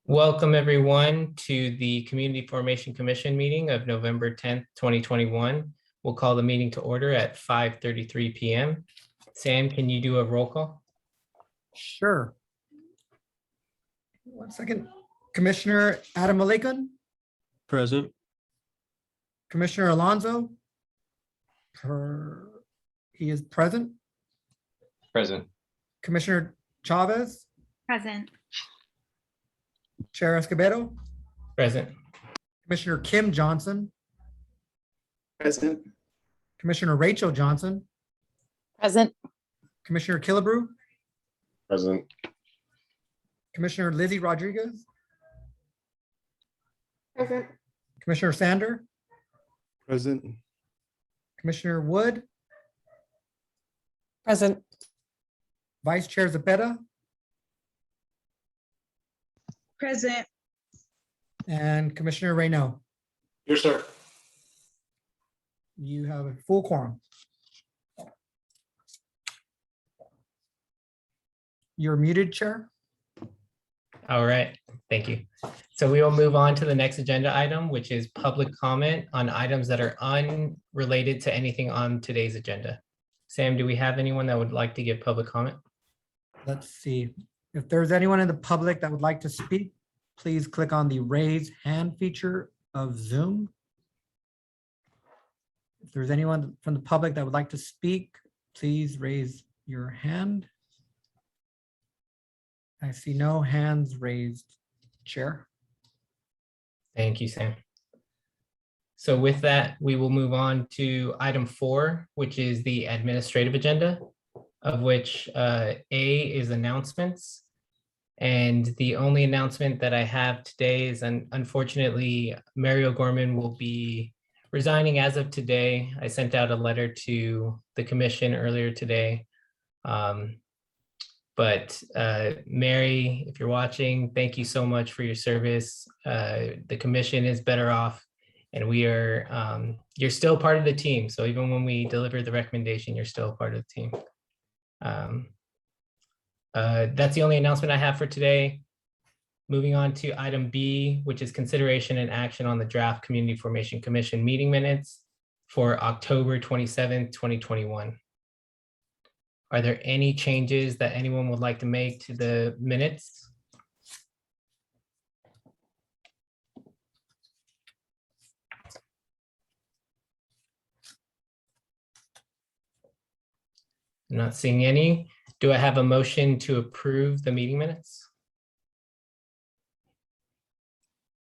Welcome everyone to the Community Formation Commission meeting of November 10th, 2021. We'll call the meeting to order at 5:33 p.m. Sam, can you do a roll call? Sure. 1 second. Commissioner Adam Malikon, Present. Commissioner Alonso. He is present. Present. Commissioner Chavez, Present. Chair Escobedo, Present. Commissioner Kim Johnson, Present. Commissioner Rachel Johnson, Present. Commissioner Killebrew, Present. Commissioner Lizzie Rodriguez, Present. Commissioner Sander, Present. Commissioner Wood, Present. Vice Chair Zepeda, Present. and Commissioner Reynaud. Yes, sir. You have a full quorum. You're muted, Chair. All right, thank you. So we will move on to the next agenda item, which is public comment on items that are unrelated to anything on today's agenda. Sam, do we have anyone that would like to give public comment? Let's see. If there's anyone in the public that would like to speak, please click on the raise hand feature of Zoom. If there's anyone from the public that would like to speak, please raise your hand. I see no hands raised, Chair. Thank you, Sam. So with that, we will move on to item 4, which is the administrative agenda, of which A is announcements. And the only announcement that I have today is, unfortunately, Mary O'Gorman will be resigning as of today. I sent out a letter to the commission earlier today. But Mary, if you're watching, thank you so much for your service. The commission is better off, and we are, you're still part of the team. So even when we deliver the recommendation, you're still part of the team. That's the only announcement I have for today. Moving on to item B, which is consideration and action on the draft Community Formation Commission meeting minutes for October 27th, 2021. Are there any changes that anyone would like to make to the minutes? I'm not seeing any. Do I have a motion to approve the meeting minutes?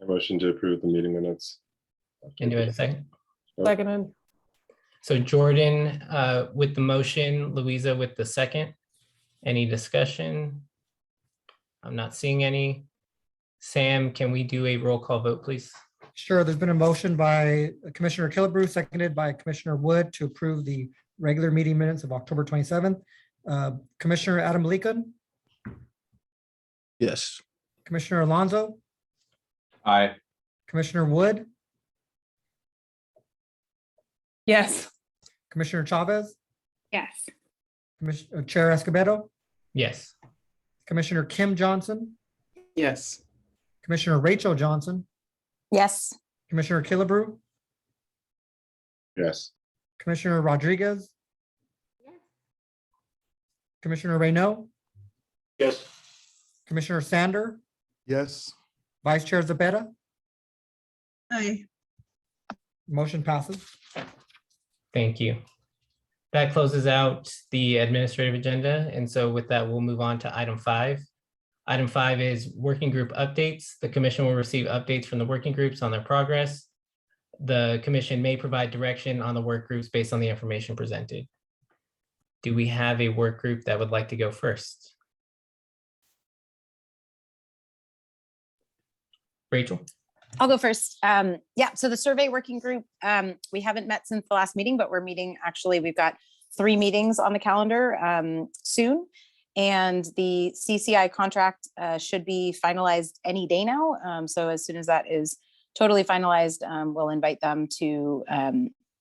I motion to approve the meeting minutes. Can do it a second. Seconded. So Jordan with the motion, Louisa with the second. Any discussion? I'm not seeing any. Sam, can we do a roll call vote, please? Sure, there's been a motion by Commissioner Killebrew, seconded by Commissioner Wood to approve the regular meeting minutes of October 27th. Commissioner Adam Malikon, Yes. Commissioner Alonso, Aye. Commissioner Wood, Yes. Commissioner Chavez, Yes. Chair Escobedo, Yes. Commissioner Kim Johnson, Yes. Commissioner Rachel Johnson, Yes. Commissioner Killebrew, Yes. Commissioner Rodriguez, Commissioner Reynaud, Yes. Commissioner Sander, Yes. Vice Chair Zepeda. Aye. Motion passes. Thank you. That closes out the administrative agenda. And so with that, we'll move on to item 5. Item 5 is working group updates. The commission will receive updates from the working groups on their progress. The commission may provide direction on the work groups based on the information presented. Do we have a work group that would like to go first? Rachel? I'll go first. Yeah, so the survey working group, we haven't met since the last meeting, but we're meeting, actually, we've got 3 meetings on the calendar soon. And the CCI contract should be finalized any day now. So as soon as that is totally finalized, we'll invite them to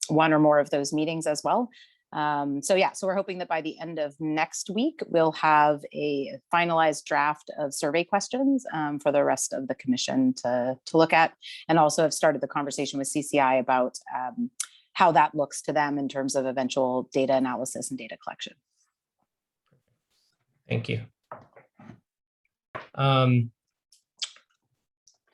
one or more of those meetings as well. So yeah, so we're hoping that by the end of next week, we'll have a finalized draft of survey questions for the rest of the commission to look at, and also have started the conversation with CCI about how that looks to them in terms of eventual data analysis and data collection. Thank you.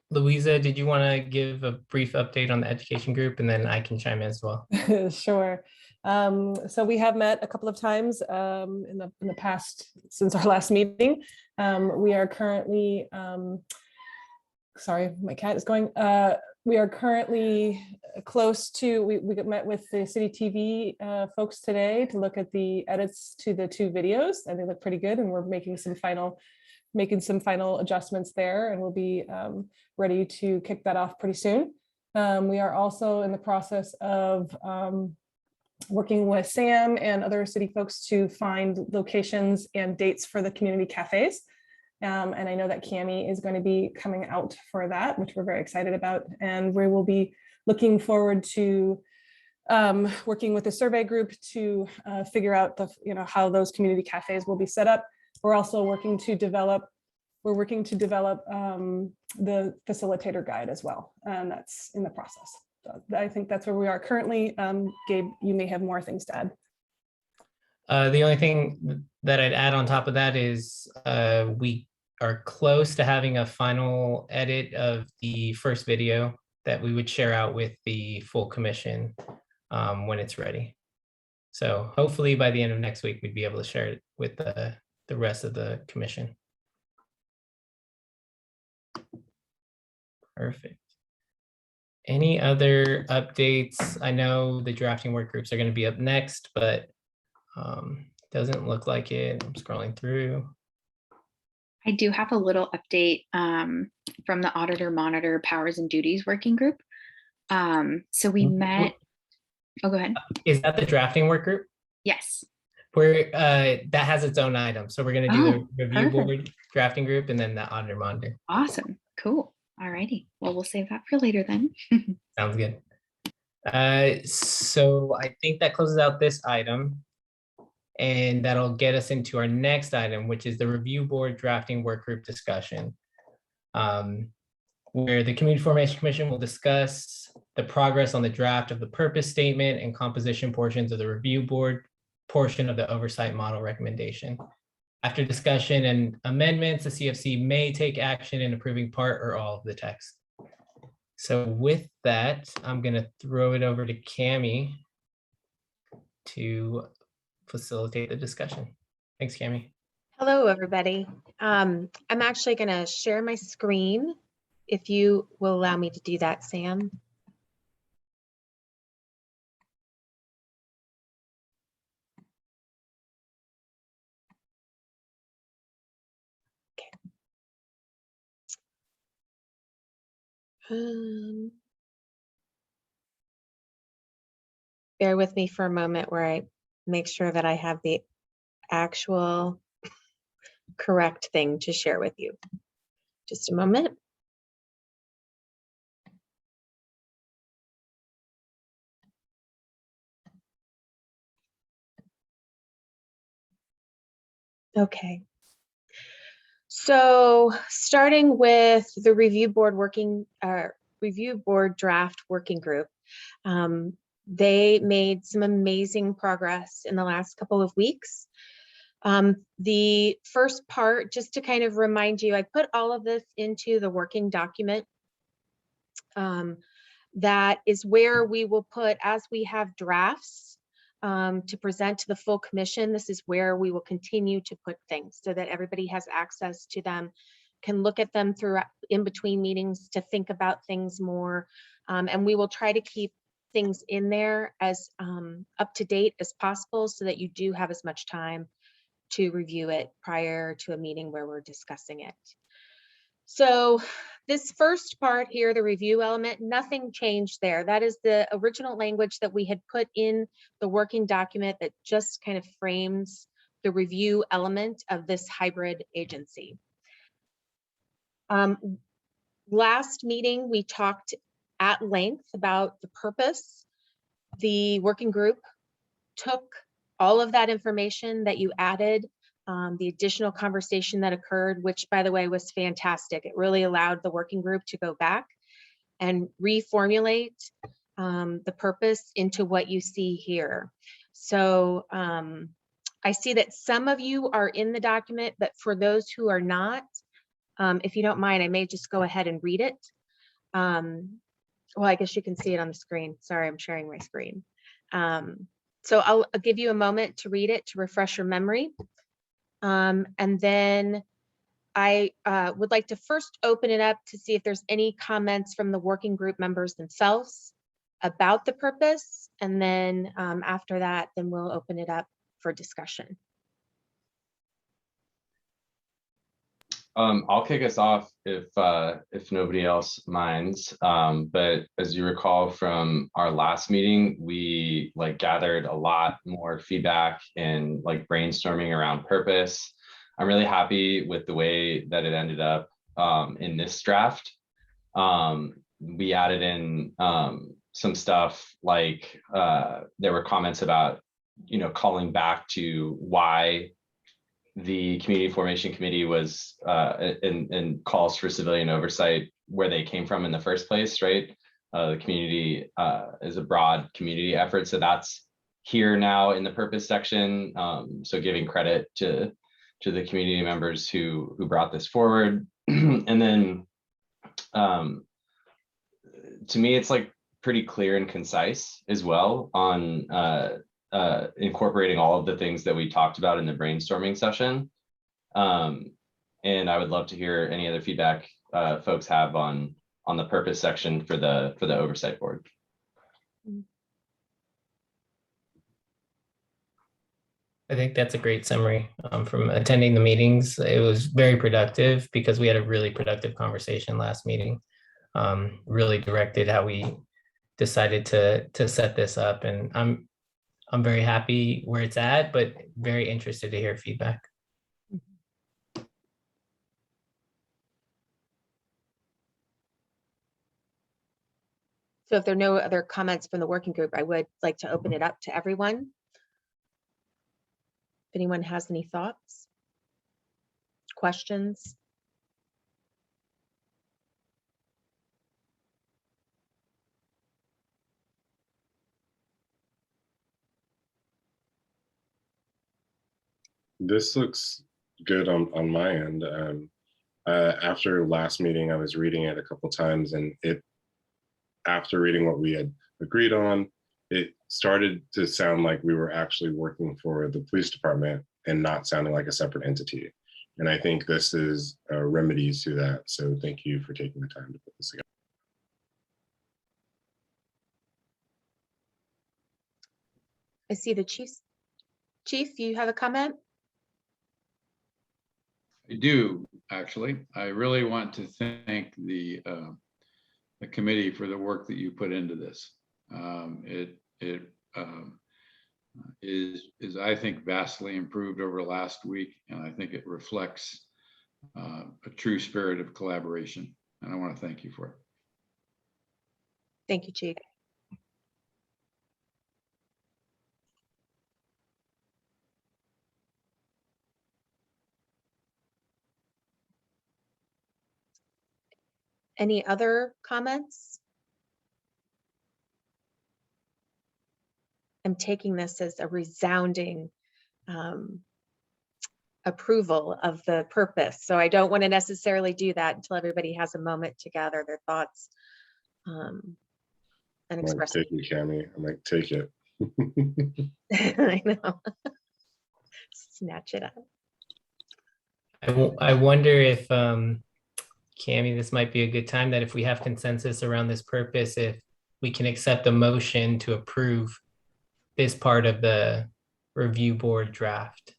Louisa, did you want to give a brief update on the education group, and then I can chime in as well? Sure. So we have met a couple of times in the past since our last meeting. We are currently, sorry, my cat is going. We are currently close to, we met with the City TV folks today to look at the edits to the 2 videos, and they look pretty good, and we're making some final adjustments there, and we'll be ready to kick that off pretty soon. We are also in the process of working with Sam and other city folks to find locations and dates for the community cafes. And I know that Cami is going to be coming out for that, which we're very excited about. And we will be looking forward to working with the survey group to figure out how those community cafes will be set up. We're also working to develop the facilitator guide as well, and that's in the process. So I think that's where we are currently. Gabe, you may have more things to add. The only thing that I'd add on top of that is we are close to having a final edit of the first video that we would share out with the full commission when it's ready. So hopefully by the end of next week, we'd be able to share it with the rest of the commission. Perfect. Any other updates? I know the drafting work groups are going to be up next, but doesn't look like it. I'm scrolling through. I do have a little update from the Auditor Monitor Powers and Duties Working Group. So we met. Oh, go ahead. Is that the drafting work group? Yes. Where that has its own item. So we're going to do the review perfect. board drafting group and then the auditor monitor. Awesome. Cool. All righty. Well, we'll save that for later then. Sounds good. So I think that closes out this item. And that'll get us into our next item, which is the review board drafting work group discussion, where the Community Formation Commission will discuss the progress on the draft of the purpose statement and composition portions of the review board portion of the oversight model recommendation. After discussion and amendments, the CFC may take action in approving part or all of the text. So with that, I'm going to throw it over to Cami to facilitate the discussion. Thanks, Cami. Hello, everybody. I'm actually going to share my screen, if you will allow me to do that, Sam. Okay. Bear with me for a moment where I make sure that I have the actual correct thing to share with you. Just a moment. Okay. So starting with the review board draft working group, they made some amazing progress in the last couple of weeks. The first part, just to kind of remind you, I put all of this into the working document. That is where we will put, as we have drafts to present to the full commission, this is where we will continue to put things so that everybody has access to them, can look at them throughout in between meetings to think about things more. And we will try to keep things in there as up to date as possible so that you do have as much time to review it prior to a meeting where we're discussing it. So this first part here, the review element, nothing changed there. That is the original language that we had put in the working document that just kind of frames the review element of this hybrid agency. Last meeting, we talked at length about the purpose. The working group took all of that information that you added, the additional conversation that occurred, which by the way was fantastic. It really allowed the working group to go back and reformulate the purpose into what you see here. So I see that some of you are in the document, but for those who are not, if you don't mind, I may just go ahead and read it. Well, I guess you can see it on the screen. Sorry, I'm sharing my screen. So I'll give you a moment to read it to refresh your memory. And then I would like to first open it up to see if there's any comments from the working group members themselves about the purpose. And then after that, then we'll open it up for discussion. I'll kick us off if nobody else minds. But as you recall from our last meeting, we gathered a lot more feedback and brainstorming around purpose. I'm really happy with the way that it ended up in this draft. We added in some stuff there were comments about calling back to why the Community Formation Committee was and calls for civilian oversight where they came from in the first place, right? The community is a broad community effort, so that's here now in the purpose section. So giving credit to the community members who brought this forward, and then to me it's pretty clear and concise as well on incorporating all of the things that we talked about in the brainstorming session. And I would love to hear any other feedback folks have on the purpose section for the oversight board. I think that's a great summary from attending the meetings. It was very productive because we had a really productive conversation last meeting. Really directed how we decided to set this up, and I'm very happy where it's at, but very interested to hear feedback. So if there are no other comments from the working group, I would like to open it up to everyone. If anyone has any thoughts, questions. This looks good on my end. After last meeting, I was reading it a couple times, and after reading what we had agreed on, it started to sound like we were actually working for the police department and not sounding like a separate entity. And I think this is remedies to that. So thank you for taking the time to put this together. I see the chief. Chief, you have a comment? I do, actually. I really want to thank the committee for the work that you put into this. It is, I think, vastly improved over last week, and I think it reflects a true spirit of collaboration. And I want to thank you for it. Thank you, Chief. Any other comments? I'm taking this as a resounding approval of the purpose. So I don't want to necessarily do that until everybody has a moment to gather their thoughts and express. Take it, Cammie. I'm like, take it. I know. Snatch it up. I wonder if, Cammie, this might be a good time that if we have consensus around this purpose, if we can accept a motion to approve this part of the review board draft.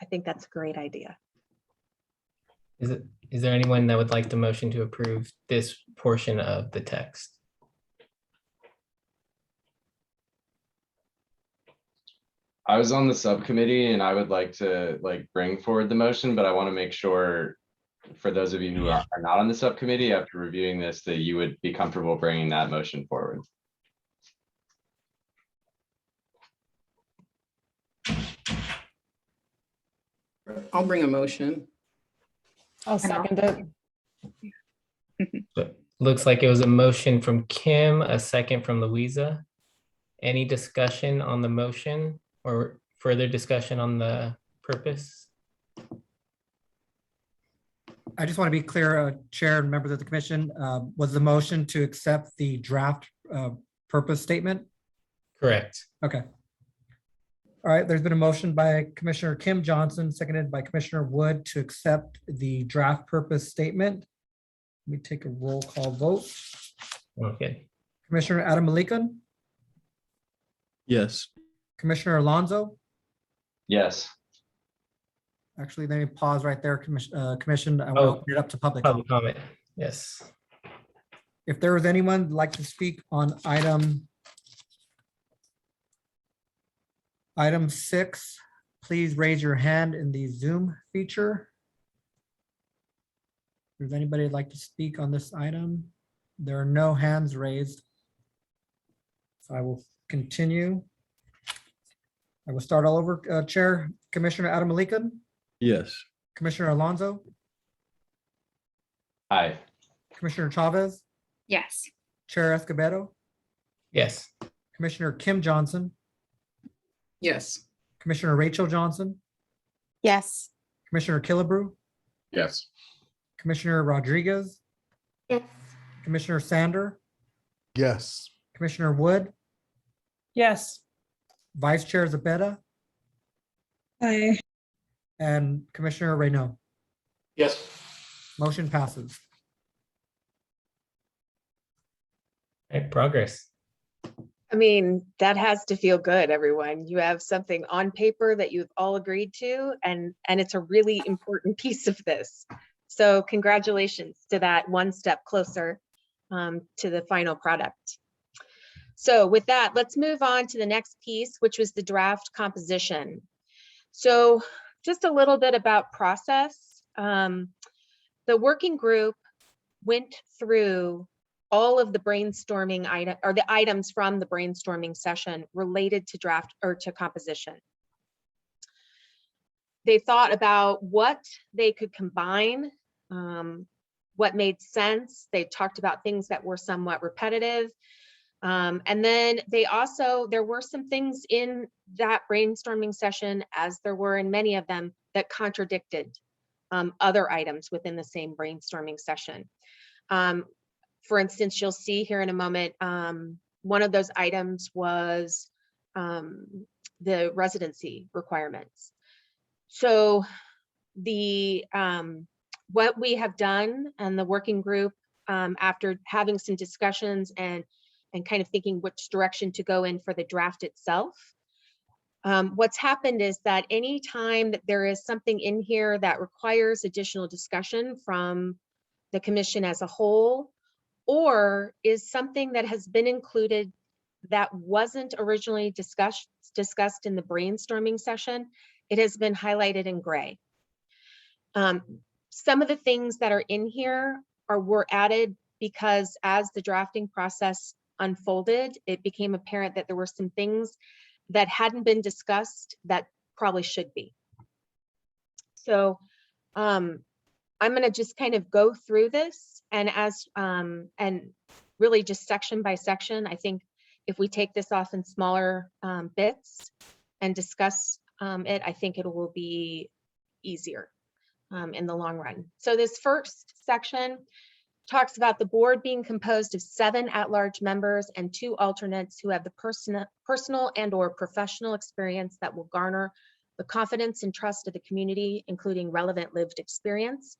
I think that's a great idea. Is there anyone that would like the motion to approve this portion of the text? I was on the subcommittee and I would like to bring forward the motion, but I want to make sure for those of you who are not on the subcommittee, after reviewing this, that you would be comfortable bringing that motion forward. I'll bring a motion. I'll second it. So, looks like it was a motion from Kim, a second from Louisa. Any discussion on the motion or further discussion on the purpose? I just want to be clear, Chair and members of the commission, was the motion to accept the draft purpose statement? Correct. Okay. All right, there's been a motion by Commissioner Kim Johnson, seconded by Commissioner Wood to accept the draft purpose statement. Let me take a roll call vote. Okay. Commissioner Adam Malikan, Yes. Commissioner Alonso. Yes. Actually, let me pause right there, Commission. I want to Oh, open it up to public. Public comment. Yes. If there was anyone who'd like to speak on item 6, please raise your hand in the Zoom feature. If there's anybody who'd like to speak on this item, there are no hands raised. So I will continue. I will start all over. Chair, Commissioner Adam Malikan, Yes. Commissioner Alonso, Aye. Commissioner Chavez, Yes. Chair Escobedo, Yes. Commissioner Kim Johnson, Yes. Commissioner Rachel Johnson, Yes. Commissioner Killebrew, Yes. Commissioner Rodriguez, Yes. Commissioner Sander, Yes. Commissioner Wood, Yes. Vice Chair Zepeda, Aye. and Commissioner Reynaud. Yes. Motion passes. All right, progress. I mean, that has to feel good, everyone. You have something on paper that you've all agreed to, and it's a really important piece of this. So congratulations to that, one step closer to the final product. So with that, let's move on to the next piece, which was the draft composition. So just a little bit about process. The working group went through all of the brainstorming item or the items from the brainstorming session related to draft or to composition. They thought about what they could combine, what made sense. They talked about things that were somewhat repetitive. And then there were some things in that brainstorming session, as there were in many of them, that contradicted other items within the same brainstorming session. For instance, you'll see here in a moment, one of those items was the residency requirements. So what we have done and the working group, after having some discussions and kind of thinking which direction to go in for the draft itself, what's happened is that anytime that there is something in here that requires additional discussion from the commission as a whole, or is something that has been included that wasn't originally discussed in the brainstorming session, it has been highlighted in gray. Some of the things that are in here were added because as the drafting process unfolded, it became apparent that there were some things that hadn't been discussed that probably should be. So I'm going to just kind of go through this and really just section by section. I think if we take this off in smaller bits and discuss it, I think it will be easier in the long run. So this first section talks about the board being composed of 7 at-large members and 2 alternates who have the personal and or professional experience that will garner the confidence and trust of the community, including relevant lived experience,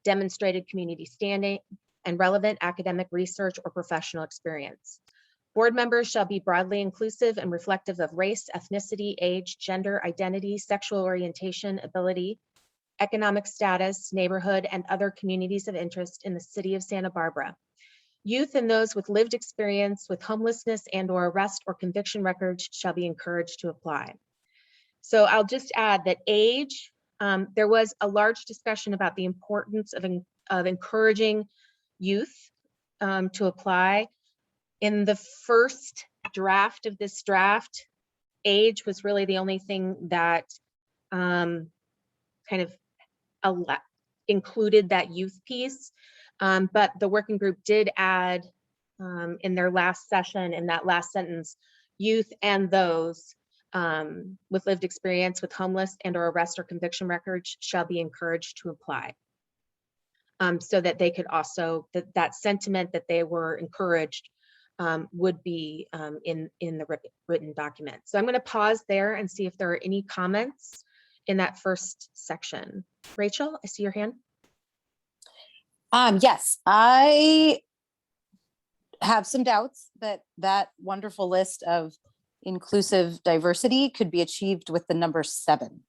demonstrated community standing, and relevant academic research or professional experience. Board members shall be broadly inclusive and reflective of race, ethnicity, age, gender, identity, sexual orientation, ability, economic status, neighborhood, and other communities of interest in the city of Santa Barbara. Youth and those with lived experience with homelessness and or arrest or conviction records shall be encouraged to apply. So I'll just add that age there was a large discussion about the importance of encouraging youth to apply. In the first draft of this draft, age was really the only thing that kind of included that youth piece. But the working group did add in their last session, in that last sentence, youth and those with lived experience with homeless and or arrest or conviction records shall be encouraged to apply. So that they could also, that sentiment that they were encouraged would be in the written document. So I'm going to pause there and see if there are any comments in that first section. Rachel, I see your hand. Yes, I have some doubts that that wonderful list of inclusive diversity could be achieved with the number 7.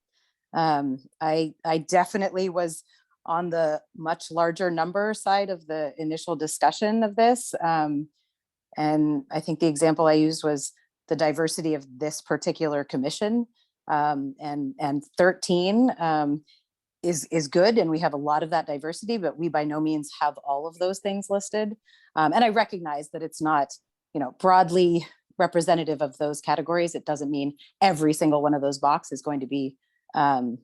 I definitely was on the much larger number side of the initial discussion of this. And I think the example I used was the diversity of this particular commission. And 13 is good, and we have a lot of that diversity, but we by no means have all of those things listed. And I recognize that it's not, broadly representative of those categories. It doesn't mean every single one of those boxes is going to be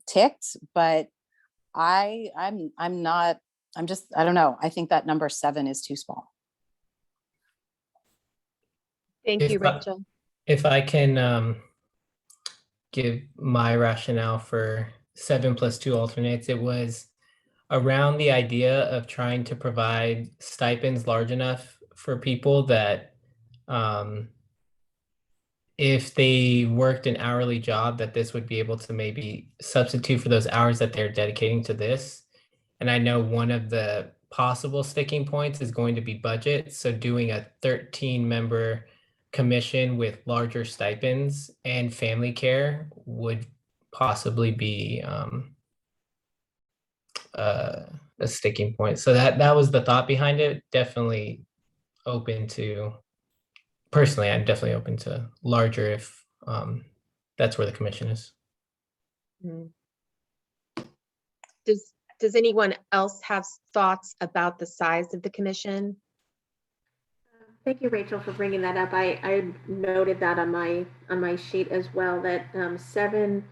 ticked, but I don't know. I think that number 7 is too small. Thank you, Rachel. If I can give my rationale for 7 + 2 alternates, it was around the idea of trying to provide stipends large enough for people that if they worked an hourly job, that this would be able to maybe substitute for those hours that they're dedicating to this. And I know one of the possible sticking points is going to be budget. So doing a 13-member commission with larger stipends and family care would possibly be a sticking point. So that was the thought behind it. Definitely open to, personally, I'm definitely open to larger if that's where the commission is. Does anyone else have thoughts about the size of the commission? Thank you, Rachel, for bringing that up. I noted that on my sheet as well, that 7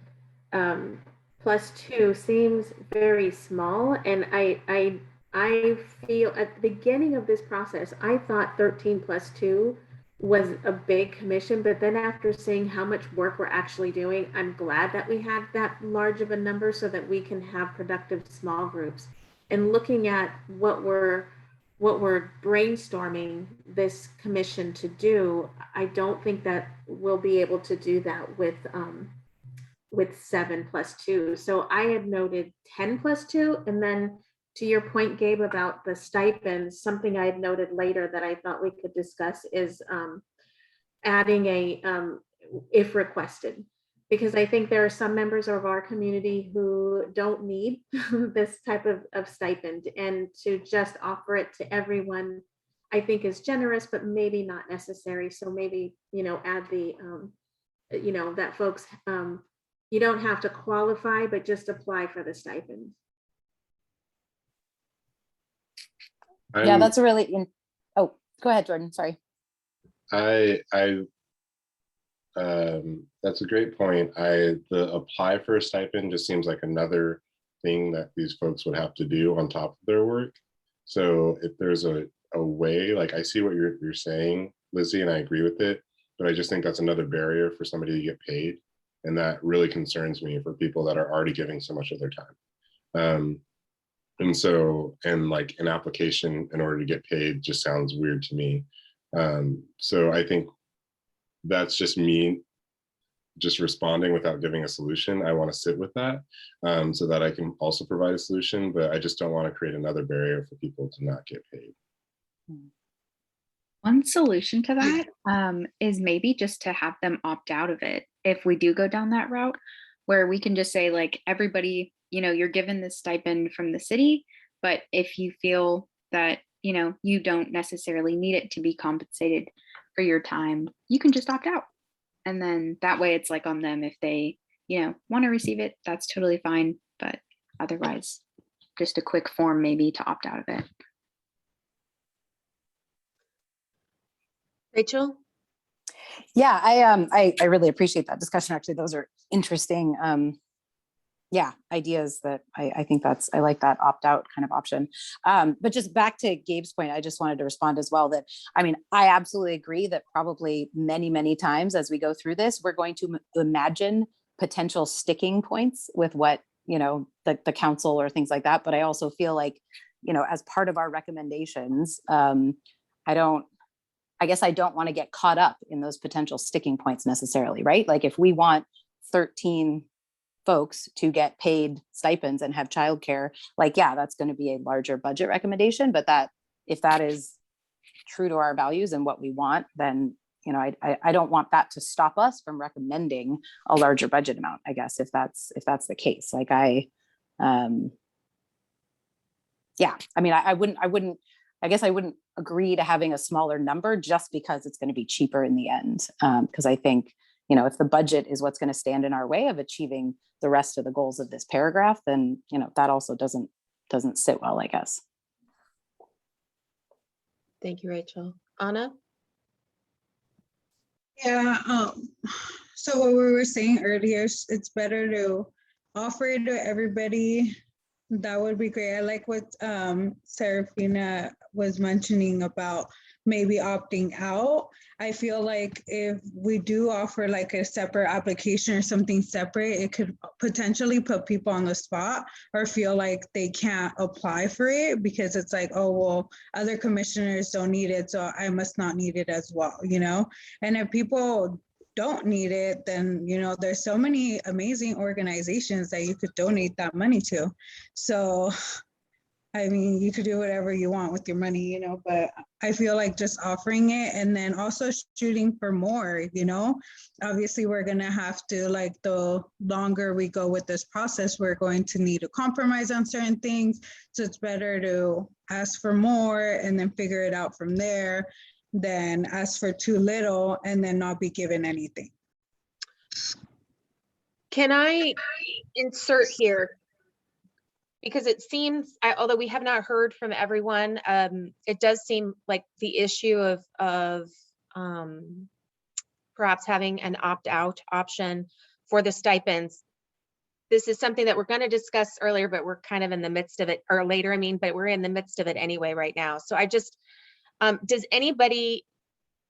+ 2 seems very small, and I feel at the beginning of this process, I thought 13 + 2 was a big commission, but then after seeing how much work we're actually doing, I'm glad that we had that large of a number so that we can have productive small groups. And looking at what we're brainstorming this commission to do, I don't think that we'll be able to do that with 7 + 2. So I had noted 10 + 2, and then to your point, Gabe, about the stipends, something I had noted later that I thought we could discuss is adding a if requested, because I think there are some members of our community who don't need this type of stipend, and to just offer it to everyone, I think is generous, but maybe not necessary. So maybe, add the, that folks, you don't have to qualify, but just apply for the stipend. Yeah, that's a really, oh, go ahead, Jordan, sorry. That's a great point. The apply for a stipend just seems like another thing that these folks would have to do on top of their work. So if there's a way, like I see what you're saying, Lizzie, and I agree with it, but I just think that's another barrier for somebody to get paid. And that really concerns me for people that are already giving so much of their time. And like an application in order to get paid just sounds weird to me. So I think that's just me just responding without giving a solution. I want to sit with that so that I can also provide a solution, but I just don't want to create another barrier for people to not get paid. One solution to that is maybe just to have them opt out of it if we do go down that route, where we can just say, like, everybody, you're given this stipend from the city, but if you feel that, you don't necessarily need it to be compensated for your time, you can just opt out. And then that way it's like on them. If they, want to receive it, that's totally fine. but otherwise, just a quick form maybe to opt out of it. Rachel? Yeah, I really appreciate that discussion. Actually, those are interesting, ideas that I think I like that opt-out kind of option. But just back to Gabe's point, I just wanted to respond as well that, I mean, I absolutely agree that probably many, many times as we go through this, we're going to imagine potential sticking points with what, the council or things like that. But I also feel like, as part of our recommendations, I guess I don't want to get caught up in those potential sticking points necessarily, right? Like if we want 13 folks to get paid stipends and have childcare, like, yeah, that's going to be a larger budget recommendation, but if that is true to our values and what we want, then, I don't want that to stop us from recommending a larger budget amount, I guess, if that's the case. Like I wouldn't agree to having a smaller number just because it's going to be cheaper in the end. Because I think, if the budget is what's going to stand in our way of achieving the rest of the goals of this paragraph, then, that also doesn't sit well, I guess. Thank you, Rachel. Anna? Yeah, so what we were saying earlier, it's better to offer it to everybody. That would be great. I like what Serafina was mentioning about maybe opting out. I feel like if we do offer like a separate application or something separate, it could potentially put people on the spot or feel like they can't apply for it because it's like, oh, well, other commissioners don't need it, so I must not need it as well, And if people don't need it, then, there's so many amazing organizations that you could donate that money to. So, I mean, you could do whatever you want with your money, but I feel like just offering it and then also shooting for more, obviously we're going to have to, like, the longer we go with this process, we're going to need to compromise on certain things. So it's better to ask for more and then figure it out from there than ask for too little and then not be given anything. Can I insert here? Because it seems, although we have not heard from everyone, it does seem like the issue of perhaps having an opt-out option for the stipends. This is something that we're going to discuss earlier, but we're kind of in the midst of it, or later, but we're in the midst of it anyway right now. So I just, does anybody,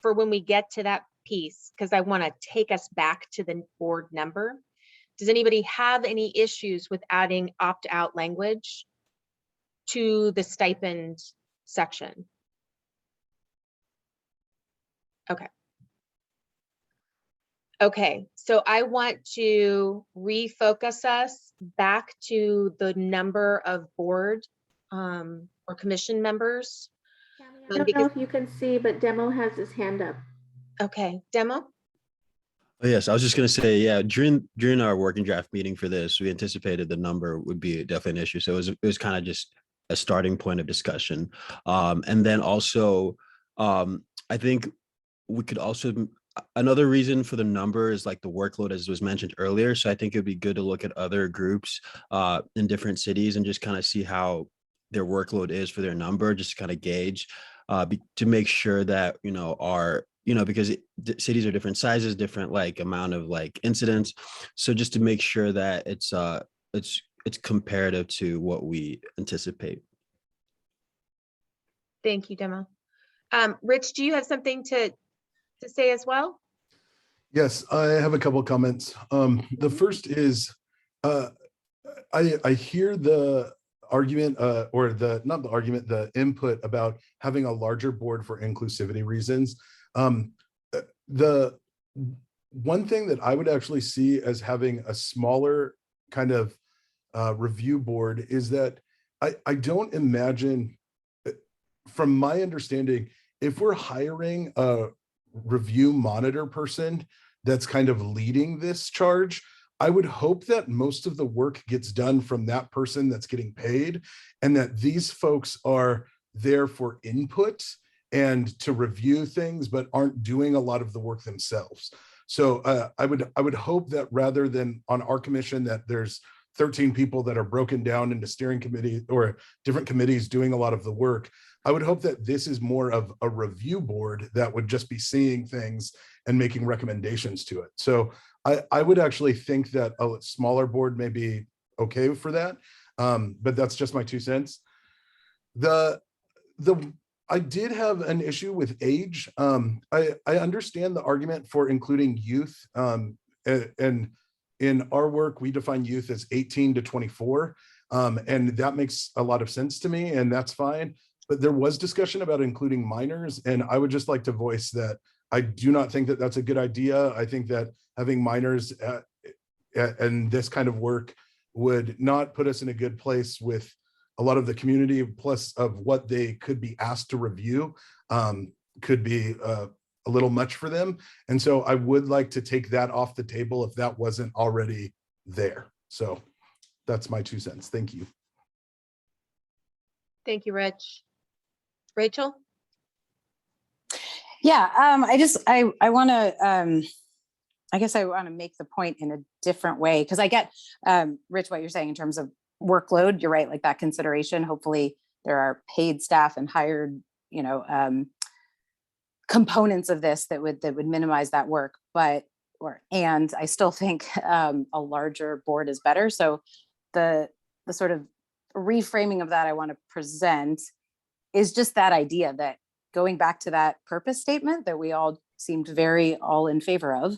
for when we get to that piece, because I want to take us back to the board number, does anybody have any issues with adding opt-out language to the stipend section? Okay, so I want to refocus us back to the number of board or commission members. I don't know if you can see, but Demo has his hand up. Okay, Demo? Oh, yes, I was just going to say, yeah, during our working draft meeting for this, we anticipated the number would be definitely an issue. So it was kind of just a starting point of discussion. And then also, I think we could also, another reason for the number is like the workload, as was mentioned earlier. So I think it'd be good to look at other groups in different cities and just kind of see how their workload is for their number, just to kind of gauge to make sure that, because cities are different sizes, different like amount of like incidents. So just to make sure that it's comparative to what we anticipate. Thank you, Demo. Rich, do you have something to say as well? Yes, I have a couple of comments. The first is, I hear the argument the input about having a larger board for inclusivity reasons. The one thing that I would actually see as having a smaller kind of review board is that I don't imagine, from my understanding, if we're hiring a review monitor person that's kind of leading this charge, I would hope that most of the work gets done from that person that's getting paid, and that these folks are there for input and to review things, but aren't doing a lot of the work themselves. So I would hope that rather than on our commission that there's 13 people that are broken down into steering committee or different committees doing a lot of the work. I would hope that this is more of a review board that would just be seeing things and making recommendations to it. So I would actually think that a smaller board may be okay for that. But that's just my 2 cents. I did have an issue with age. I understand the argument for including youth. And in our work, we define youth as 18 to 24. And that makes a lot of sense to me, and that's fine. But there was discussion about including minors, and I would just like to voice that I do not think that that's a good idea. I think that having minors and this kind of work would not put us in a good place with a lot of the community, plus of what they could be asked to review could be a little much for them. And so I would like to take that off the table if that wasn't already there. So that's my 2 cents. Thank you. Thank you, Rich. Rachel? Yeah, I want to, I guess I want to make the point in a different way, because I get, Rich, what you're saying in terms of workload. You're right, like that consideration. Hopefully there are paid staff and hired, components of this that would minimize that work. And I still think a larger board is better. So the sort of reframing of that I want to present is just that idea that going back to that purpose statement that we all seemed very all in favor of,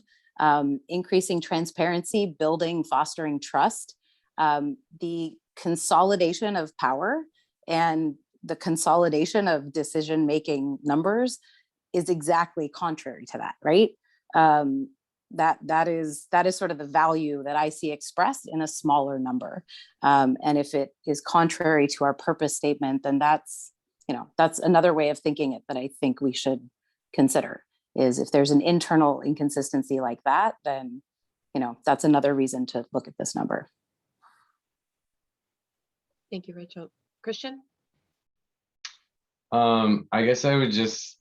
increasing transparency, building, fostering trust, the consolidation of power and the consolidation of decision-making numbers is exactly contrary to that, right? That is sort of the value that I see expressed in a smaller number. And if it is contrary to our purpose statement, then that's another way of thinking it that I think we should consider, is if there's an internal inconsistency like that, then, that's another reason to look at this number. Thank you, Rachel. Christian? I guess I would just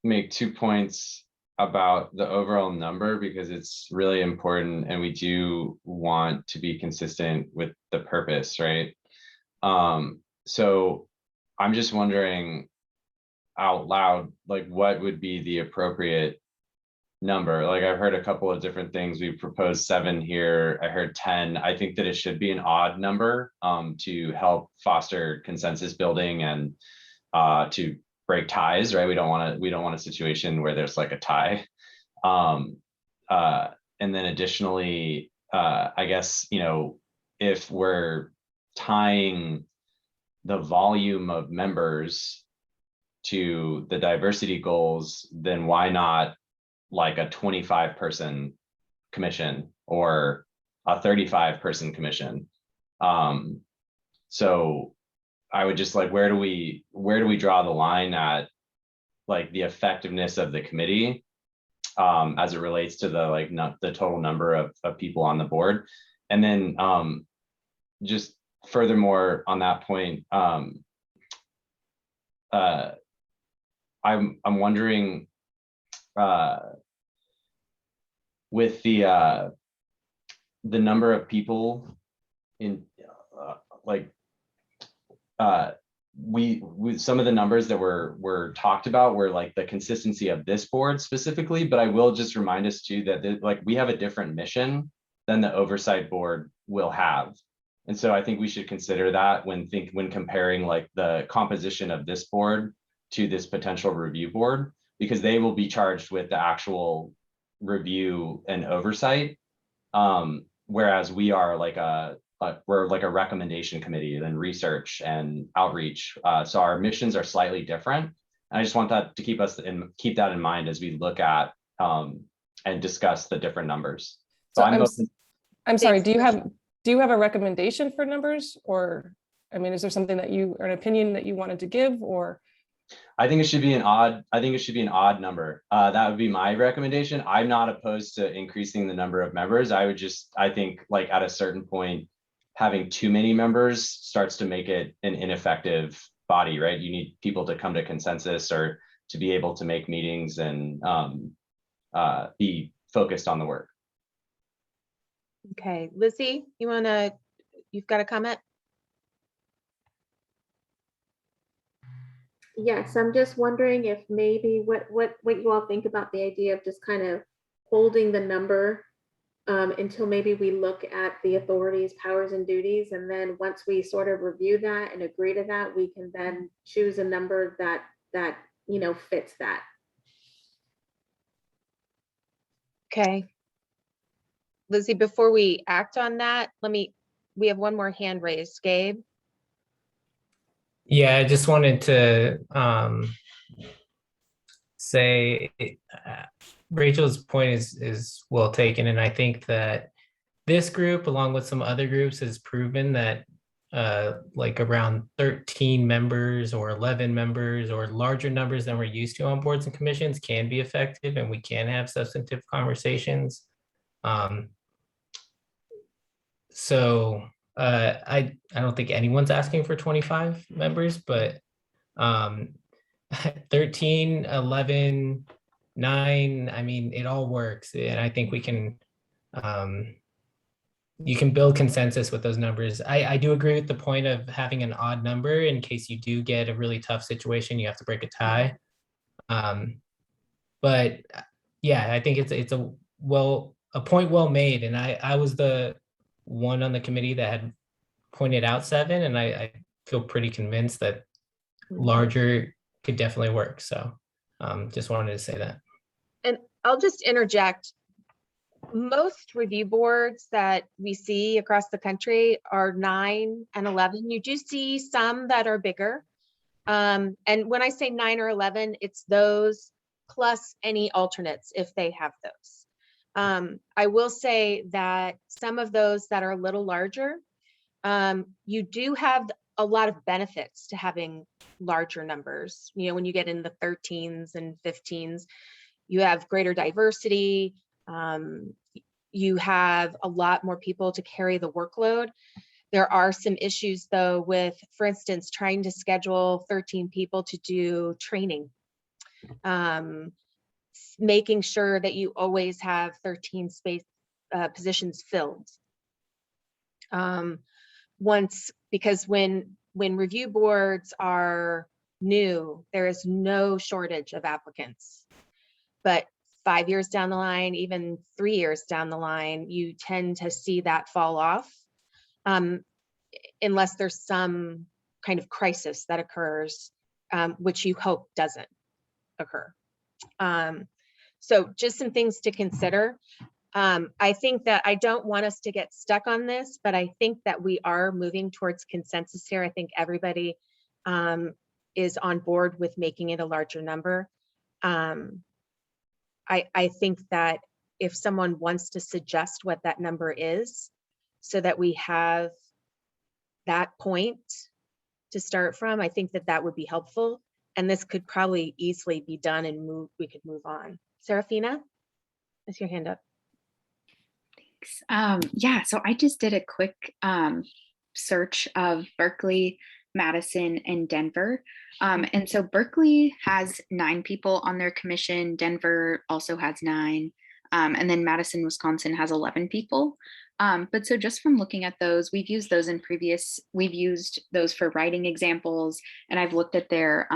make 2 points about the overall number, because it's really important and we do want to be consistent with the purpose, right? So I'm just wondering out loud, like, what would be the appropriate number? Like, I've heard a couple of different things. We proposed 7 here. I heard 10. I think that it should be an odd number to help foster consensus building and to break ties, right? We don't want a situation where there's like a tie. And then additionally, I guess, if we're tying the volume of members to the diversity goals, then why not like a 25-person commission or a 35-person commission? So I would just like, where do we draw the line at like the effectiveness of the committee as it relates to the total number of people on the board? And then just furthermore on that point, I'm wondering with the number of people in we some of the numbers that were talked about were like the consistency of this board specifically, but I will just remind us too that we have a different mission than the oversight board will have. And so I think we should consider that when comparing like the composition of this board to this potential review board, because they will be charged with the actual review and oversight. Whereas we are we're like a recommendation committee and research and outreach. So our missions are slightly different. And I just want that to keep that in mind as we look at and discuss the different numbers. So I'm sorry, do you have a recommendation for numbers, or, I mean, is there something or an opinion that you wanted to give, or? I think it should be an odd number. That would be my recommendation. I'm not opposed to increasing the number of members. I think like at a certain point, having too many members starts to make it an ineffective body, right? You need people to come to consensus or to be able to make meetings and be focused on the work. Okay, Lizzie, you've got a comment? Yes, I'm just wondering if maybe what you all think about the idea of just kind of holding the number until maybe we look at the authorities, powers and duties. And then once we sort of review that and agree to that, we can then choose a number that fits that. Okay. Lizzie, before we act on that, we have one more hand raised. Gabe? Yeah, I just wanted to say Rachel's point is well taken, and I think that this group, along with some other groups, has proven that like around 13 members or 11 members or larger numbers than we're used to on boards and commissions can be effective, and we can have substantive conversations. So I don't think anyone's asking for 25 members, but 13, 11, 9, I mean, it all works. And I think we can, you can build consensus with those numbers. I do agree with the point of having an odd number in case you do get a really tough situation, you have to break a tie. But yeah, I think it's a point well made. And I was the one on the committee that had pointed out 7, and I feel pretty convinced that larger could definitely work. So just wanted to say that. And I'll just interject. Most review boards that we see across the country are 9 and 11. You do see some that are bigger. And when I say 9 or 11, it's those plus any alternates if they have those. I will say that some of those that are a little larger, you do have a lot of benefits to having larger numbers. You know, when you get in the 13s and 15s, you have greater diversity. You have a lot more people to carry the workload. There are some issues though with, for instance, trying to schedule 13 people to do training. Making sure that you always have 13 positions filled. Because when review boards are new, there is no shortage of applicants. But 5 years down the line, even 3 years down the line, you tend to see that fall off unless there's some kind of crisis that occurs, which you hope doesn't occur. So just some things to consider. I think that I don't want us to get stuck on this, but I think that we are moving towards consensus here. I think everybody is on board with making it a larger number. I think that if someone wants to suggest what that number is, so that we have that point to start from, I think that that would be helpful. And this could probably easily be done and we could move on. Serafina, that's your hand up. Thanks. Yeah, so I just did a quick search of Berkeley, Madison, and Denver. And so Berkeley has 9 people on their commission. Denver also has 9. And then Madison, Wisconsin has 11 people. But so just from looking at those, we've used those for writing examples, and I've looked at their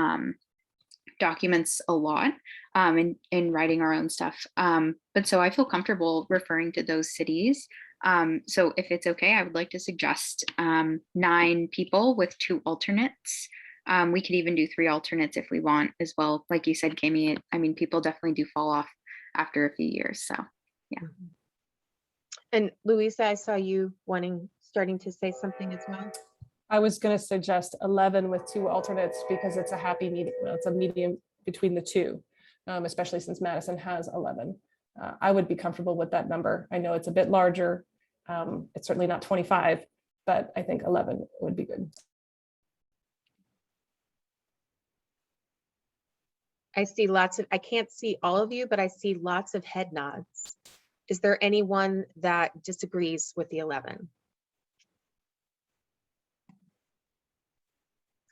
documents a lot in writing our own stuff. But so I feel comfortable referring to those cities. So if it's okay, I would like to suggest 9 people with 2 alternates. We could even do 3 alternates if we want as well. Like you said, Kami, I mean, people definitely do fall off after a few years. So yeah. And Louisa, I saw you starting to say something as well. I was going to suggest 11 with 2 alternates because it's a happy medium. It's a medium between the 2, especially since Madison has 11. I would be comfortable with that number. I know it's a bit larger. It's certainly not 25, but I think 11 would be good. I can't see all of you, but I see lots of head nods. Is there anyone that disagrees with the 11?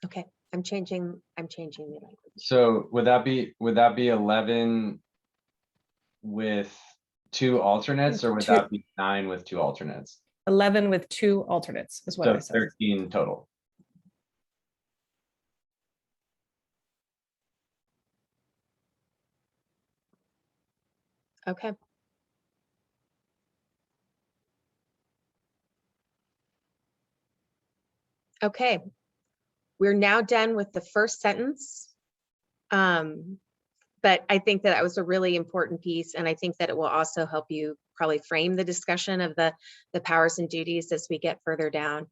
Okay, I'm changing the language. So would that be 11 with 2 alternates, or would Two. that be 9 with 2 alternates? 11 with 2 alternates is what I So said. 13 total. Okay. Okay. We're now done with the first sentence. But I think that was a really important piece, and I think that it will also help you probably frame the discussion of the powers and duties as we get further down.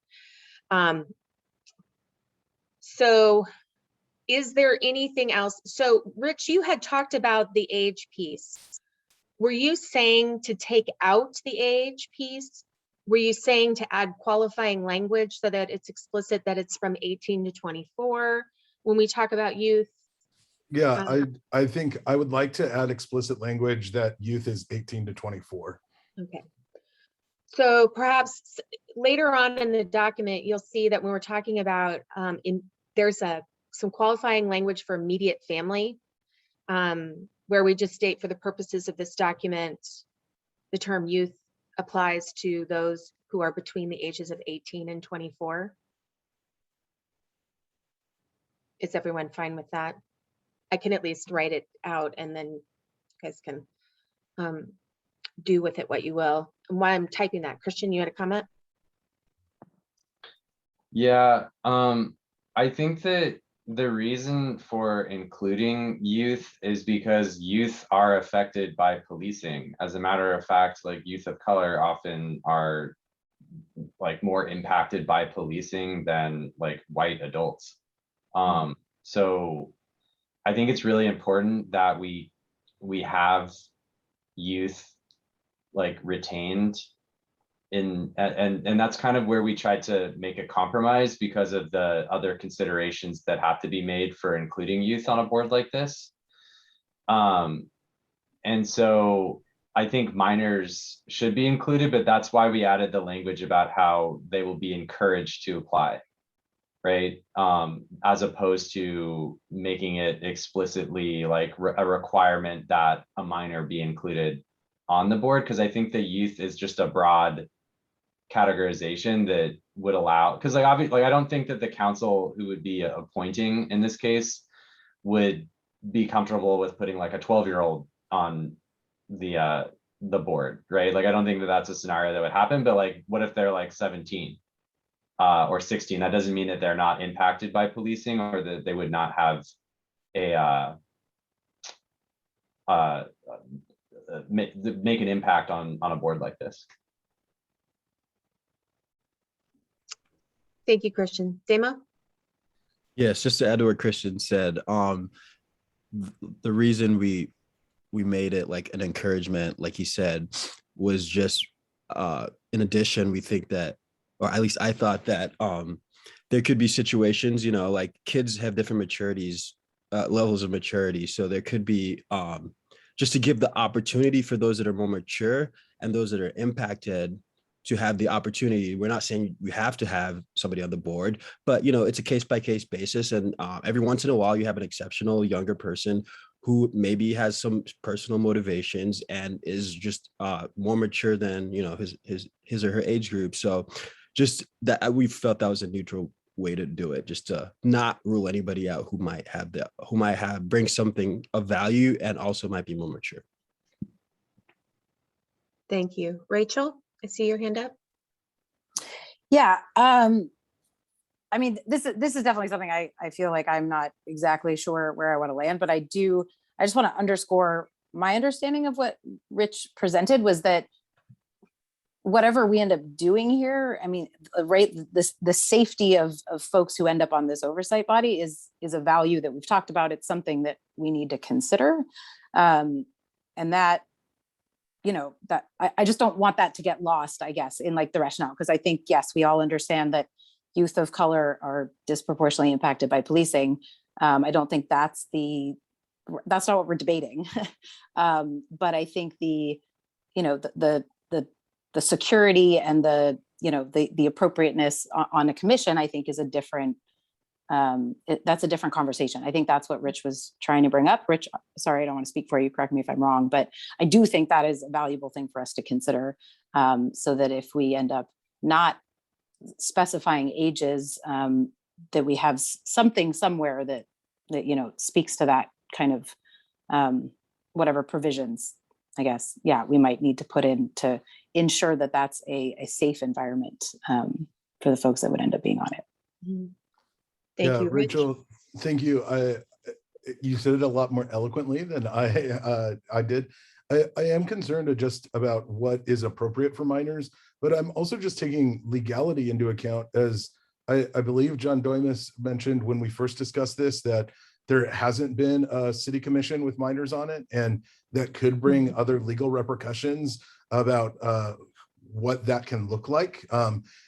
So is there anything else? So Rich, you had talked about the age piece. Were you saying to take out the age piece? Were you saying to add qualifying language so that it's explicit that it's from 18 to 24 when we talk about youth? Yeah, I think I would like to add explicit language that youth is 18 to 24. Okay. So perhaps later on in the document, you'll see that when we're talking about there's some qualifying language for immediate family, where we just state for the purposes of this document, the term youth applies to those who are between the ages of 18 and 24. Is everyone fine with that? I can at least write it out and then you guys can do with it what you will. And while I'm typing that, Christian, you had a comment? Yeah, I think that the reason for including youth is because youth are affected by policing. As a matter of fact, like youth of color often are like more impacted by policing than like white adults. So I think it's really important that we have youth like retained in, and that's kind of where we tried to make a compromise because of the other considerations that have to be made for including youth on a board like this. And so I think minors should be included, but that's why we added the language about how they will be encouraged to apply, right? As opposed to making it explicitly like a requirement that a minor be included on the board, because I think the youth is just a broad categorization that would allow, because like obviously, like I don't think that the council who would be appointing in this case would be comfortable with putting like a 12-year-old on the board, right? Like I don't think that that's a scenario that would happen, but like what if they're like 17 or 16? That doesn't mean that they're not impacted by policing or that they would not have a make an impact on a board like this. Thank you, Christian. Demo? Yes, just to add to what Christian said, the reason we made it like an encouragement, like he said, was just in addition, we think that, or at least I thought that there could be situations, you know, like kids have different maturities, levels of maturity. So there could be just to give the opportunity for those that are more mature and those that are impacted to have the opportunity. We're not saying you have to have somebody on the board, but you know, it's a case-by-case basis. And every once in a while you have an exceptional younger person who maybe has some personal motivations and is just more mature than, you know, his or her age group. So just that we felt that was a neutral way to do it, just to not rule anybody out who might bring something of value and also might be more mature. Thank you. Rachel, I see your hand up. Yeah, I mean, this is definitely something I feel like I'm not exactly sure where I want to land, but I just want to underscore my understanding of what Rich presented was that whatever we end up doing here, I mean, right, the safety of folks who end up on this oversight body is a value that we've talked about. It's something that we need to consider. And that, you know, that I just don't want that to get lost, I guess, in like the rationale, because I think, yes, we all understand that youth of color are disproportionately impacted by policing. I don't think that's not what we're debating. But I think the security and the appropriateness on a commission, I think, is a different that's a different conversation. I think that's what Rich was trying to bring up. Rich, sorry, I don't want to speak for you. Correct me if I'm wrong, but I do think that is a valuable thing for us to consider, so that if we end up not specifying ages, that we have something somewhere that speaks to that kind of whatever provisions, I guess. Yeah, we might need to put in to ensure that that's a safe environment for the folks that would end up being on it. Thank you, Rich. Rachel, thank you. You said it a lot more eloquently than I did. I am concerned just about what is appropriate for minors, but I'm also just taking legality into account, as I believe John Doimus mentioned when we first discussed this, that there hasn't been a city commission with minors on it, and that could bring other legal repercussions about what that can look like.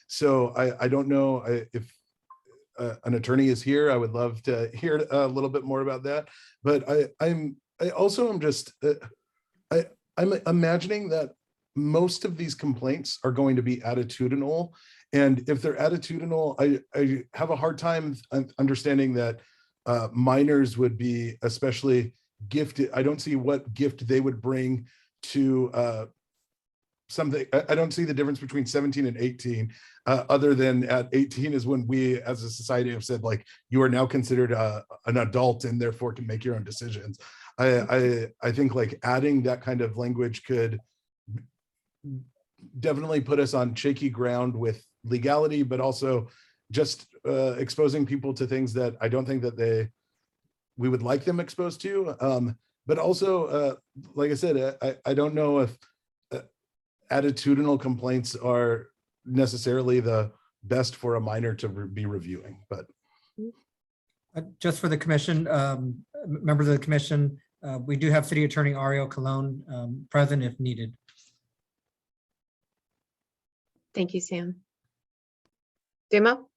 So I don't know if an attorney is here. I would love to hear a little bit more about that. But I'm imagining that most of these complaints are going to be attitudinal. And if they're attitudinal, I have a hard time understanding that minors would be especially gifted. I don't see what gift they would bring to something. I don't see the difference between 17 and 18, other than at 18 is when we as a society have said, like, you are now considered an adult and therefore can make your own decisions. I think like adding that kind of language could definitely put us on shaky ground with legality, but also just exposing people to things that I don't think that we would like them exposed to. But also, like I said, I don't know if attitudinal complaints are necessarily the best for a minor to be reviewing. But Just for the commission, members of the commission, we do have City Attorney Ariel Colon present if needed. Thank you, Sam. Demo?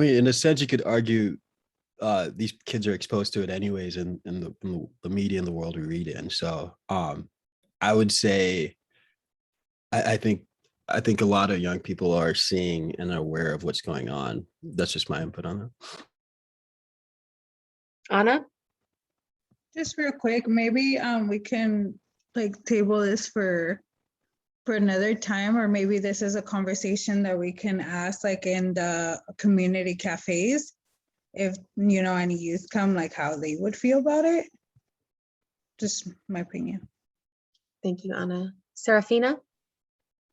I mean, in a sense, you could argue these kids are exposed to it anyways in the media and the world we read in. So I would say I think a lot of young people are seeing and are aware of what's going on. That's just my input on that. Anna? Just real quick, maybe we can like table this for another time, or maybe this is a conversation that we can ask like in the community cafes, if any youth come, like how they would feel about it. Just my opinion. Thank you, Anna. Serafina?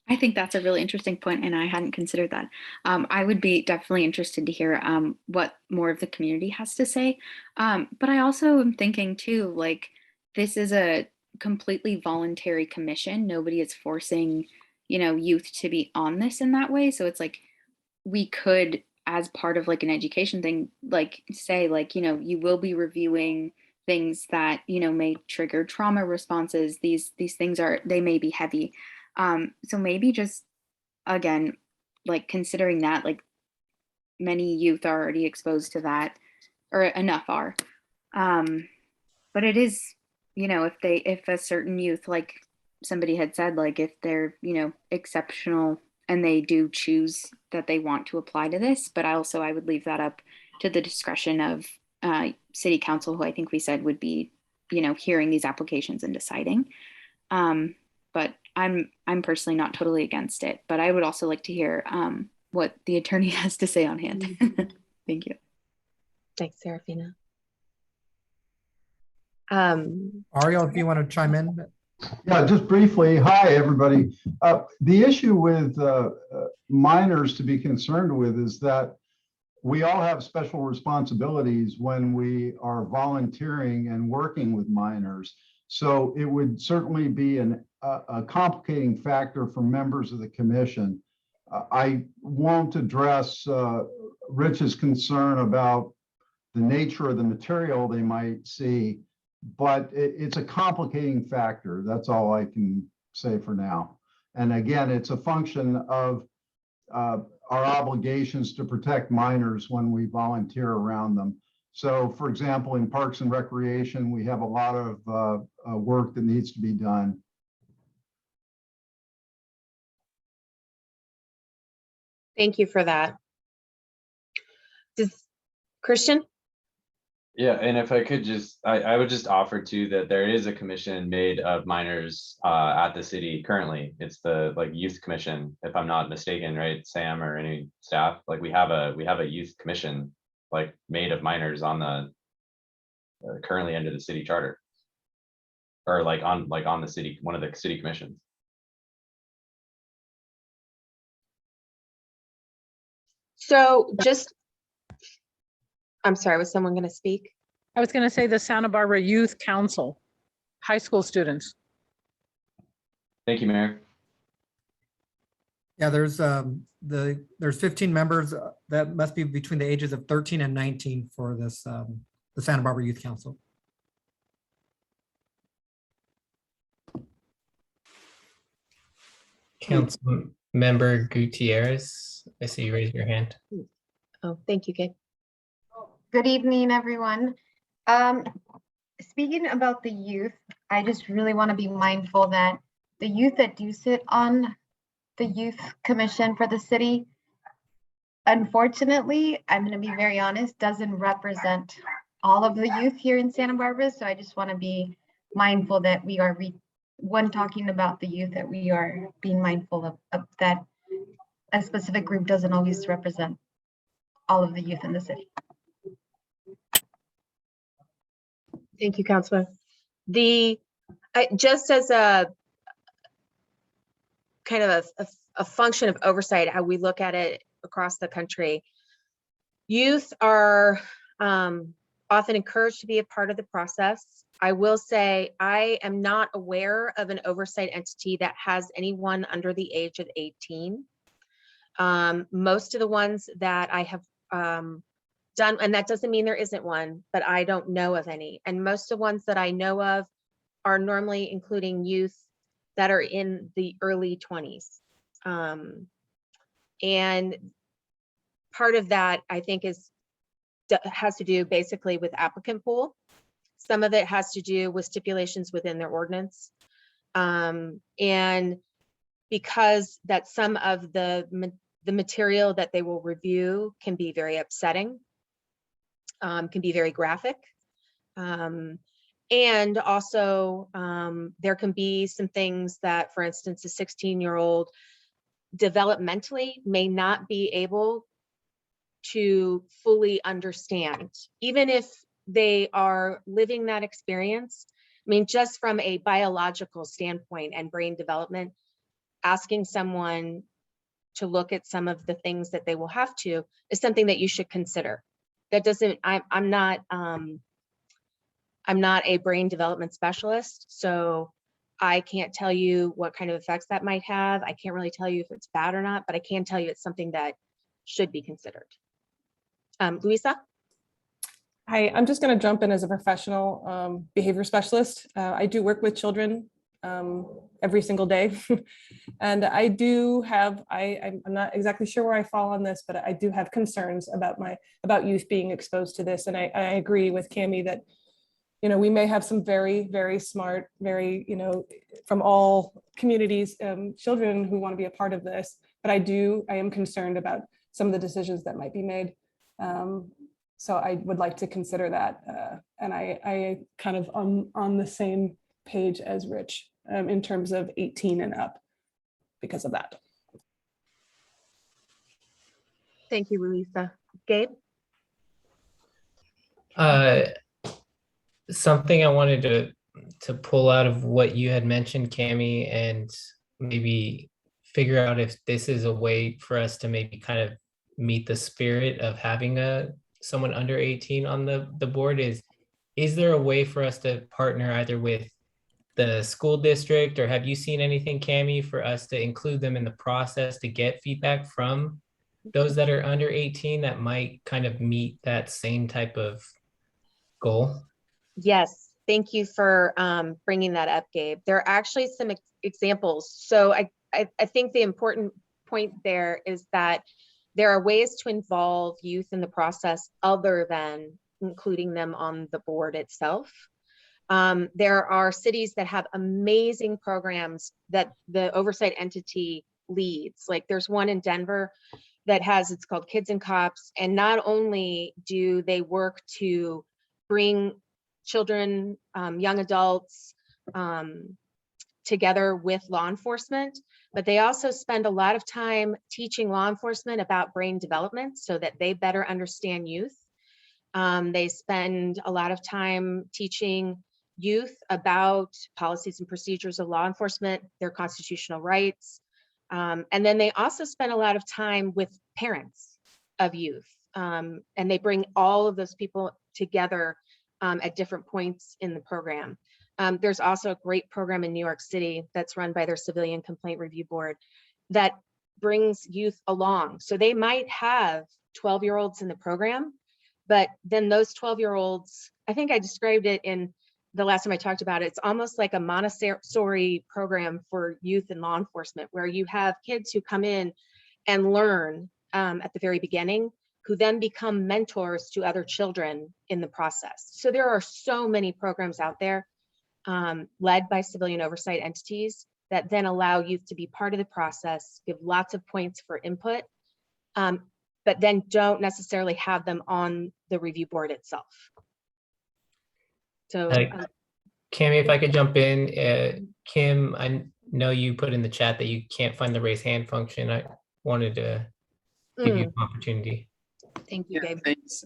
I think that's a really interesting point, and I hadn't considered that. I would be definitely interested to hear what more of the community has to say. But I also am thinking too, like, this is a completely voluntary commission. Nobody is forcing, youth to be on this in that way. So it's like, we could, as part of like an education thing, like say, like, you will be reviewing things that, may trigger trauma responses. These things they may be heavy. So maybe just, again, like considering that, like, many youth are already exposed to that, or enough are. But it is, if a certain youth, like somebody had said, like if they're, exceptional and they do choose that they want to apply to this, but I would leave that up to the discretion of city council, who I think we said would be, hearing these applications and deciding. But I'm personally not totally against it, but I would also like to hear what the attorney has to say on hand. Thank you. Thanks, Serafina. Ariel, if you want to chime in. Yeah, just briefly. Hi, everybody. The issue with minors to be concerned with is that we all have special responsibilities when we are volunteering and working with minors. So it would certainly be a complicating factor for members of the commission. I won't address Rich's concern about the nature of the material they might see, but it's a complicating factor. That's all I can say for now. And again, it's a function of our obligations to protect minors when we volunteer around them. So, for example, in Parks and Recreation, we have a lot of work that needs to be done. Thank you for that. Christian? Yeah, and if I could just, I would just offer too that there is a commission made of minors at the city currently. It's the like youth commission, if I'm not mistaken, right? Sam or any staff, like we have a youth commission like made of minors on the currently under the city charter. Or like on the city, one of the city commissions. So just, I'm sorry, was someone going to speak? I was going to say the Santa Barbara Youth Council, high school students. Thank you, Mayor. Yeah, there's 15 members that must be between the ages of 13 and 19 for this, the Santa Barbara Youth Council. Council Member Gutierrez, I see you raise your hand. Oh, thank you, Gabe. Good evening, everyone. Speaking about the youth, I just really want to be mindful that the youth that do sit on the youth commission for the city, unfortunately, I'm going to be very honest, doesn't represent all of the youth here in Santa Barbara. So I just want to be mindful that we are when talking about the youth, that we are being mindful of that a specific group doesn't always represent all of the youth in the city. Thank you, Councilor. Just as a kind of a function of oversight, how we look at it across the country, youth are often encouraged to be a part of the process. I will say I am not aware of an oversight entity that has anyone under the age of 18. Most of the ones that I have done, and that doesn't mean there isn't one, but I don't know of any. And most of the ones that I know of are normally including youth that are in the early 20s. And part of that, I think, has to do basically with applicant pool. Some of it has to do with stipulations within their ordinance. And because that some of the material that they will review can be very upsetting, can be very graphic. And also there can be some things that, for instance, a 16-year-old developmentally may not be able to fully understand, even if they are living that experience. I mean, just from a biological standpoint and brain development, asking someone to look at some of the things that they will have to is something that you should consider. That doesn't, I'm not a brain development specialist, so I can't tell you what kind of effects that might have. I can't really tell you if it's bad or not, but I can tell you it's something that should be considered. Luisa? Hi, I'm just going to jump in as a professional behavior specialist. I do work with children every single day. And I do have, I'm not exactly sure where I fall on this, but I do have concerns about youth being exposed to this. And I agree with Cammie that, you know, we may have some very, very smart, very, you know, from all communities, children who want to be a part of this. But I am concerned about some of the decisions that might be made. So I would like to consider that. And I kind of on the same page as Rich in terms of 18 and up because of that. Thank you, Luisa. Gabe? Something I wanted to pull out of what you had mentioned, Cammie, and maybe figure out if this is a way for us to maybe kind of meet the spirit of having someone under 18 on the board is there a way for us to partner either with the school district, or have you seen anything, Cammie, for us to include them in the process to get feedback from those that are under 18 that might kind of meet that same type of goal? Yes, thank you for bringing that up, Gabe. There are actually some examples. So I think the important point there is that there are ways to involve youth in the process other than including them on the board itself. There are cities that have amazing programs that the oversight entity leads. Like there's one in Denver, that has, it's called Kids and Cops. And not only do they work to bring children, young adults together with law enforcement, but they also spend a lot of time teaching law enforcement about brain development so that they better understand youth. They spend a lot of time teaching youth about policies and procedures of law enforcement, their constitutional rights. And then they also spend a lot of time with parents of youth. And they bring all of those people together at different points in the program. There's also a great program in New York City that's run by their Civilian Complaint Review Board that brings youth along. So they might have 12-year-olds in the program, but then those 12-year-olds, I think I described it in the last time I talked about it, it's almost like a Montessori program for youth and law enforcement, where you have kids who come in and learn at the very beginning, who then become mentors to other children in the process. So there are so many programs out there led by civilian oversight entities that then allow youth to be part of the process, give lots of points for input, but then don't necessarily have them on the review board itself. So Cami, if I could jump in, Kim, I know you put in the chat that you can't find the raise hand function. I wanted to give you an opportunity. Thank you, Gabe. Thanks.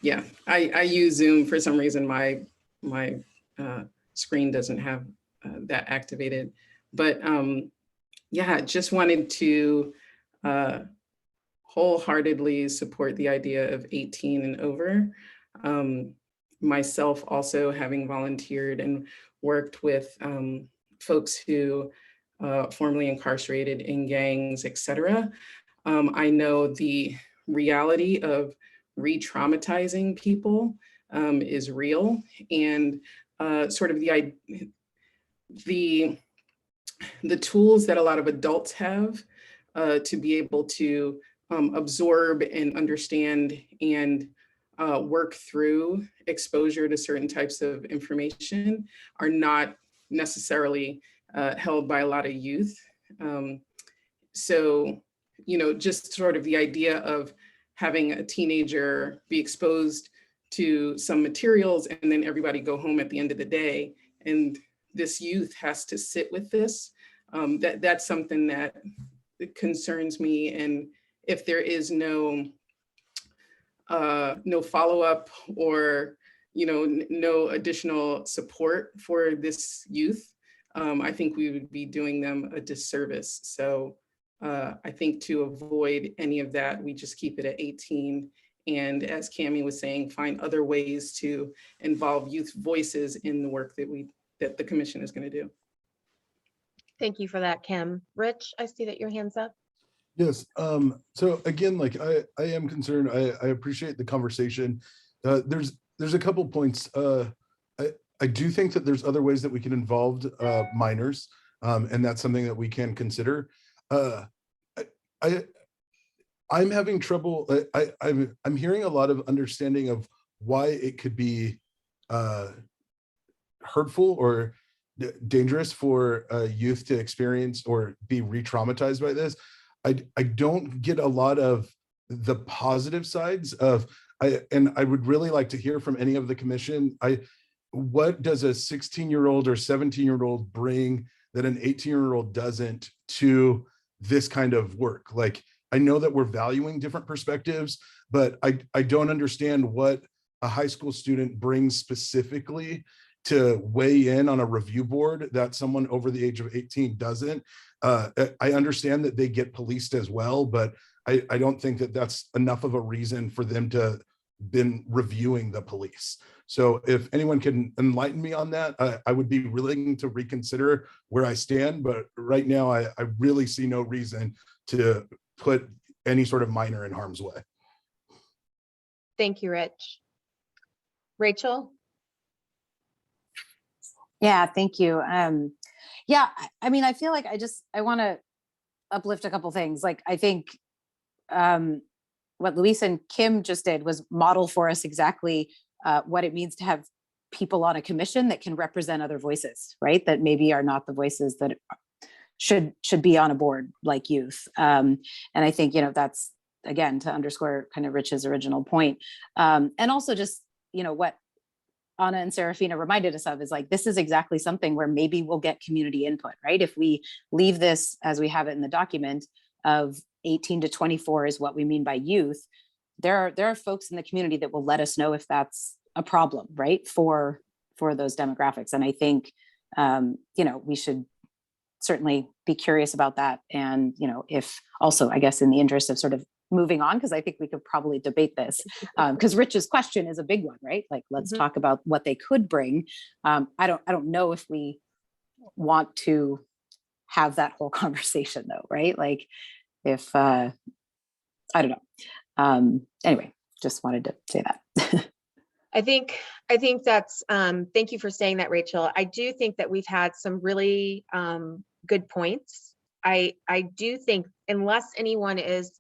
Yeah, I use Zoom. For some reason, my screen doesn't have that activated. But yeah, just wanted to wholeheartedly support the idea of 18 and over. Myself also having volunteered and worked with folks who formerly incarcerated in gangs, etc. I know the reality of re-traumatizing people is real, and sort of the tools that a lot of adults have to be able to absorb and understand and work through exposure to certain types of information are not necessarily held by a lot of youth. So, you know, just sort of the idea of having a teenager be exposed to some materials and then everybody go home at the end of the day, and this youth has to sit with this, that's something that concerns me. And if there is no follow-up or, you know, no additional support for this youth, I think we would be doing them a disservice. So I think to avoid any of that, we just keep it at 18. And as Cami was saying, find other ways to involve youth voices in the work that the commission is going to do. Thank you for that, Kim. Rich, I see that your hand's up. Yes. So again, like I am concerned. I appreciate the conversation. There's a couple points. I do think that there's other ways that we can involve minors, and that's something that we can consider. I'm having trouble. I'm hearing a lot of understanding of why it could be hurtful or dangerous for youth to experience or be re-traumatized by this. I don't get a lot of the positive sides of, and I would really like to hear from any of the commission. What does a 16-year-old or 17-year-old bring that an 18-year-old doesn't to this kind of work? Like, I know that we're valuing different perspectives, but I don't understand what a high school student brings specifically to weigh in on a review board that someone over the age of 18 doesn't. I understand that they get policed as well, but I don't think that that's enough of a reason for them to been reviewing the police. So if anyone can enlighten me on that, I would be willing to reconsider where I stand. But right now, I really see no reason to put any sort of minor in harm's way. Thank you, Rich. Rachel? Yeah, thank you. Yeah, I mean, I feel like I want to uplift a couple things. Like, I think what Luis and Kim just did was model for us exactly what it means to have people on a commission that can represent other voices, right? That maybe are not the voices that should be on a board like youth. And I think, that's, again, to underscore kind of Rich's original point. And also just, what Anna and Serafina reminded us of is like, this is exactly something where maybe we'll get community input, right? If we leave this as we have it in the document of 18 to 24 is what we mean by youth, there are folks in the community that will let us know if that's a problem, right? For those demographics. And I think, we should certainly be curious about that. And, if also, I guess, in the interest of sort of moving on, because I think we could probably debate this, because Rich's question is a big one, right? Like, let's talk about what they could bring. I don't know if we want to have that whole conversation though, right? Like if, I don't know. Anyway, just wanted to say that. I think that's, thank you for saying that, Rachel. I do think that we've had some really good points. I do think, unless anyone is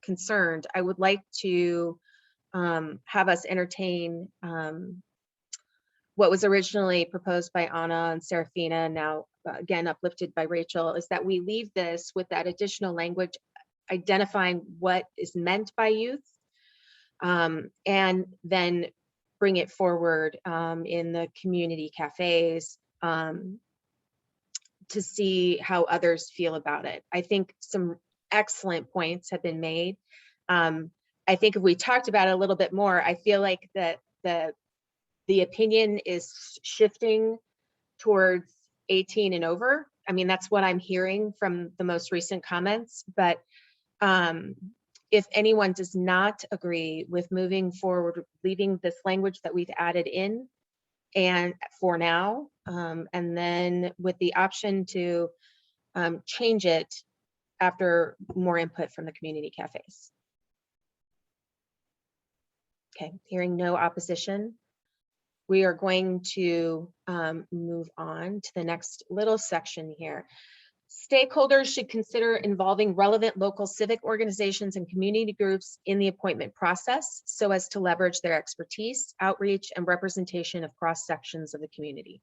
concerned, I would like to have us entertain what was originally proposed by Anna and Serafina, now again uplifted by Rachel, is that we leave this with that additional language identifying what is meant by youth, and then bring it forward in the community cafes to see how others feel about it. I think some excellent points have been made. I think if we talked about it a little bit more, I feel like that the opinion is shifting towards 18 and over. I mean, that's what I'm hearing from the most recent comments, but if anyone does not agree with moving forward, leaving this language that we've added in and for now, and then with the option to change it after more input from the community cafes. Okay, hearing no opposition, we are going to move on to the next little section here. Stakeholders should consider involving relevant local civic organizations and community groups in the appointment process so as to leverage their expertise, outreach, and representation of cross sections of the community.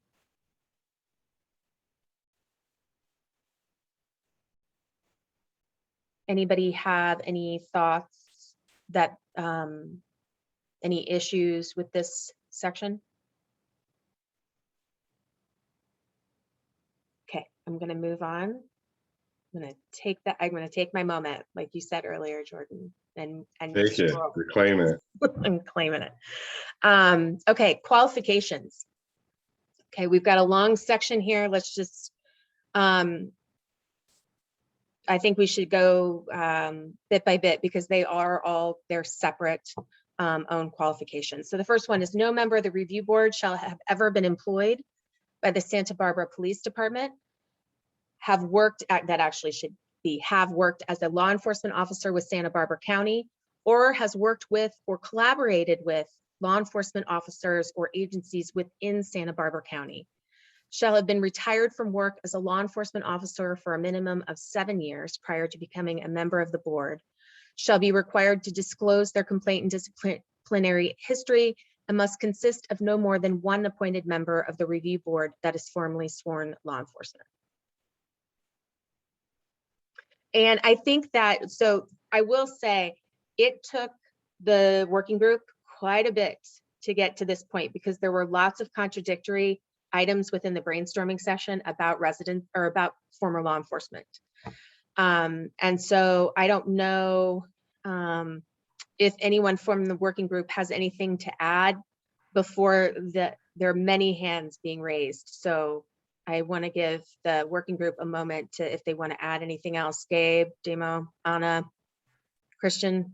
Anybody have any thoughts that, any issues with this section? Okay, I'm going to move on. I'm going to take my moment, like you said earlier, Jordan, and Take it, reclaim it. I'm claiming it. Okay, qualifications. Okay, we've got a long section here. Let's just, I think we should go bit by bit because they are all their separate own qualifications. So the first one is no member of the review board shall have ever been employed by the Santa Barbara Police Department, have worked as a law enforcement officer with Santa Barbara County, or has worked with or collaborated with law enforcement officers or agencies within Santa Barbara County, shall have been retired from work as a law enforcement officer for a minimum of 7 years prior to becoming a member of the board, shall be required to disclose their complaint and disciplinary history, and must consist of no more than one appointed member of the review board that is formally sworn law enforcement. And I think that, so I will say it took the working group quite a bit to get to this point because there were lots of contradictory items within the brainstorming session about resident or about former law enforcement. And so I don't know if anyone from the working group has anything to add before there are many hands being raised. So I want to give the working group a moment to, if they want to add anything else. Gabe, Demo, Anna, Christian.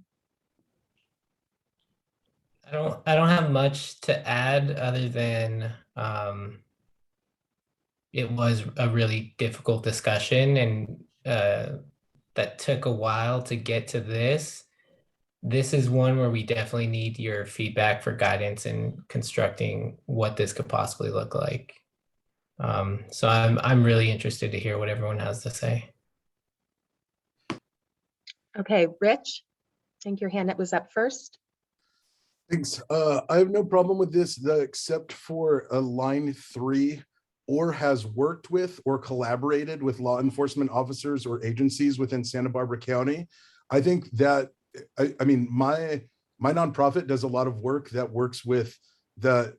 I don't have much to add other than it was a really difficult discussion and that took a while to get to this. This is one where we definitely need your feedback for guidance in constructing what this could possibly look like. So I'm really interested to hear what everyone has to say. Okay, Rich, I think your hand that was up first. Thanks. I have no problem with this, except for line 3. or has worked with or collaborated with law enforcement officers or agencies within Santa Barbara County. I think that, I mean, my nonprofit does a lot of work that works with the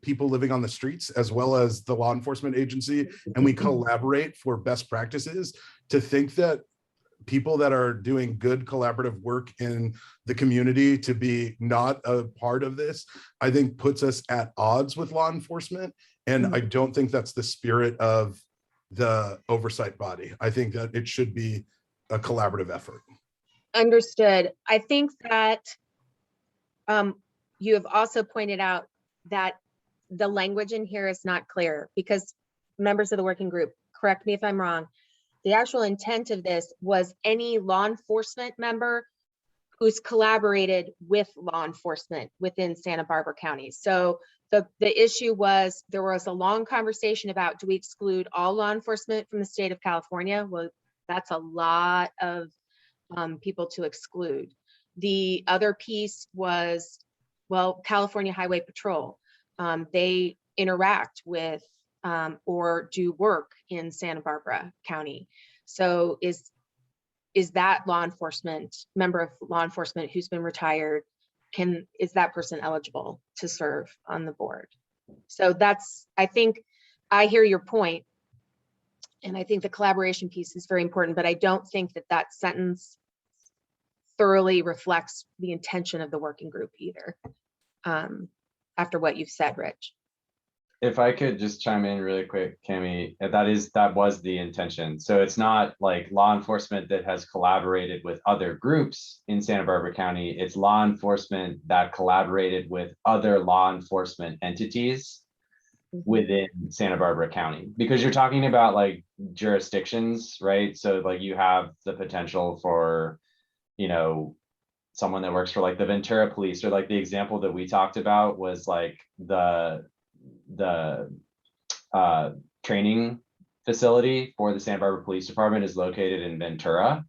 people living on the streets as well as the law enforcement agency, and we collaborate for best practices. To think that people that are doing good collaborative work in the community to be not a part of this, I think puts us at odds with law enforcement. And I don't think that's the spirit of the oversight body. I think that it should be a collaborative effort. Understood. I think that you have also pointed out that the language in here is not clear, because members of the working group, correct me if I'm wrong, the actual intent of this was any law enforcement member who's collaborated with law enforcement within Santa Barbara County. So the issue was, there was a long conversation about, do we exclude all law enforcement from the state of California? Well, that's a lot of people to exclude. The other piece was, well, California Highway Patrol. They interact with or do work in Santa Barbara County. So is that law enforcement, member of law enforcement who's been retired, is that person eligible to serve on the board? So that's, I think I hear your point, and I think the collaboration piece is very important, but I don't think that that sentence thoroughly reflects the intention of the working group either, after what you've said, Rich. If I could just chime in really quick, Cami, that was the intention. So it's not like law enforcement that has collaborated with other groups in Santa Barbara County. It's law enforcement that collaborated with other law enforcement entities within Santa Barbara County, because you're talking about like jurisdictions, right? So like you have the potential for, you know, someone that works for like the Ventura Police, or like the example that we talked about was like the training facility for the Santa Barbara Police Department is located in Ventura.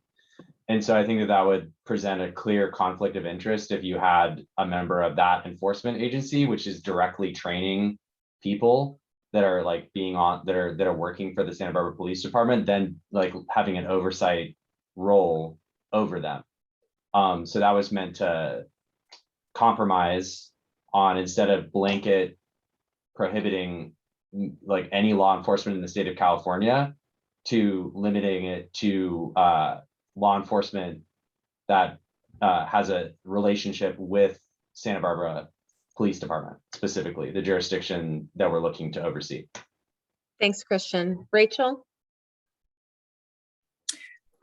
And so I think that would present a clear conflict of interest if you had a member of that enforcement agency, which is directly training people that are like that are working for the Santa Barbara Police Department, then like having an oversight role over them. So that was meant to compromise on, instead of blanket prohibiting like any law enforcement in the state of California, to limiting it to law enforcement that has a relationship with Santa Barbara Police Department, specifically the jurisdiction that we're looking to oversee. Thanks, Christian. Rachel?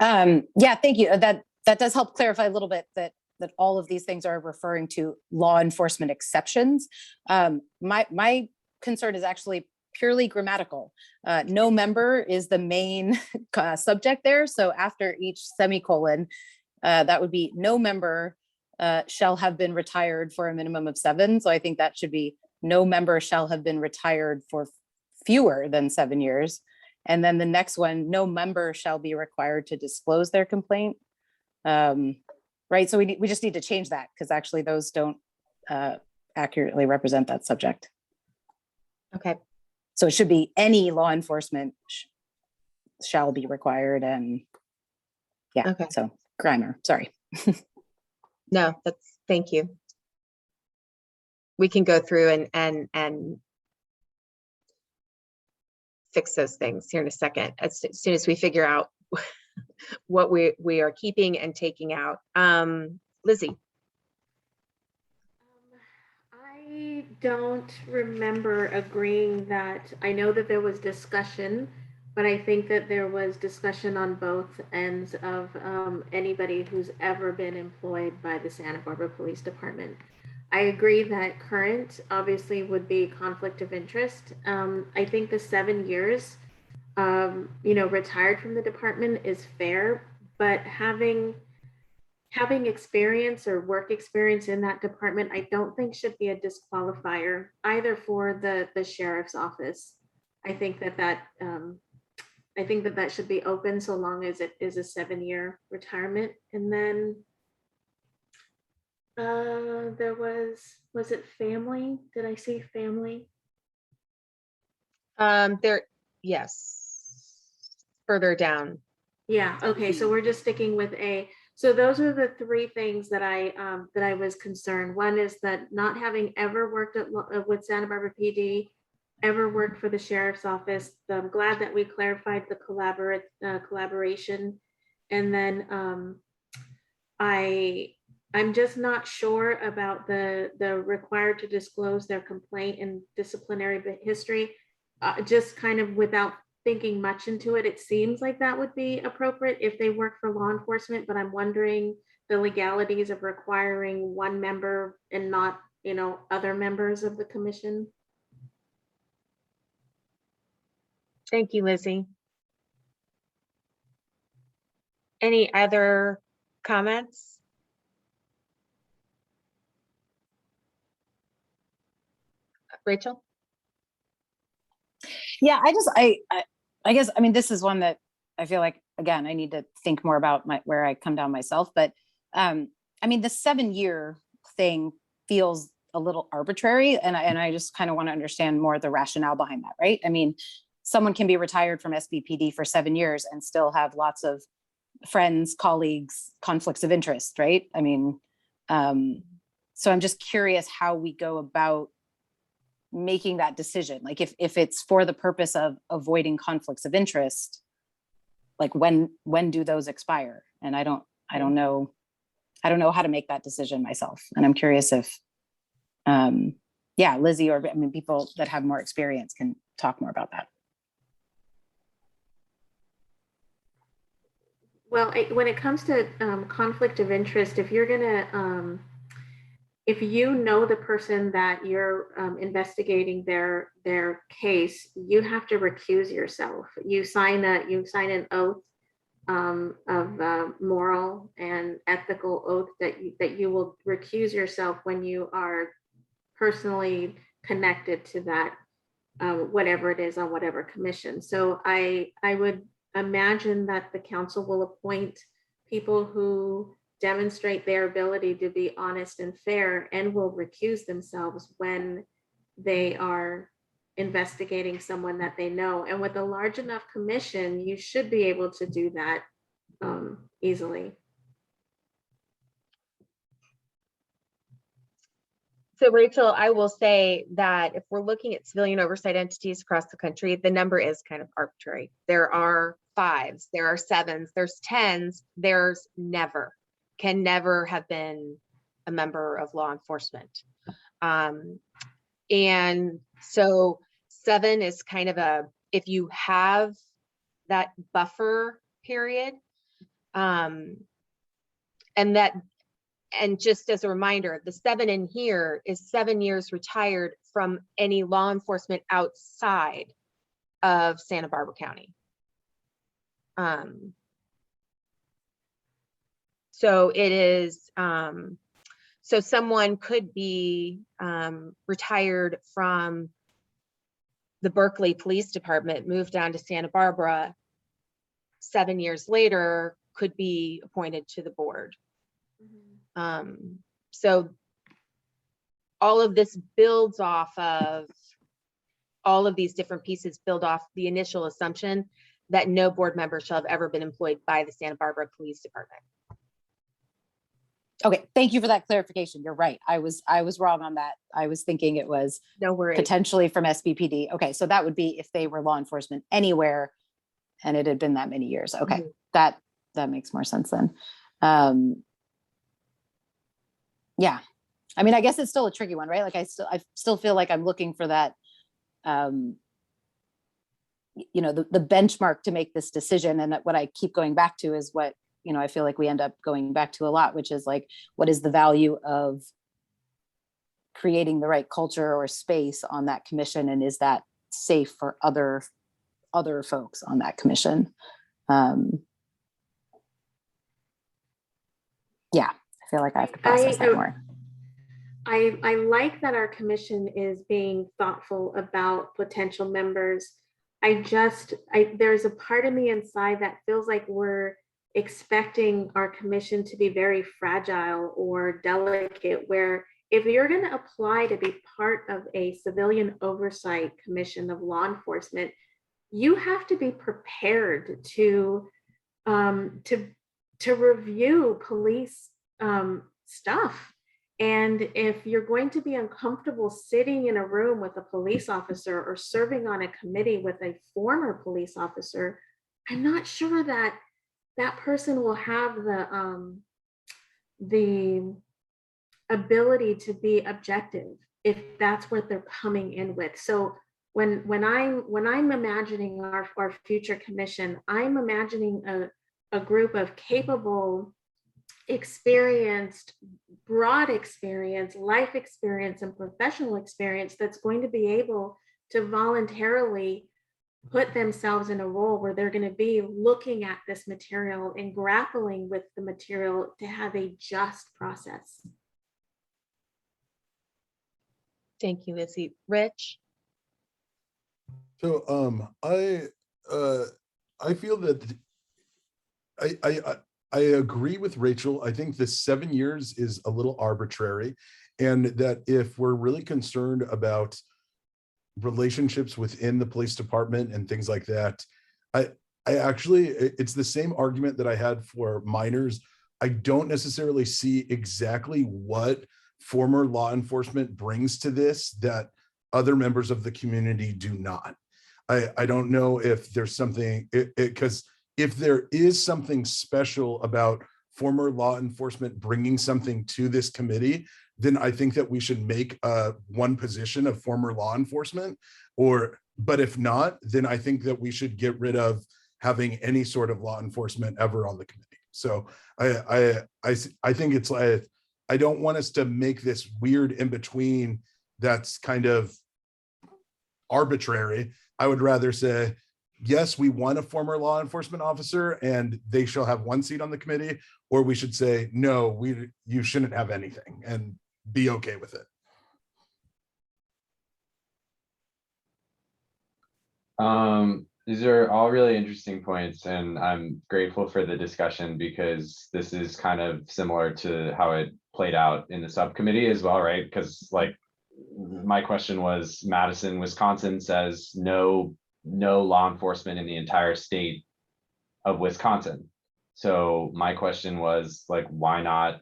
Yeah, thank you. That does help clarify a little bit that all of these things are referring to law enforcement exceptions. My concern is actually purely grammatical. No member is the main subject there. So after each semicolon, that would be no member shall have been retired for a minimum of 7. So I think that should be no member shall have been retired for fewer than 7 years. And then the next one, no member shall be required to disclose their complaint. Right, so we just need to change that, because actually those don't accurately represent that subject. Okay. So it should be any law enforcement shall be required, and yeah, okay. So grammar, sorry. No, thank you. We can go through and fix those things here in a second, as soon as we figure out what we are keeping and taking out. Lizzie. I don't remember agreeing that, I know that there was discussion, but I think that there was discussion on both ends of anybody who's ever been employed by the Santa Barbara Police Department. I agree that current obviously would be conflict of interest. I think the 7 years, retired from the department is fair, but having experience or work experience in that department, I don't think should be a disqualifier either for the sheriff's office. I think that should be open so long as it is a 7-year retirement. And then there was it family? Did I say family? There, yes, further down. Yeah, okay, so we're just sticking with A. So those are the three things that I was concerned. One is that not having ever worked with Santa Barbara PD, ever worked for the sheriff's office. I'm glad that we clarified the collaboration. And then I'm just not sure about the required to disclose their complaint and disciplinary history. Just kind of without thinking much into it, it seems like that would be appropriate if they work for law enforcement, but I'm wondering the legalities of requiring one member and not, other members of the commission. Thank you, Lizzie. Any other comments? Rachel? Yeah, I guess, I mean, this is one that I feel like, again, I need to think more about where I come down myself, but I mean, the 7-year thing feels a little arbitrary, and I just kind of want to understand more the rationale behind that, right? I mean, someone can be retired from SBPD for 7 years and still have lots of friends, colleagues, conflicts of interest, right? I mean, so I'm just curious how we go about making that decision. Like if it's for the purpose of avoiding conflicts of interest, like when do those expire? And I don't know how to make that decision myself. And I'm curious if, yeah, Lizzie, or I mean, people that have more experience can talk more about that. Well, when it comes to conflict of interest, if you're gonna, if you know the person that you're investigating their case, you have to recuse yourself. You sign an oath of moral and ethical oath that you will recuse yourself when you are personally connected to that, whatever it is on whatever commission. So I would imagine that the council will appoint people who demonstrate their ability to be honest and fair and will recuse themselves when they are investigating someone that they know. And with a large enough commission, you should be able to do that easily. So Rachel, I will say that if we're looking at civilian oversight entities across the country, the number is kind of arbitrary. There are 5s, there are 7s, there's 10s, there's never, can never have been a member of law enforcement. And so 7 is kind of if you have that buffer period, and just as a reminder, the 7 in here is 7 years retired from any law enforcement outside of Santa Barbara County. So it is, so someone could be retired from the Berkeley Police Department, moved down to Santa Barbara, 7 years later, could be appointed to the board. So all of this builds off of, all of these different pieces build off the initial assumption that no board member shall have ever been employed by the Santa Barbara Police Department. Okay, thank you for that clarification. You're right. I was wrong on that. I was thinking it was potentially from SBPD. Okay, so that would be if they were law enforcement anywhere and it had been that many years. Okay, that makes more sense then. Yeah, I mean, I guess it's still a tricky one, right? Like I still feel like I'm looking for that, the benchmark to make this decision. And what I keep going back to is what, I feel like we end up going back to a lot, which is like, what is the value of creating the right culture or space on that commission? And is that safe for other folks on that commission? Yeah, I feel like I have to process that more. I like that our commission is being thoughtful about potential members. There's a part of me inside that feels like we're expecting our commission to be very fragile or delicate, where if you're going to apply to be part of a civilian oversight commission of law enforcement, you have to be prepared to review police stuff. And if you're going to be uncomfortable sitting in a room with a police officer or serving on a committee with a former police officer, I'm not sure that that person will have the ability to be objective if that's what they're coming in with. So when I'm imagining our future commission, I'm imagining a group of capable, experienced, broad experience, life experience, and professional experience that's going to be able to voluntarily put themselves in a role where they're going to be looking at this material and grappling with the material to have a just process. Thank you, Izzy. Rich? So I feel that I agree with Rachel. I think the 7 years is a little arbitrary, and that if we're really concerned about relationships within the police department and things like that, I actually, it's the same argument that I had for minors. I don't necessarily see exactly what former law enforcement brings to this that other members of the community do not. I don't know if there's something, because if there is something special about former law enforcement bringing something to this committee, then I think that we should make one position of former law enforcement, but if not, then I think that we should get rid of having any sort of law enforcement ever on the committee. So I think it's like, I don't want us to make this weird in between that's kind of arbitrary. I would rather say, yes, we want a former law enforcement officer and they shall have one seat on the committee, or we should say, no, you shouldn't have anything, and be okay with it. These are all really interesting points, and I'm grateful for the discussion because this is kind of similar to how it played out in the subcommittee as well, right? Because like my question was, Madison, Wisconsin says no law enforcement in the entire state of Wisconsin. So my question was like, why not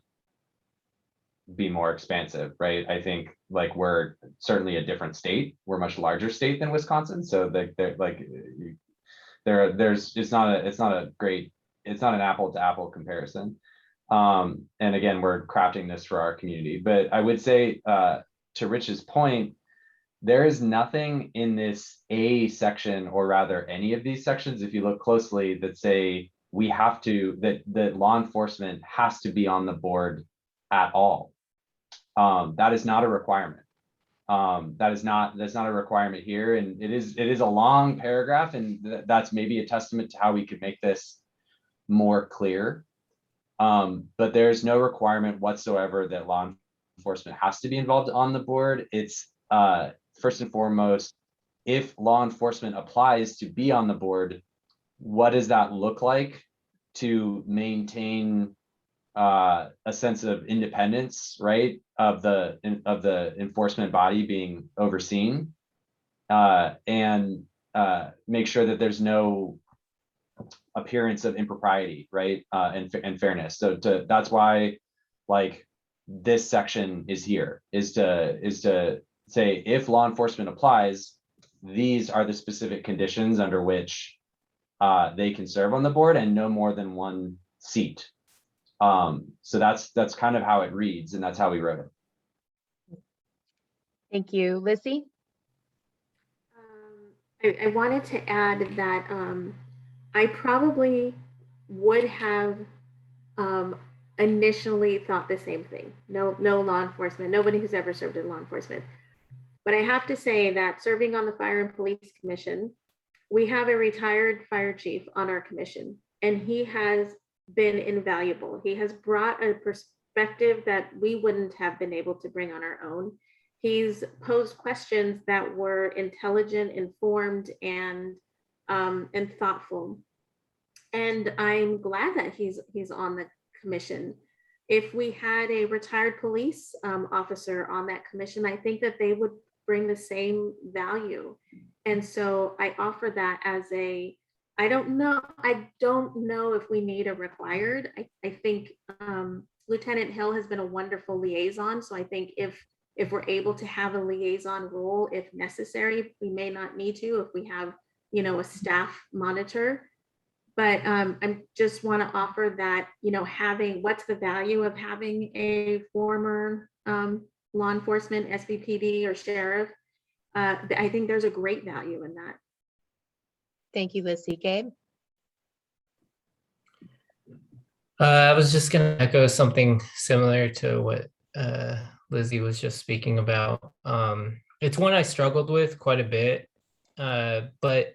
be more expansive, right? I think like we're certainly a different state. We're a much larger state than Wisconsin. So it's not an apple to apple comparison. And again, we're crafting this for our community. But I would say to Rich's point, there is nothing in this A section, or rather any of these sections, if you look closely, that say that law enforcement has to be on the board at all. That is not a requirement. That's not a requirement here, and it is a long paragraph, and that's maybe a testament to how we could make this more clear. But there's no requirement whatsoever that law enforcement has to be involved on the board. It's first and foremost, if law enforcement applies to be on the board, what does that look like to maintain a sense of independence, right, of the enforcement body being overseen, and make sure that there's no appearance of impropriety, right, and fairness. So that's why like this section is here, is to say if law enforcement applies, these are the specific conditions under which they can serve on the board, and no more than one seat. So that's kind of how it reads, and that's how we wrote it. Thank you. Lizzie? I wanted to add that I probably would have initially thought the same thing. No law enforcement, nobody who's ever served in law enforcement. But I have to say that serving on the Fire and Police Commission, we have a retired fire chief on our commission, and he has been invaluable. He has brought a perspective that we wouldn't have been able to bring on our own. He's posed questions that were intelligent, informed, and thoughtful. And I'm glad that he's on the commission. if we had a retired police officer on that commission, I think that they would bring the same value. And so I offer that as a, I don't know if we need a required. I think Lieutenant Hill has been a wonderful liaison. So I think if we're able to have a liaison role, if necessary, we may not need to if we have, you know, a staff monitor. But I just want to offer that, you know, what's the value of having a former law enforcement, SVPD or sheriff? I think there's a great value in that. Thank you, Lizzie. Gabe? I was just going to echo something similar to what Lizzie was just speaking about. It's one I struggled with quite a bit, but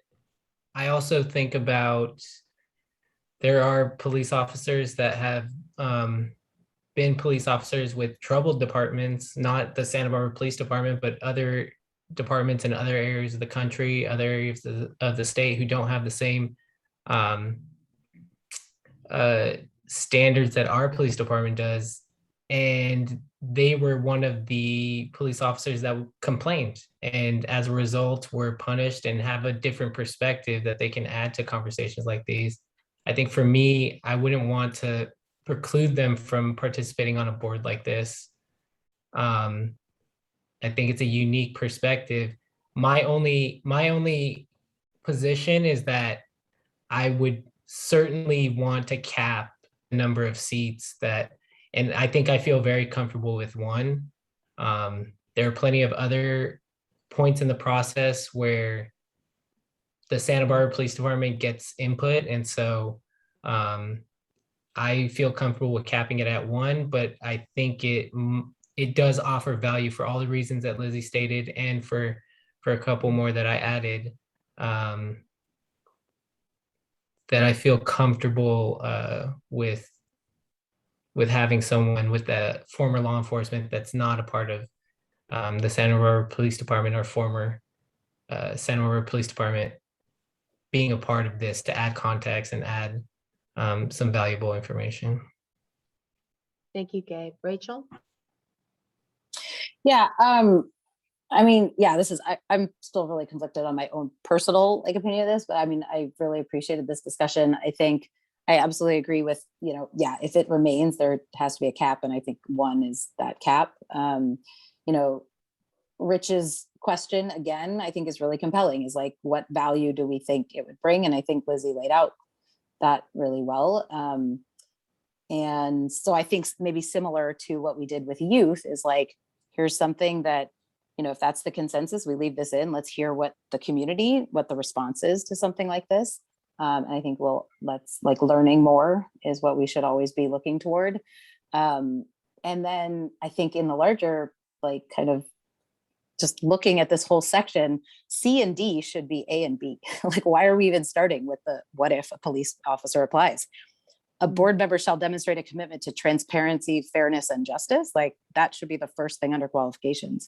I also think about there are police officers that have been police officers with troubled departments, not the Santa Barbara Police Department, but other departments in other areas of the country, other areas of the state who don't have the same standards that our police department does. And they were one of the police officers that complained, and as a result were punished and have a different perspective that they can add to conversations like these. I think for me, I wouldn't want to preclude them from participating on a board like this. I think it's a unique perspective. My only position is that I would certainly want to cap the number of seats that, and I think I feel very comfortable with one. There are plenty of other points in the process where the Santa Barbara Police Department gets input. And so I feel comfortable with capping it at one, but I think it does offer value for all the reasons that Lizzie stated, and for a couple more that I added, that I feel comfortable with having someone with the former law enforcement that's not a part of the Santa Barbara Police Department or former Santa Barbara Police Department being a part of this to add context and add some valuable information. Thank you, Gabe. Rachel? Yeah, I mean, yeah, I'm still really conflicted on my own personal opinion of this, but I mean, I really appreciated this discussion. I think I absolutely agree with, you know, yeah, if it remains, there has to be a cap. And I think one is that cap. You know, Rich's question again, I think is really compelling, is like, what value do we think it would bring? And I think Lizzie laid out that really well. And so I think maybe similar to what we did with youth is like, here's something that, you know, if that's the consensus, we leave this in, let's hear what the response is to something like this. And I think let's learning more is what we should always be looking toward. And then I think in the larger, kind of just looking at this whole section, C and D should be A and B. Why are we even starting with the, what if a police officer applies? A board member shall demonstrate a commitment to transparency, fairness, and justice. That should be the first thing under qualifications.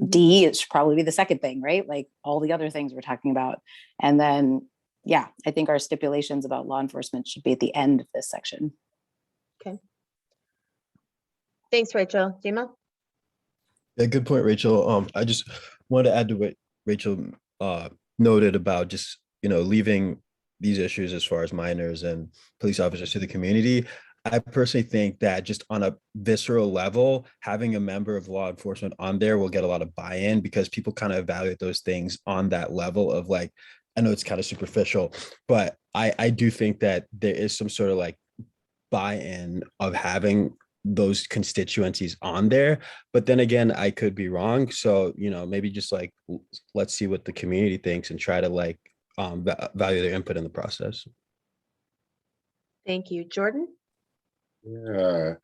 D, it should probably be the second thing, right? All the other things we're talking about. And then, yeah, I think our stipulations about law enforcement should be at the end of this section. Okay. Thanks, Rachel. Dima? Yeah, good point, Rachel. I just wanted to add to what Rachel noted about just, leaving these issues as far as minors and police officers to the community. I personally think that just on a visceral level, having a member of law enforcement on there will get a lot of buy-in, because people kind of evaluate those things on that level of I know it's kind of superficial, but I do think that there is some sort of buy-in of having those constituencies on there. But then again, I could be wrong. So, maybe just let's see what the community thinks and try to value their input in the process. Thank you. Jordan? Yeah.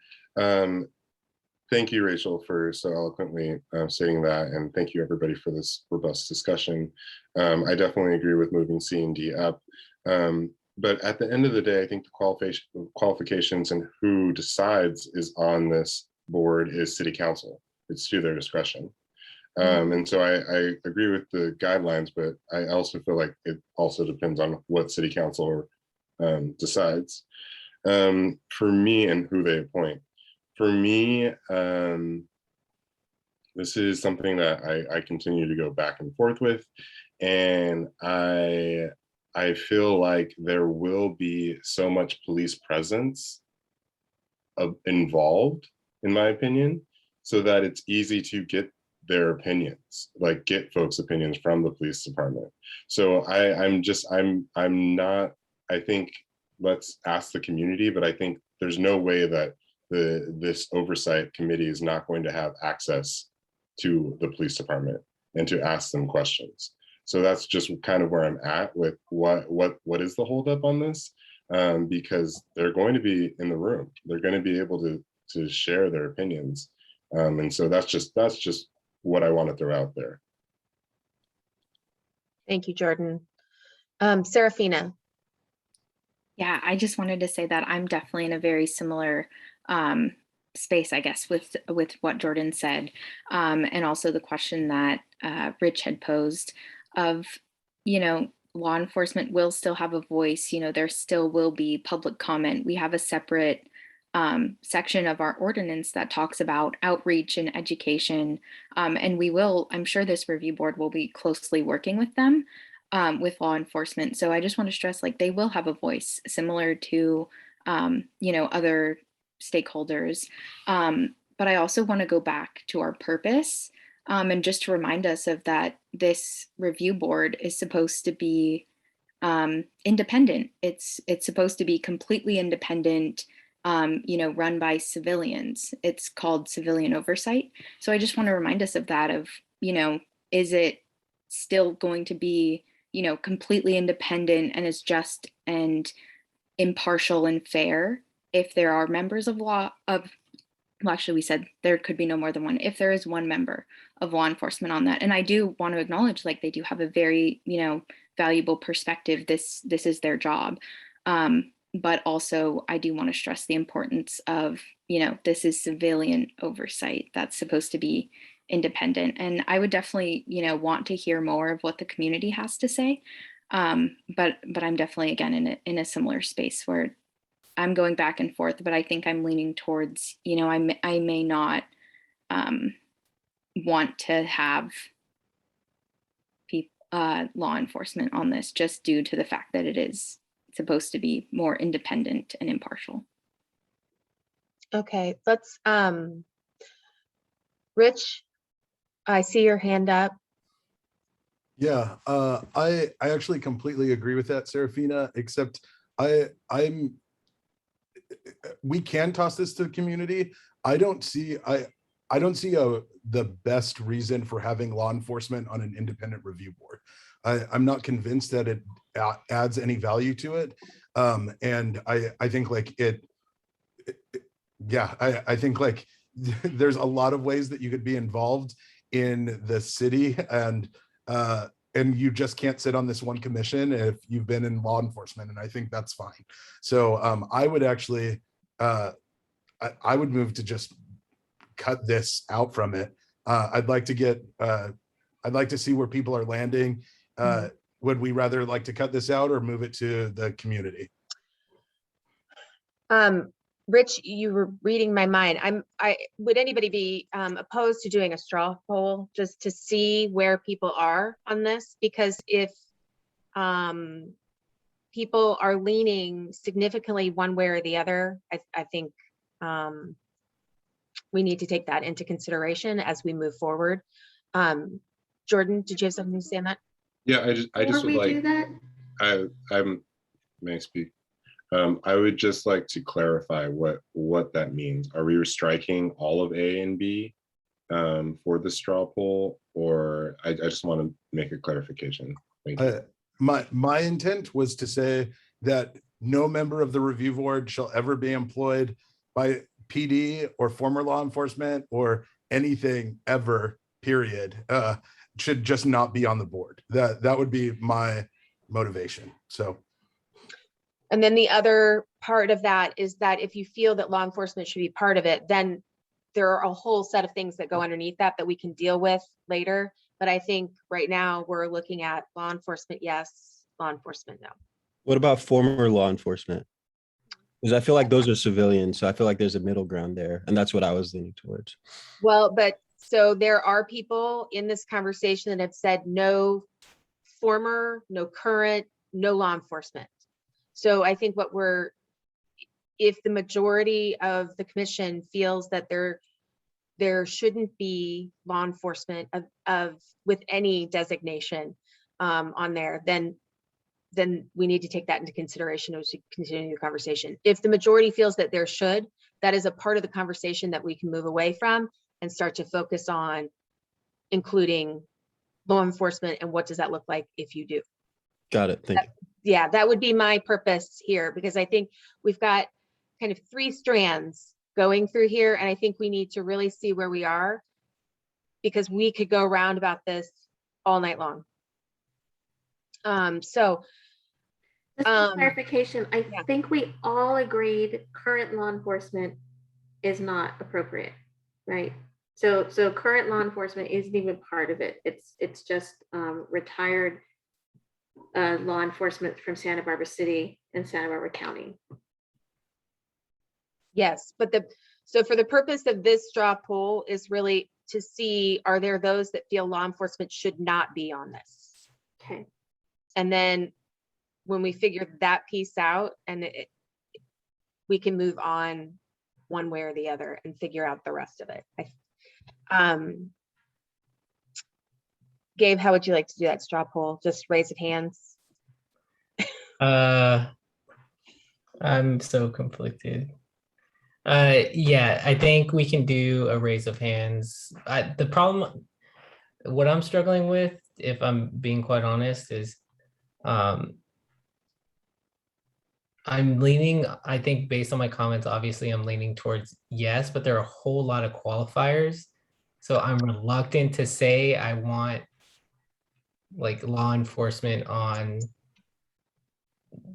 Thank you, Rachel, for so eloquently stating that. And thank you, everybody, for this robust discussion. I definitely agree with moving C and D up. But at the end of the day, I think the qualifications and who decides is on this board is City Council. It's to their discretion. And so I agree with the guidelines, but I also feel like it also depends on what City Council decides for me and who they appoint. for me, this is something that I continue to go back and forth with, and I feel like there will be so much police presence involved, in my opinion, so that it's easy to get their opinions, like get folks' opinions from the police department. So I'm not, I think let's ask the community, but I think there's no way that this oversight committee is not going to have access to the police department and to ask them questions. So that's just kind of where I'm at with what is the holdup on this, because they're going to be in the room. They're going to be able to share their opinions, and so that's just what I want to throw out there. Thank you, Jordan. Serafina. Yeah, I just wanted to say that I'm definitely in a very similar space, I guess, with what Jordan said, and also the question that Rich had posed of, law enforcement will still have a voice. There still will be public comment. We have a separate section of our ordinance that talks about outreach and education, and I'm sure this review board will be closely working with them, with law enforcement. So I just want to stress, like, they will have a voice similar to other stakeholders. But I also want to go back to our purpose, and just to remind us of that this review board is supposed to be independent. It's supposed to be completely independent, run by civilians. It's called civilian oversight. So I just want to remind us of that, is it still going to be, completely independent and is just and impartial and fair if there are members of actually we said there could be no more than one, if there is one member of law enforcement on that. And I do want to acknowledge, like, they do have a very, valuable perspective. This is their job. But also I do want to stress the importance of, this is civilian oversight that's supposed to be independent. And I would definitely, want to hear more of what the community has to say. But I'm definitely, again, in a similar space where I'm going back and forth, but I think I'm leaning towards, I may not want to have law enforcement on this, just due to the fact that it is supposed to be more independent and impartial. Okay, let's, Rich, I see your hand up. Yeah, I actually completely agree with that, Serafina, except we can toss this to the community. I don't see the best reason for having law enforcement on an independent review board. I'm not convinced that it adds any value to it. And I think like I think like there's a lot of ways that you could be involved in the city, and you just can't sit on this one commission if you've been in law enforcement, and I think that's fine. So I would actually, I would move to just cut this out from it. I'd like to see where people are landing. Would we rather like to cut this out or move it to the community? Rich, you were reading my mind. Would anybody be opposed to doing a straw poll just to see where people are on this? Because if people are leaning significantly one way or the other, I think we need to take that into consideration as we move forward. Jordan, did you have something to say on that? Yeah, I just would like, do that? may I speak? I would just like to clarify what that means. Are we striking all of A and B for the straw poll, or I just want to make a clarification. Thank you. My intent was to say that no member of the review board shall ever be employed by PD or former law enforcement or anything ever, period. Should just not be on the board. That would be my motivation. So. And then the other part of that is that if you feel that law enforcement should be part of it, then there are a whole set of things that go underneath that we can deal with later. But I think right now we're looking at law enforcement, yes, law enforcement, no. What about former law enforcement? Because I feel like those are civilians, so I feel like there's a middle ground there, and that's what I was leaning towards. Well, but so there are people in this conversation that have said no former, no current, no law enforcement. So I think if the majority of the commission feels that there shouldn't be law enforcement with any designation on there, then we need to take that into consideration as we continue the conversation. If the majority feels that there should, that is a part of the conversation that we can move away from and start to focus on including law enforcement and what does that look like if you do. Got it. Thank you. Yeah, that would be my purpose here, because I think we've got kind of 3 strands going through here, and I think we need to really see where we are, because we could go around about this all night long. Just for clarification, I think we all agreed current law enforcement is not appropriate, right? So current law enforcement isn't even part of it. It's just retired law enforcement from Santa Barbara City and Santa Barbara County. Yes, but so for the purpose of this straw poll is really to see, are there those that feel law enforcement should not be on this? Okay. And then when we figure that piece out, and we can move on one way or the other and figure out the rest of it. Gabe, how would you like to do that straw poll? Just raise of hands. I'm so conflicted. Yeah, I think we can do a raise of hands. The problem, what I'm struggling with, if I'm being quite honest, is I'm leaning, I think based on my comments, obviously I'm leaning towards yes, but there are a whole lot of qualifiers. So I'm reluctant to say I want like law enforcement on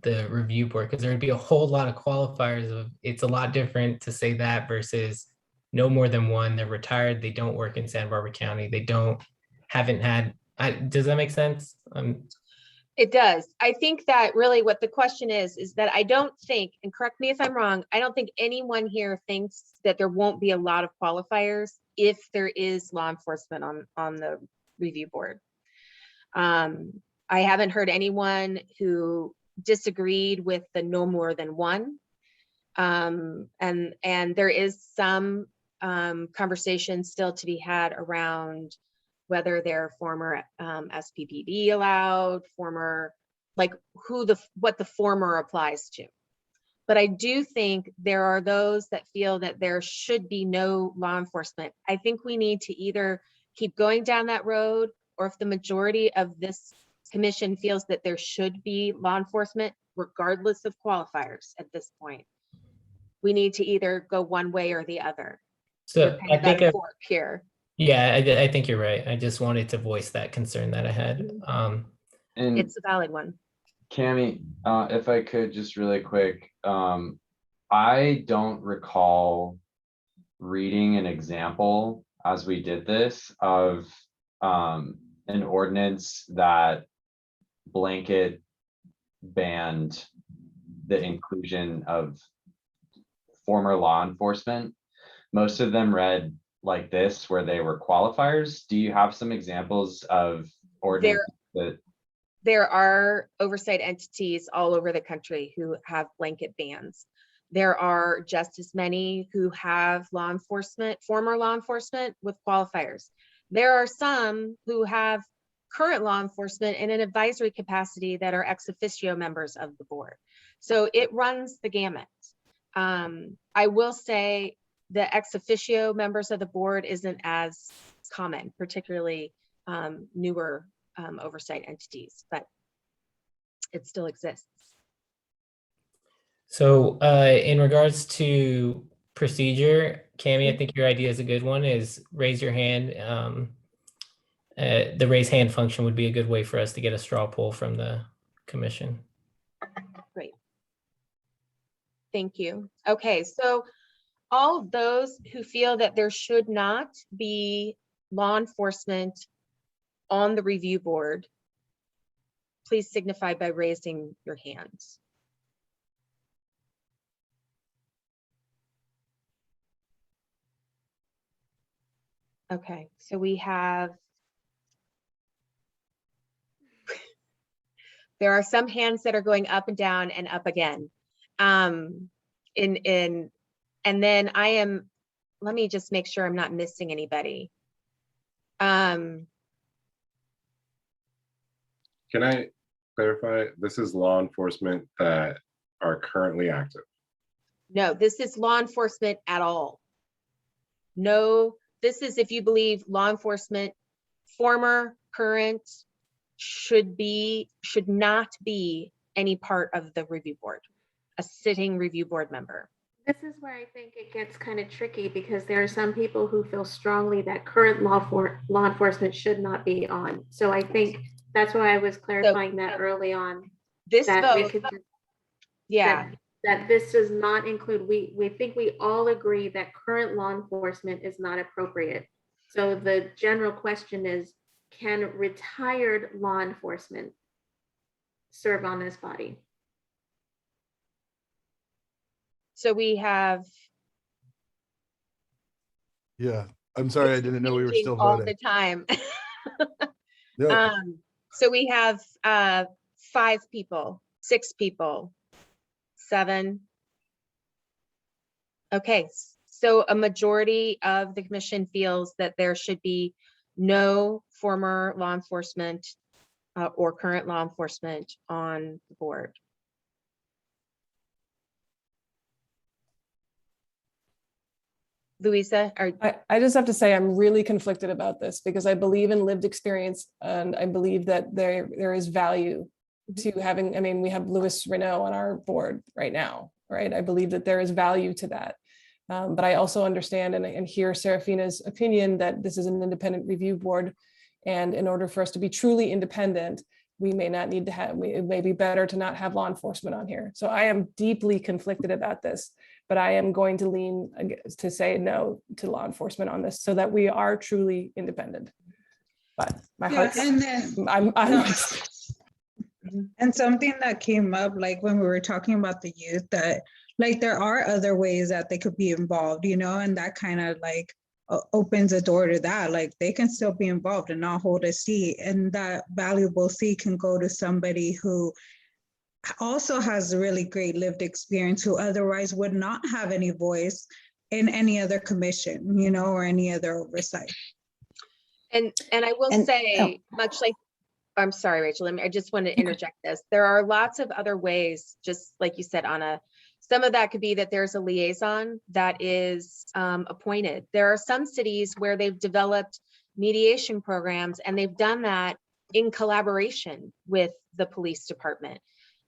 the review board, because there would be a whole lot of qualifiers of, it's a lot different to say that versus no more than one. They're retired, they don't work in Santa Barbara County, they haven't had, does that make sense? It does. I think that really what the question is that I don't think, and correct me if I'm wrong, I don't think anyone here thinks that there won't be a lot of qualifiers if there is law enforcement on the review board. I haven't heard anyone who disagreed with the no more than one. And there is some conversation still to be had around whether they're former SPPD allowed, former, like what the former applies to. But I do think there are those that feel that there should be no law enforcement. I think we need to either keep going down that road, or if the majority of this commission feels that there should be law enforcement, regardless of qualifiers at this point, we need to either go one way or the other. So I think here. Yeah, I think you're right. I just wanted to voice that concern that I had. And it's a valid one. Cami, if I could just really quick, I don't recall reading an example as we did this of an ordinance that blanket banned the inclusion of former law enforcement. Most of them read like this, where they were qualifiers. Do you have some examples of ordinance that? There are oversight entities all over the country who have blanket bans. There are just as many who have law enforcement, former law enforcement with qualifiers. There are some who have current law enforcement in an advisory capacity that are ex officio members of the board. So it runs the gamut. I will say the ex officio members of the board isn't as common, particularly newer oversight entities, but it still exists. So in regards to procedure, Cami, I think your idea is a good one, is raise your hand. The raise hand function would be a good way for us to get a straw poll from the commission. Great. Thank you. Okay, so all of those who feel that there should not be law enforcement on the review board, please signify by raising your hands. Okay, so we have. There are some hands that are going up and down and up again. And then let me just make sure I'm not missing anybody. Can I clarify? This is law enforcement that are currently active. No, this is law enforcement at all. No, this is if you believe law enforcement, former, current, should not be any part of the review board, a sitting review board member. This is where I think it gets kind of tricky because there are some people who feel strongly that current law enforcement should not be on. So I think that's why I was clarifying that early on. This that we vote, could yeah. That this does not include, we think we all agree that current law enforcement is not appropriate. So the general question is, can retired law enforcement serve on this body? So we have. Yeah, I'm sorry, I didn't know we were changing still all voting. the time. No. So we have 5 people, 6 people, 7. Okay, so a majority of the commission feels that there should be no former law enforcement or current law enforcement on the board. Louisa, I just have to say I'm really conflicted about this because I believe in lived experience and I believe that there is value to having, I mean, we have Louis Renault on our board right now, right? I believe that there is value to that. But I also understand and hear Serafina's opinion that this is an independent review board. And in order for us to be truly independent, we may not need to have, it may be better to not have law enforcement on here. So I am deeply conflicted about this, but I am going to lean to say no to law enforcement on this so that we are truly independent. But my heart, and then and something that came up, like when we were talking about the youth, that like there are other ways that they could be involved, you know, and that kind of like opens a door to that. Like they can still be involved and not hold a seat, and that valuable seat can go to somebody who also has a really great lived experience, who otherwise would not have any voice in any other commission, you know, or any other oversight. And I will say, much like, I'm sorry, Rachel, I just want to interject this. There are lots of other ways, just like you said, Anna. Some of that could be that there's a liaison that is appointed. There are some cities where they've developed mediation programs and they've done that in collaboration with the police department.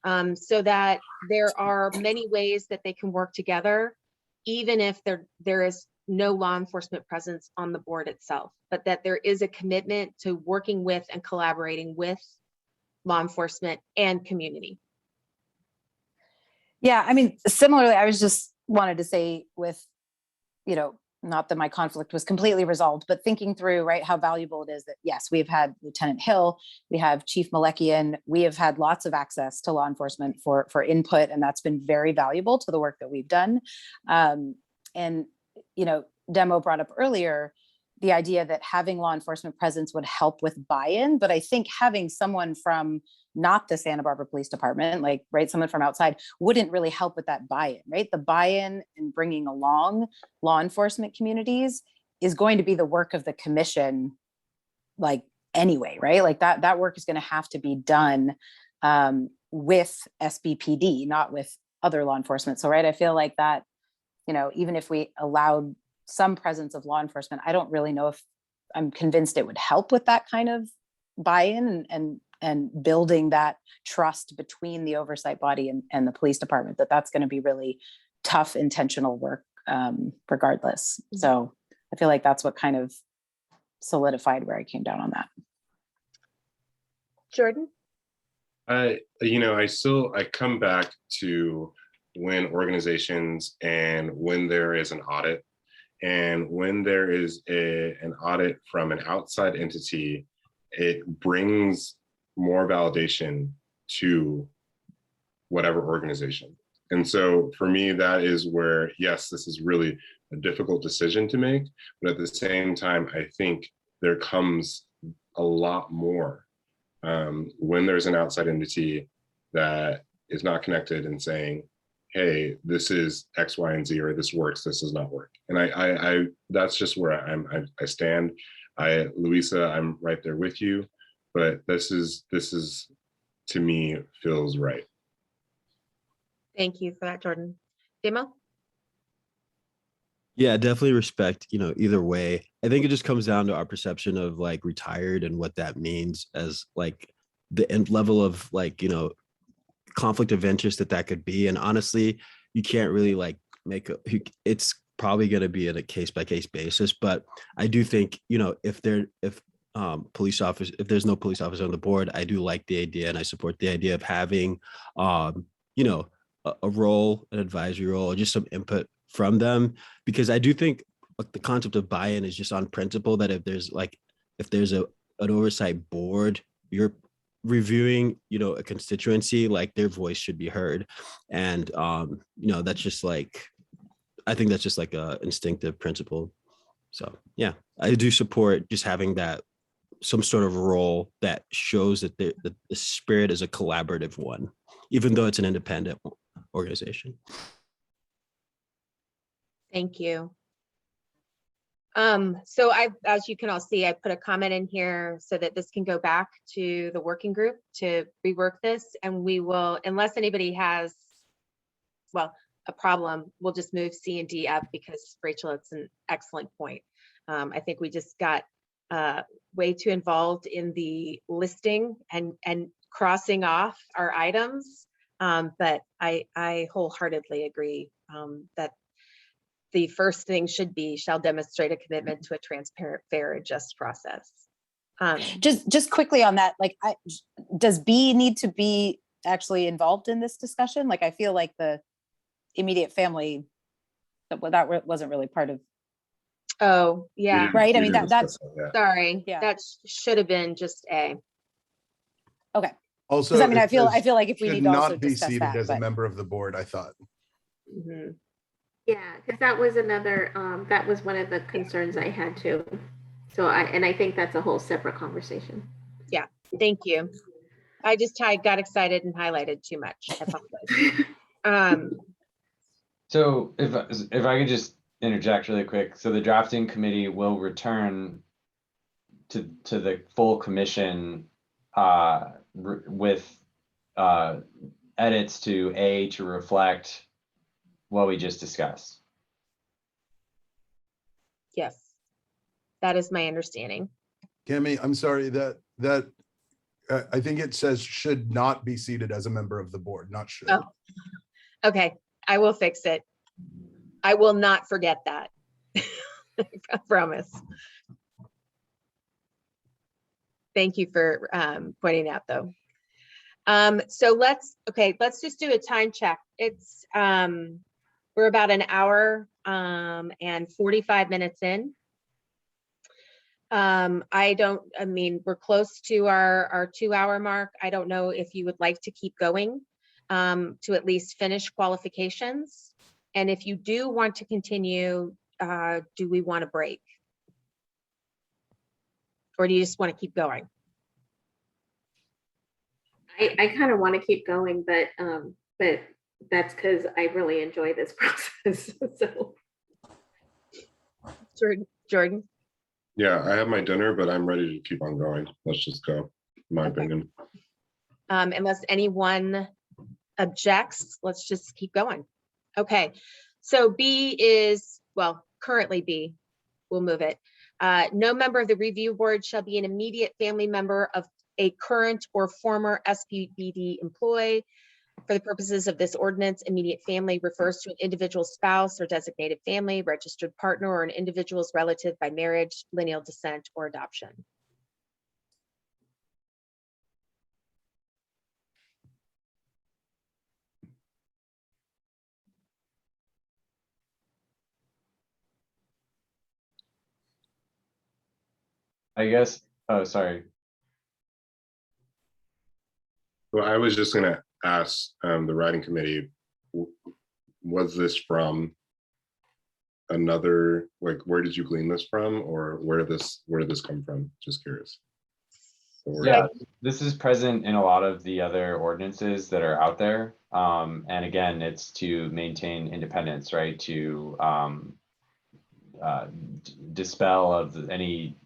So that there are many ways that they can work together, even if there is no law enforcement presence on the board itself, but that there is a commitment to working with and collaborating with law enforcement and community. Yeah, I mean, similarly, I was just wanted to say with, you know, not that my conflict was completely resolved, but thinking through, right, how valuable it is that, yes, we've had Lieutenant Hill, we have Chief Malekian, we have had lots of access to law enforcement for input, and that's been very valuable to the work that we've done. And, you know, Demo brought up earlier the idea that having law enforcement presence would help with buy-in, but I think having someone from not the Santa Barbara Police Department, like, right, someone from outside wouldn't really help with that buy-in, right? The buy-in and bringing along law enforcement communities is going to be the work of the commission, like anyway, right? Like that work is going to have to be done with SBPD, not with other law enforcement. So, right, I feel like that, you know, even if we allowed some presence of law enforcement, I don't really know if I'm convinced it would help with that kind of buy-in and building that trust between the oversight body and the police department, that's going to be really tough, intentional work regardless. So I feel like that's what kind of solidified where I came down on that. Jordan? I come back to when organizations and when there is an audit, and when there is an audit from an outside entity, it brings more validation to whatever organization. And so for me, that is where, yes, this is really a difficult decision to make, but at the same time, I think there comes a lot more when there's an outside entity that is not connected and saying, hey, this is X, Y, and Z, or this works, this does not work. And I that's just where I stand. Luisa, I'm right there with you, but this is to me feels right. Thank you for that, Jordan. Demo? Yeah, definitely respect, either way. I think it just comes down to our perception of like retired and what that means as like the end level of like, conflict of interest that could be. And honestly, you can't really like it's probably going to be on a case by case basis. But I do think, if police officer, if there's no police officer on the board, I do like the idea and I support the idea of having, a role, an advisory role, or just some input from them, because I do think the concept of buy-in is just on principle that if there's an oversight board, you're reviewing, a constituency, like their voice should be heard. And, that's just like, I think that's just like a instinctive principle. So yeah, I do support just having that some sort of role that shows that the spirit is a collaborative one, even though it's an independent organization. Thank you. So as you can all see, I put a comment in here so that this can go back to the working group to rework this, and we will, unless anybody has, well, a problem, we'll just move C and D up because Rachel, it's an excellent point. I think we just got way too involved in the listing and crossing off our items. But I wholeheartly agree that the first thing should be shall demonstrate a commitment to a transparent, fair, and just process. Just quickly on that, like, does B need to be actually involved in this discussion? Like, I feel like the immediate family, that wasn't really part of. Oh, yeah. Right. I mean, that's sorry. Yeah. That should have been just A. Okay. Also, I mean, I it feel says like if we should need to also not be discuss seated that, as a but member of the board, I thought. Mhm. Yeah, because that was another, that was one of the concerns I had too. So I think that's a whole separate conversation. Yeah, thank you. I just got excited and highlighted too much. I apologize. So if I could just interject really quick. So the drafting committee will return to the full commission with edits to A to reflect what we just discussed. Yes, that is my understanding. Cami, I'm sorry that I think it says should not be seated as a member of the board, not should. Oh, okay, I will fix it. I will not forget that. I promise. Thank you for pointing out though. So let's just do a time check. It's we're about an hour and 45 minutes in. I mean, we're close to our 2-hour mark. I don't know if you would like to keep going to at least finish qualifications. And if you do want to continue, do we want a break? Or do you just want to keep going? I kind of want to keep going, but that's because I really enjoy this process. So Jordan. Yeah, I have my dinner, but I'm ready to keep on going. Let's just go, in my opinion. Unless anyone objects, let's just keep going. Okay, so B is, well, currently B, we'll move it. No member of the review board shall be an immediate family member of a current or former SPBD employee. For the purposes of this ordinance, immediate family refers to an individual's spouse or designated family, registered partner, or an individual's relative by marriage, lineal descent, or adoption. I guess, oh, sorry. Well, I was just gonna ask the writing committee, was this from another, like, where did you glean this from, or where did this come from? Just curious. Yeah, this is present in a lot of the other ordinances that are out there. And again, it's to maintain independence, right? To dispel of any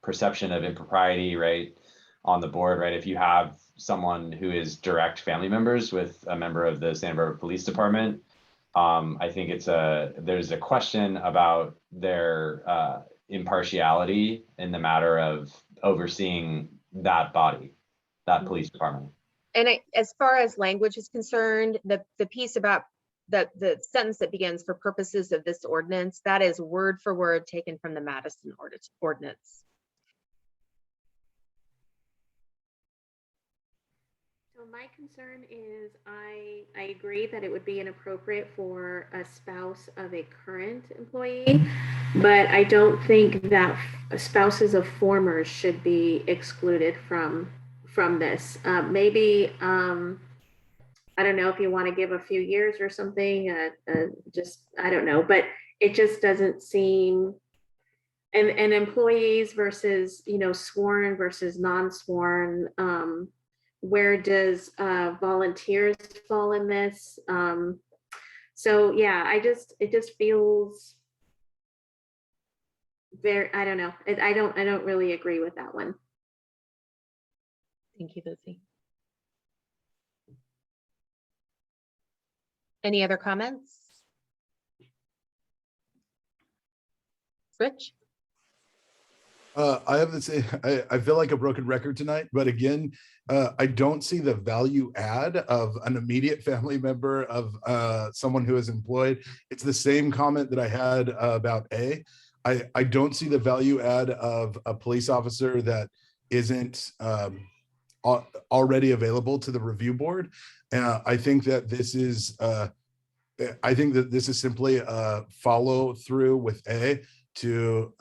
perception of impropriety, right, on the board, right? If you have someone who is direct family members with a member of the Santa Barbara Police Department, I think there's a question about their impartiality in the matter of overseeing that body, that police department. And as far as language is concerned, the piece about the sentence that begins "for purposes of this ordinance," that is word for word taken from the Madison ordinance. So my concern is I agree that it would be inappropriate for a spouse of a current employee, but I don't think that spouses of former should be excluded from this. Maybe I don't know if you want to give a few years or something, just, I don't know, but it just doesn't seem, and employees versus, sworn versus non-sworn, where does volunteers fall in this? So yeah, it just feels very, I don't know. I don't really agree with that one. Thank you, Lucy. Any other comments? Rich? I have to say, I feel like a broken record tonight, but again, I don't see the value add of an immediate family member of someone who is employed. It's the same comment that I had about A. I don't see the value add of a police officer that isn't already available to the review board. I think that this is simply a follow through with A to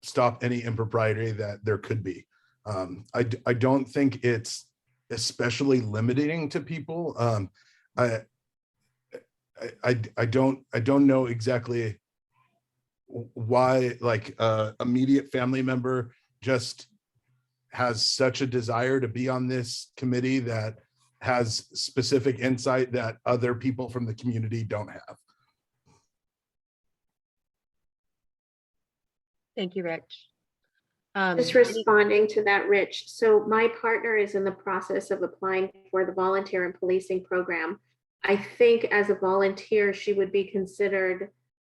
stop any impropriety that there could be. I don't think it's especially limiting to people. I don't know exactly why, like, immediate family member just has such a desire to be on this committee that has specific insight that other people from the community don't have. Thank you, Rich. Just responding to that, Rich. So my partner is in the process of applying for the volunteer and policing program. I think as a volunteer, she would be considered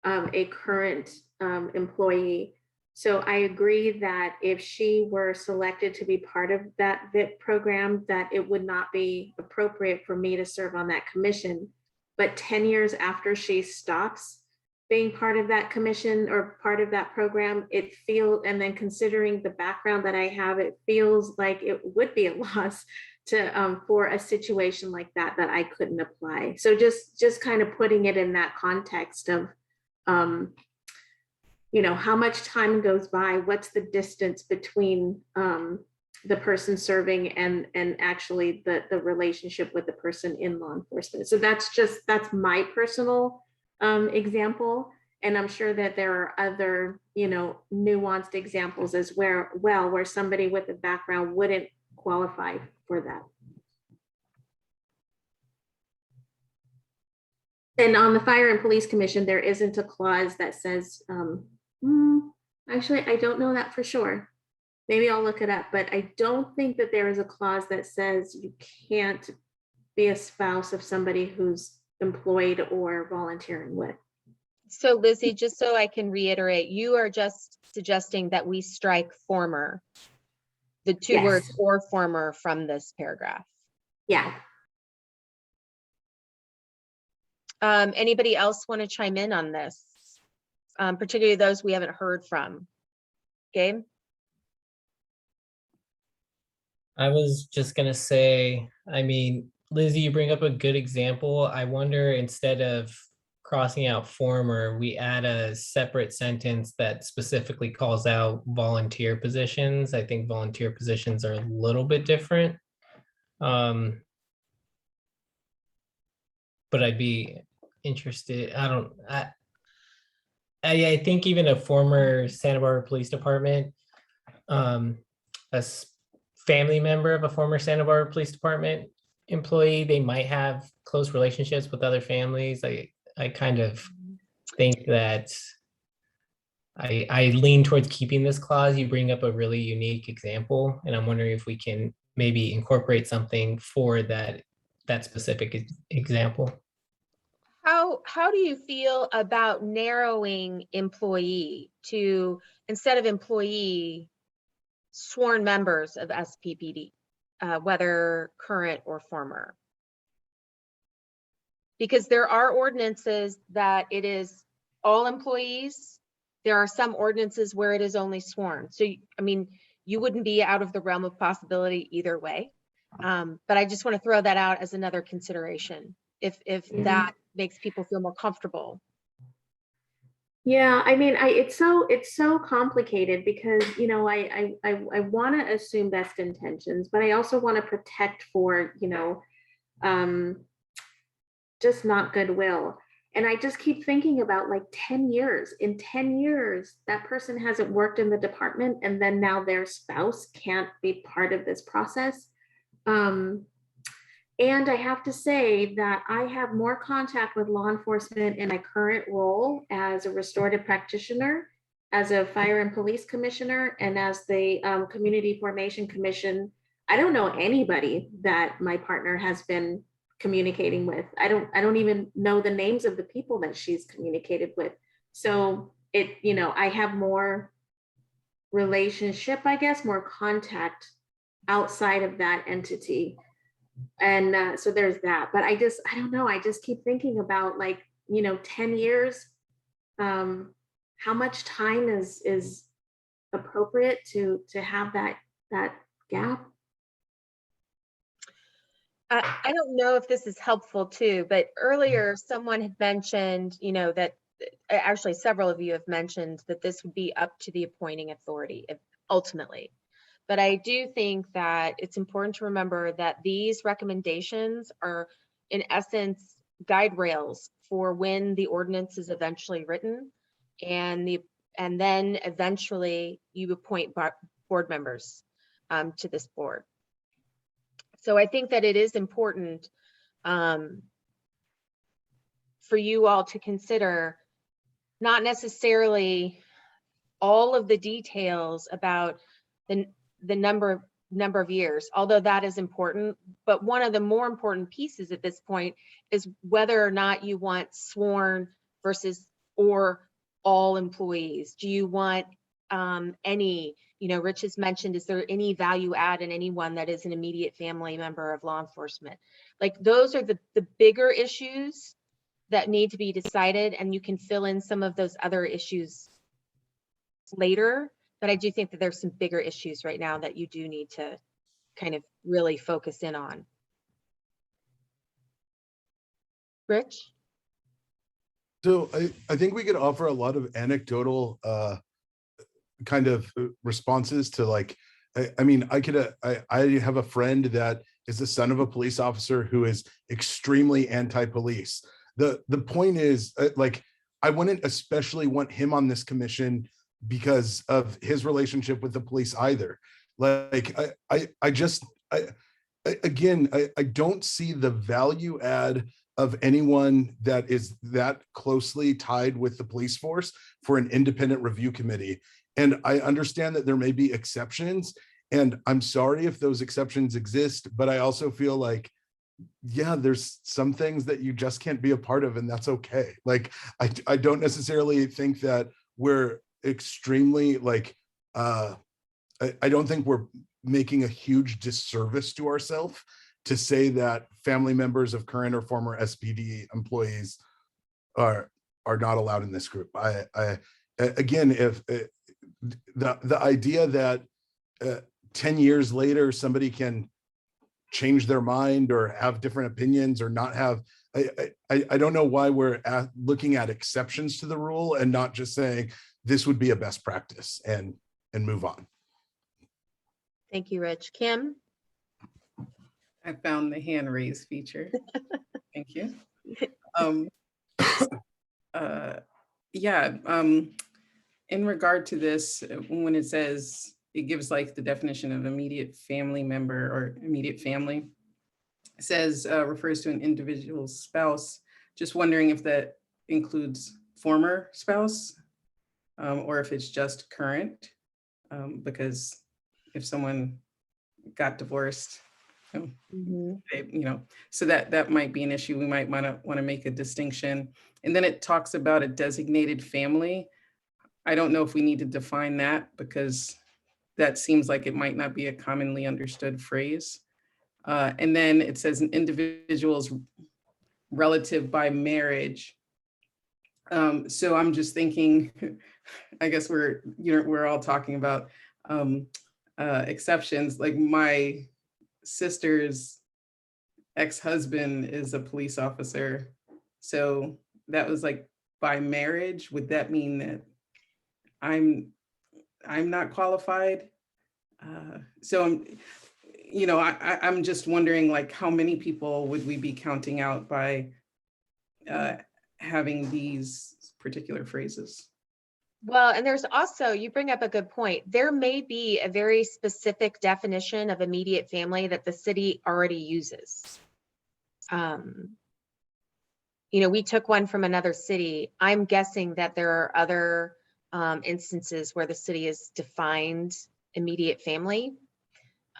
a current employee. So I agree that if she were selected to be part of that VIP program, that it would not be appropriate for me to serve on that commission. But 10 years after she stops being part of that commission or part of that program, it feels, and then considering the background that I have, it feels like it would be a loss to for a situation like that I couldn't apply. So just kind of putting it in that context of how much time goes by, what's the distance between the person serving and actually the relationship with the person in law enforcement. So that's my personal example. And I'm sure that there are other, nuanced examples as where somebody with a background wouldn't qualify for that. And on the Fire and Police Commission, there isn't a clause that says, actually, I don't know that for sure. Maybe I'll look it up, but I don't think that there is a clause that says you can't be a spouse of somebody who's employed or volunteering with. So Lizzie, just so I can reiterate, you are just suggesting that we strike former, the two Yes. words "or former" from this paragraph. Yeah. Anybody else want to chime in on this? Particularly those we haven't heard from. Gabe? I was just gonna say, Lizzie, you bring up a good example. I wonder, instead of crossing out former, we add a separate sentence that specifically calls out volunteer positions. I think volunteer positions are a little bit different. but I'd be interested. I think even a former Santa Barbara Police Department, family member of a former Santa Barbara Police Department employee, they might have close relationships with other families. I kind of think that I lean towards keeping this clause. You bring up a really unique example, and I'm wondering if we can maybe incorporate something for that specific example. How do you feel about narrowing employee to, instead of employee, sworn members of SPPD, whether current or former? Because there are ordinances that it is all employees. There are some ordinances where it is only sworn. So, I mean, you wouldn't be out of the realm of possibility either way. But I just want to throw that out as another consideration, if that makes people feel more comfortable. Yeah, I mean, it's so complicated because, you know, I want to assume best intentions, but I also want to protect for, you know, just not goodwill. And I just keep thinking about like 10 years. In 10 years, that person hasn't worked in the department, and then now their spouse can't be part of this process. And I have to say that I have more contact with law enforcement in my current role as a restorative practitioner, as a fire and police commissioner, and as the Community Formation Commission. I don't know anybody that my partner has been communicating with. I don't even know the names of the people that she's communicated with. So you know, I have more relationship, I guess, more contact outside of that entity. And so there's that. But I don't know. I just keep thinking about, like, you know, 10 years, how much time is appropriate to have that gap. I don't know if this is helpful too, but earlier someone had mentioned, you know, that actually several of you have mentioned that this would be up to the appointing authority ultimately. But I do think that it's important to remember that these recommendations are, in essence, guide rails for when the ordinance is eventually written, and then eventually you appoint board members to this board. So I think that it is important for you all to consider not necessarily all of the details about the number of years, although that is important. But one of the more important pieces at this point is whether or not you want sworn versus or all employees. Do you want any, you know, Rich has mentioned, is there any value add in anyone that is an immediate family member of law enforcement? Like, those are the bigger issues that need to be decided, and you can fill in some of those other issues later. But I do think that there's some bigger issues right now that you do need to kind of really focus in on. Rich? So I think we could offer a lot of anecdotal kind of responses to, like, I mean, I have a friend that is the son of a police officer who is extremely anti-police. The point is, like, I wouldn't especially want him on this commission because of his relationship with the police either. Like, I don't see the value add of anyone that is that closely tied with the police force for an independent review committee. And I understand that there may be exceptions, and I'm sorry if those exceptions exist, but I also feel like, yeah, there's some things that you just can't be a part of, and that's okay. Like, I don't necessarily think that we're extremely, like, I don't think we're making a huge disservice to ourselves to say that family members of current or former SPD employees are not allowed in this group. Again, if the idea that 10 years later somebody can change their mind or have different opinions or not have, I don't know why we're looking at exceptions to the rule and not just saying this would be a best practice and move on. Thank you, Rich. Kim? I found the hand raise feature. Thank you. Um, yeah, in regard to this, when it says, it gives like the definition of immediate family member or immediate family. It says, refers to an individual's spouse. Just wondering if that includes former spouse, or if it's just current, because if someone got divorced, so that might be an issue. We might want to make a distinction. And then it talks about a designated family. I don't know if we need to define that, because that seems like it might not be a commonly understood phrase. And then it says an individual's relative by marriage. So I'm just thinking, I guess we're all talking about exceptions. Like my sister's ex-husband is a police officer. So that was like by marriage. Would that mean that I'm not qualified? So I'm just wondering, like, how many people would we be counting out by having these particular phrases? Well, and there's also, you bring up a good point. There may be a very specific definition of immediate family that the city already uses. We took one from another city. I'm guessing that there are other instances where the city has defined immediate family.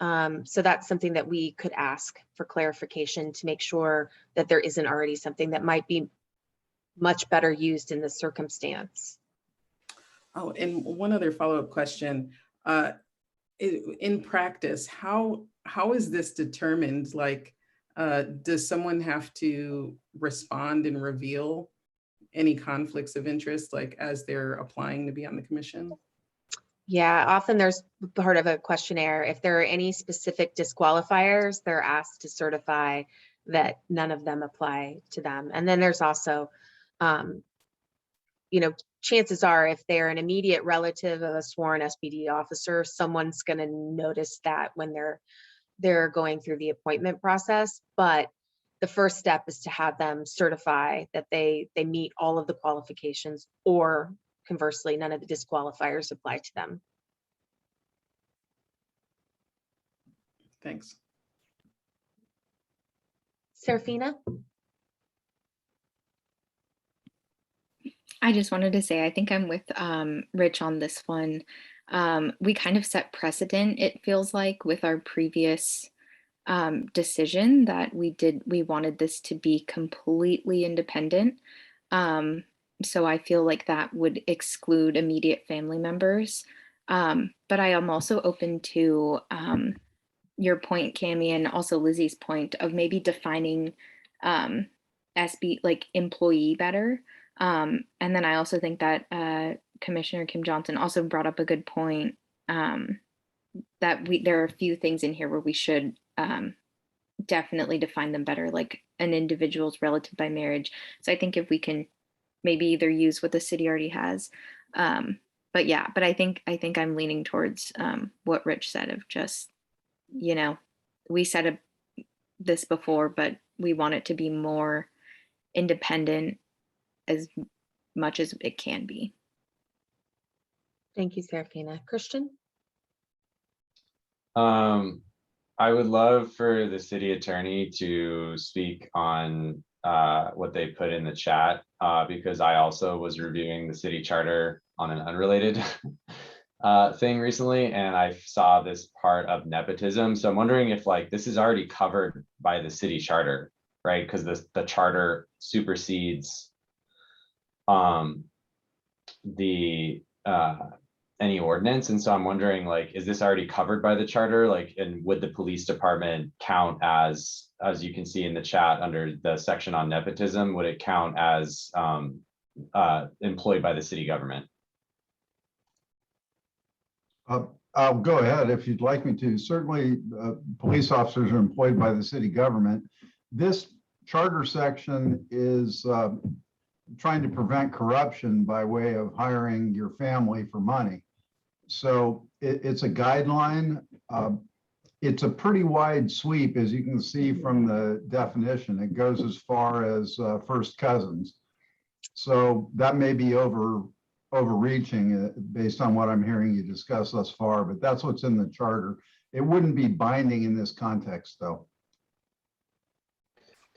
So that's something that we could ask for clarification to make sure that there isn't already something that might be much better used in this circumstance. Oh, and one other follow-up question. In practice, how is this determined? Like, does someone have to respond and reveal any conflicts of interest, like as they're applying to be on the commission? Yeah, often there's part of a questionnaire. If there are any specific disqualifiers, they're asked to certify that none of them apply to them. And then there's also, chances are if they're an immediate relative of a sworn SPD officer, someone's going to notice that when they're going through the appointment process. But the first step is to have them certify that they meet all of the qualifications, or conversely, none of the disqualifiers apply to them. Thanks. Serafina? I just wanted to say, I think I'm with Rich on this one. We kind of set precedent, it feels like, with our previous decision that we wanted this to be completely independent. So I feel like that would exclude immediate family members. But I am also open to your point, Cami, and also Lizzie's point of maybe defining SB, like employee, better. And then I also think that Commissioner Kim Johnson also brought up a good point, that there are a few things in here where we should definitely define them better, like an individual's relative by marriage. So I think if we can maybe either use what the city already has, but I think I'm leaning towards what Rich said of just, we said this before, but we want it to be more independent as much as it can be. Thank you, Serafina. Christian? I would love for the city attorney to speak on what they put in the chat, because I also was reviewing the city charter on an unrelated thing recently, and I saw this part of nepotism. So I'm wondering if this is already covered by the city charter, right? Because the charter supersedes any ordinance. And so I'm wondering, is this already covered by the charter? And would the police department count as you can see in the chat under the section on nepotism, would it count as employed by the city government? I'll go ahead if you'd like me to. Certainly, police officers are employed by the city government. This charter section is trying to prevent corruption by way of hiring your family for money. So it's a guideline. it's a pretty wide sweep, as you can see from the definition. It goes as far as first cousins. So that may be overreaching based on what I'm hearing you discuss thus far, but that's what's in the charter. It wouldn't be binding in this context, though.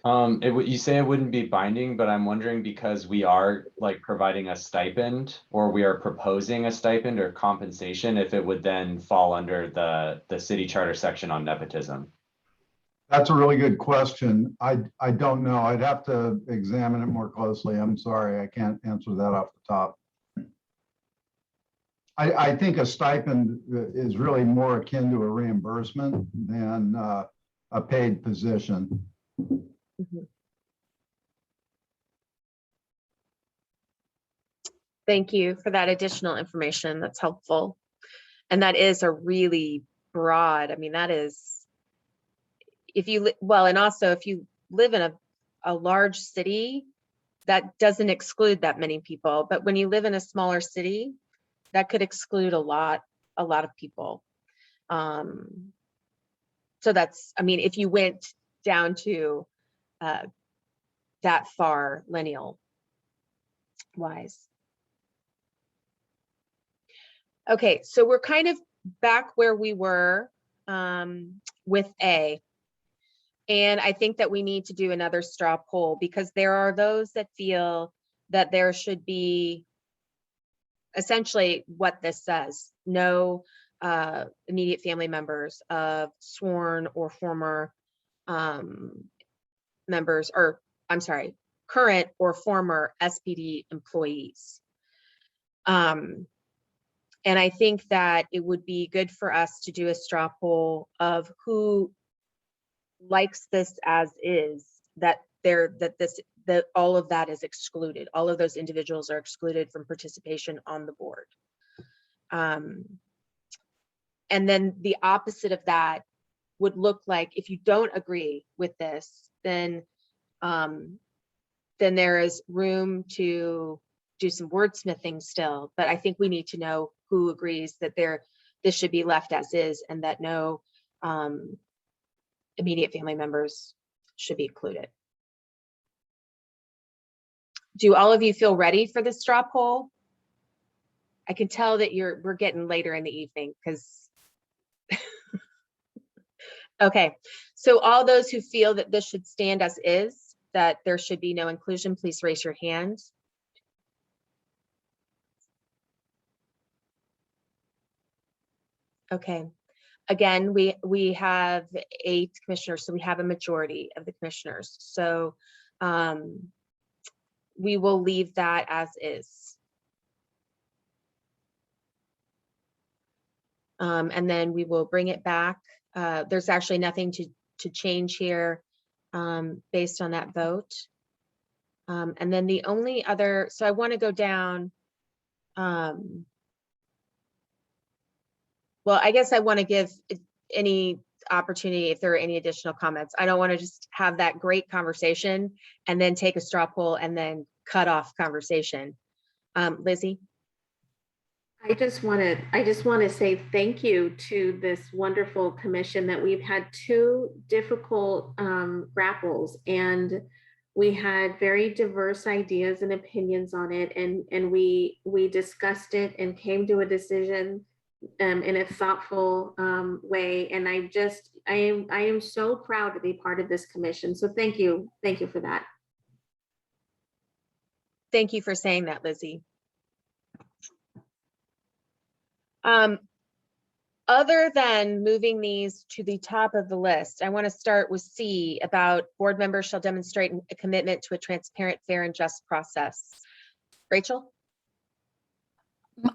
You say it wouldn't be binding, but I'm wondering, because we are like providing a stipend, or we are proposing a stipend or compensation, if it would then fall under the city charter section on nepotism. That's a really good question. I don't know. I'd have to examine it more closely. I'm sorry, I can't answer that off the top. I think a stipend is really more akin to a reimbursement than a paid position. Thank you for that additional information. That's helpful. And that is a really broad, I mean, that is, if you, well, and also if you live in a large city, that doesn't exclude that many people. But when you live in a smaller city, that could exclude a lot of people. So that's, I mean, if you went down to that far lineal wise. Okay, so we're kind of back where we were with A. And I think that we need to do another straw poll, because there are those that feel that there should be essentially what this says: no immediate family members of sworn or former members, or I'm sorry, current or former SPD employees. And I think that it would be good for us to do a straw poll of who likes this as is, that all of that is excluded. All of those individuals are excluded from participation on the board. And then the opposite of that would look like, if you don't agree with this, then there is room to do some wordsmithing still. But I think we need to know who agrees that this should be left as is, and that no immediate family members should be included. Do all of you feel ready for the straw poll? I can tell that we're getting later in the evening, because okay, so all those who feel that this should stand as is, that there should be no inclusion, please raise your hand. Okay, again, we have 8 commissioners, so we have a majority of the commissioners. So we will leave that as is. And then we will bring it back. There's actually nothing to change here based on that vote. And then the only other, so I want to go down. Well, I guess I want to give any opportunity if there are any additional comments. I don't want to just have that great conversation and then take a straw poll and then cut off conversation. Lizzie? I just want to say thank you to this wonderful commission that we've had 2 difficult grapples, and we had very diverse ideas and opinions on it, and we discussed it and came to a decision in a thoughtful way. And I am so proud to be part of this commission. So thank you for that. Thank you for saying that, Lizzie. Other than moving these to the top of the list, I want to start with C, about board members shall demonstrate a commitment to a transparent, fair, and just process. Rachel?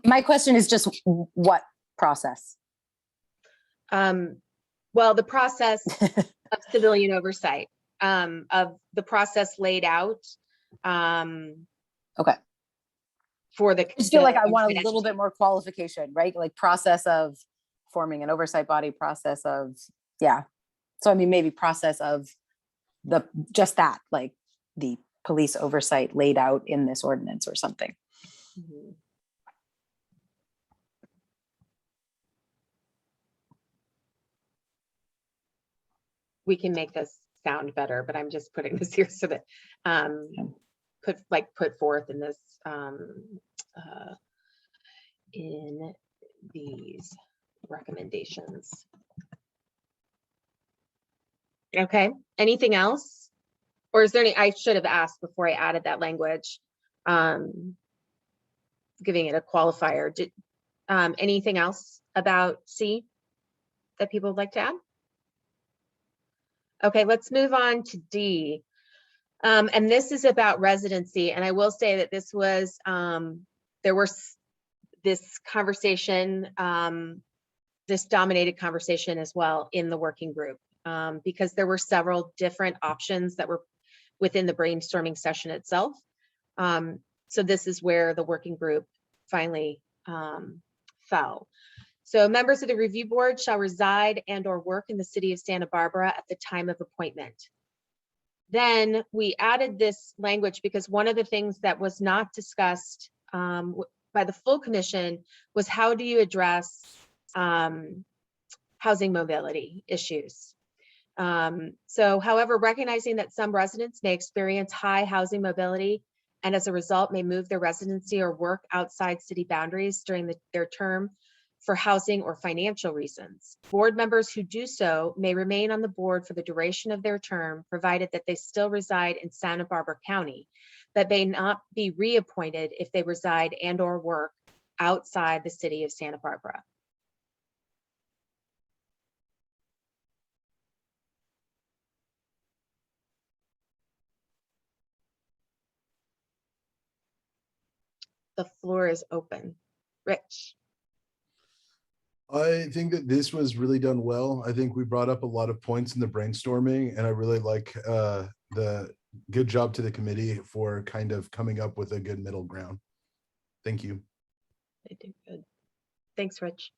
My question is just what process? Well, the process of civilian oversight, of the process laid out. Okay. For the, I just feel like I want a little bit more qualification, right? Like process of forming an oversight body, process of, yeah. So I mean, maybe process of just that, like the police oversight laid out in this ordinance or something. Mm-hmm. we can make this sound better, but I'm just putting this here so that put forth in this in these recommendations. Okay, anything else? Or is there any, I should have asked before I added that language, giving it a qualifier. Did anything else about C that people would like to add? Okay, let's move on to D. And this is about residency. And I will say that this was, there was this conversation, this dominated conversation as well in the working group, because there were several different options that were within the brainstorming session itself. So this is where the working group finally fell. So members of the review board shall reside and or work in the city of Santa Barbara at the time of appointment. Then we added this language because one of the things that was not discussed by the full commission was how do you address housing mobility issues. So however, recognizing that some residents may experience high housing mobility and as a result may move their residency or work outside city boundaries during their term for housing or financial reasons. Board members who do so may remain on the board for the duration of their term, provided that they still reside in Santa Barbara County, but may not be reappointed if they reside and or work outside the city of Santa Barbara. The floor is open. Rich. I think that this was really done well. I think we brought up a lot of points in the brainstorming, and I really like the good job to the committee for kind of coming up with a good middle ground. Thank you. They did good. Thanks, Rich.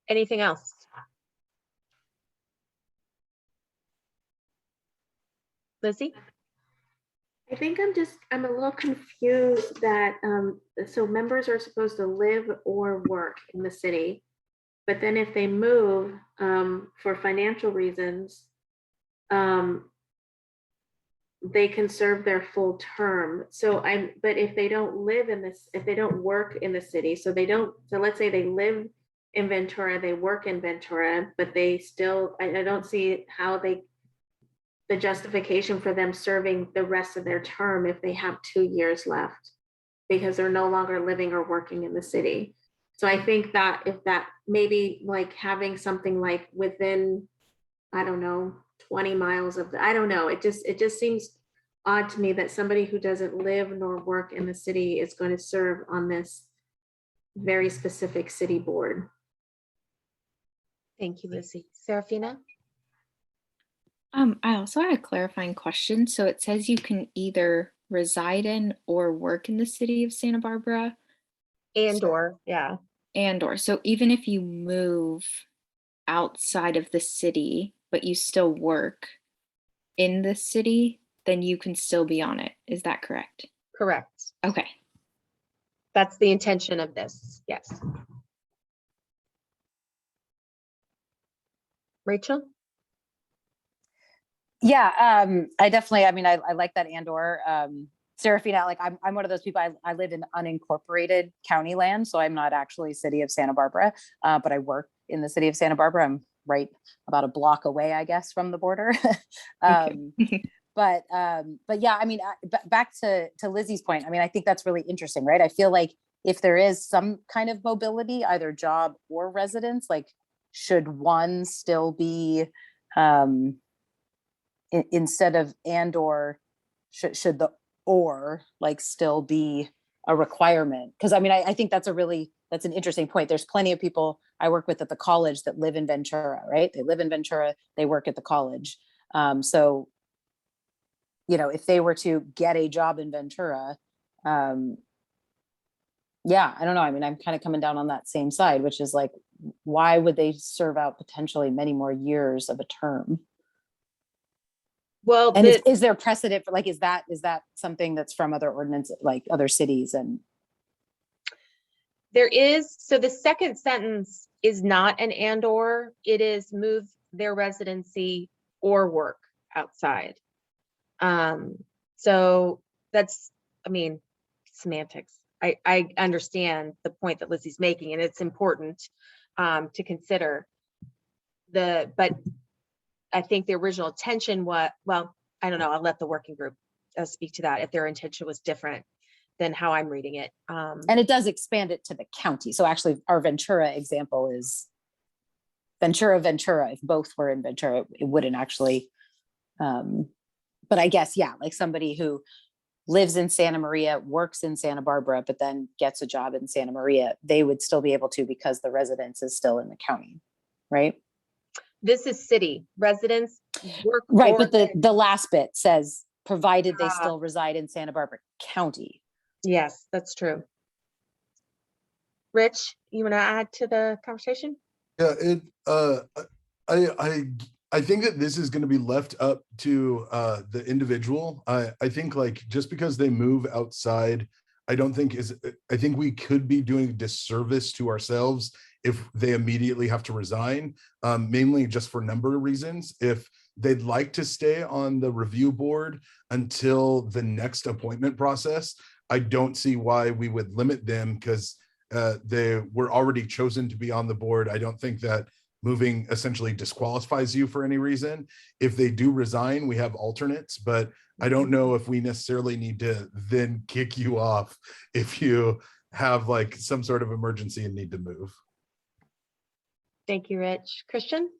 Anything else? Lizzie? I think I'm a little confused that, so members are supposed to live or work in the city, but then if they move for financial reasons, they can serve their full term. But if they don't live in this, if they don't work in the city, so let's say they live in Ventura, they work in Ventura, but they still, I don't see how the justification for them serving the rest of their term if they have 2 years left, because they're no longer living or working in the city. So I think that if that maybe like having something like within, I don't know, 20 miles of I don't know, it just seems odd to me that somebody who doesn't live nor work in the city is going to serve on this very specific city board. Thank you, Lizzie. Serafina? I also had a clarifying question. So it says you can either reside in or work in the city of Santa Barbara. Yeah. So even if you move outside of the city, but you still work in the city, then you can still be on it. Is that correct? Correct. Okay. That's the intention of this. Yes. Rachel? Yeah, I definitely, I mean, I like that and/or. Serafina, like I'm one of those people, I live in unincorporated county land, so I'm not actually city of Santa Barbara, but I work in the city of Santa Barbara. I'm right about a block away, I guess, from the border. But yeah, I mean, back to Lizzie's point, I mean, I think that's really interesting, right? I feel like if there is some kind of mobility, either job or residence, like should one still be, instead of and/or, should the or like still be a requirement? Because I mean, I think that's an interesting point. There's plenty of people I work with at the college that live in Ventura, right? They live in Ventura, they work at the college. So, you know, if they were to get a job in Ventura, yeah, I don't know. I mean, I'm kind of coming down on that same side, which is like, why would they serve out potentially many more years of a term? Well, and is there precedent for like, is that something that's from other ordinances, like other cities? And there is, so the second sentence is not an and/or, it is move their residency or work outside. So that's, I mean, semantics. I understand the point that Lizzie's making, and it's important to consider but I think the original intention well, I don't know, I'll let the working group speak to that if their intention was different than how I'm reading it. And it does expand it to the county. So actually our Ventura example is Ventura. If both were in Ventura, it wouldn't actually, but I guess, yeah, like somebody who lives in Santa Maria, works in Santa Barbara, but then gets a job in Santa Maria, they would still be able to because the residence is still in the county, right? This is city residents work. Right, or but the last bit says, provided they Ah. still reside in Santa Barbara County. Yes, that's true. Rich, you want to add to the conversation? Yeah, I think that this is going to be left up to the individual. I think like just because they move outside, I think we could be doing a disservice to ourselves if they immediately have to resign, mainly just for number of reasons. If they'd like to stay on the review board until the next appointment process, I don't see why we would limit them, because they were already chosen to be on the board. I don't think that moving essentially disqualifies you for any reason. If they do resign, we have alternates, but I don't know if we necessarily need to then kick you off if you have like some sort of emergency and need to move. Thank you, Rich. Christian?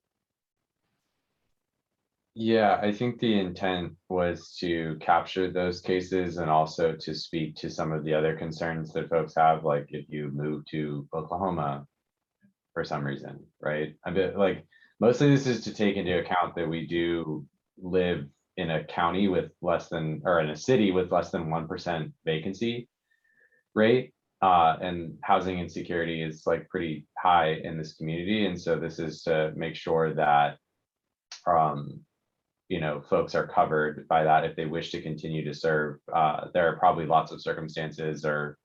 Yeah, I think the intent was to capture those cases and also to speak to some of the other concerns that folks have, like if you move to Oklahoma for some reason, right? I bet like mostly this is to take into account that we do live in a county with less than, or in a city with less than 1% vacancy rate, and housing insecurity is like pretty high in this community. And so this is to make sure that you know, folks are covered by that if they wish to continue to serve. There are probably lots of circumstances or